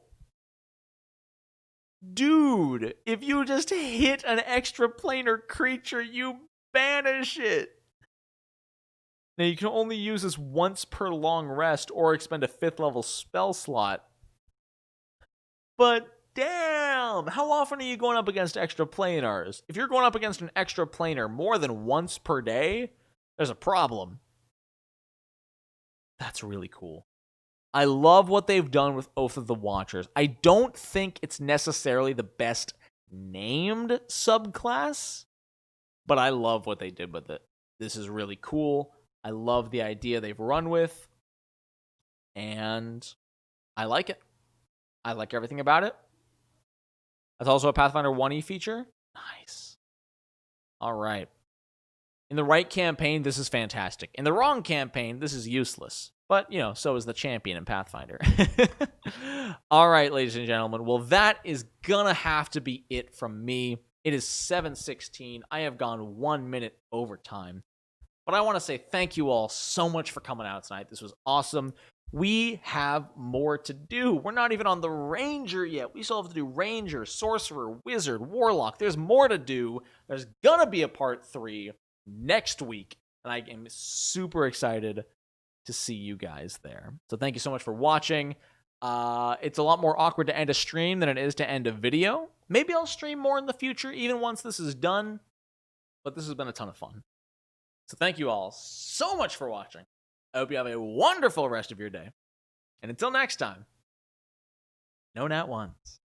Dude, if you just hit an extraplanar creature, you banish it. Now, you can only use this once per long rest or expend a 5th level spell slot. But damn, how often are you going up against extraplanars? If you're going up against an extraplanar more than once per day, there's a problem. That's really cool. I love what they've done with Oath of the Watchers. I don't think it's necessarily the best named subclass, but I love what they did with it. This is really cool. I love the idea they've run with, and I like it. I like everything about it. That's also a Pathfinder 1E feature. Nice. All right. In the right campaign, this is fantastic. In the wrong campaign, this is useless. But, so is the champion in Pathfinder. All right, ladies and gentlemen. Well, that is going to have to be it from me. It is 7:16. I have gone 1 minute over time. But I want to say thank you all so much for coming out tonight. This was awesome. We have more to do. We're not even on the Ranger yet. We still have to do Ranger, Sorcerer, Wizard, Warlock. There's more to do. There's going to be a part 3 next week. And I am super excited to see you guys there. So thank you so much for watching. It's a lot more awkward to end a stream than it is to end a video. Maybe I'll stream more in the future, even once this is done. But this has been a ton of fun. So thank you all so much for watching. I hope you have a wonderful rest of your day. And until next time, Nonat ones.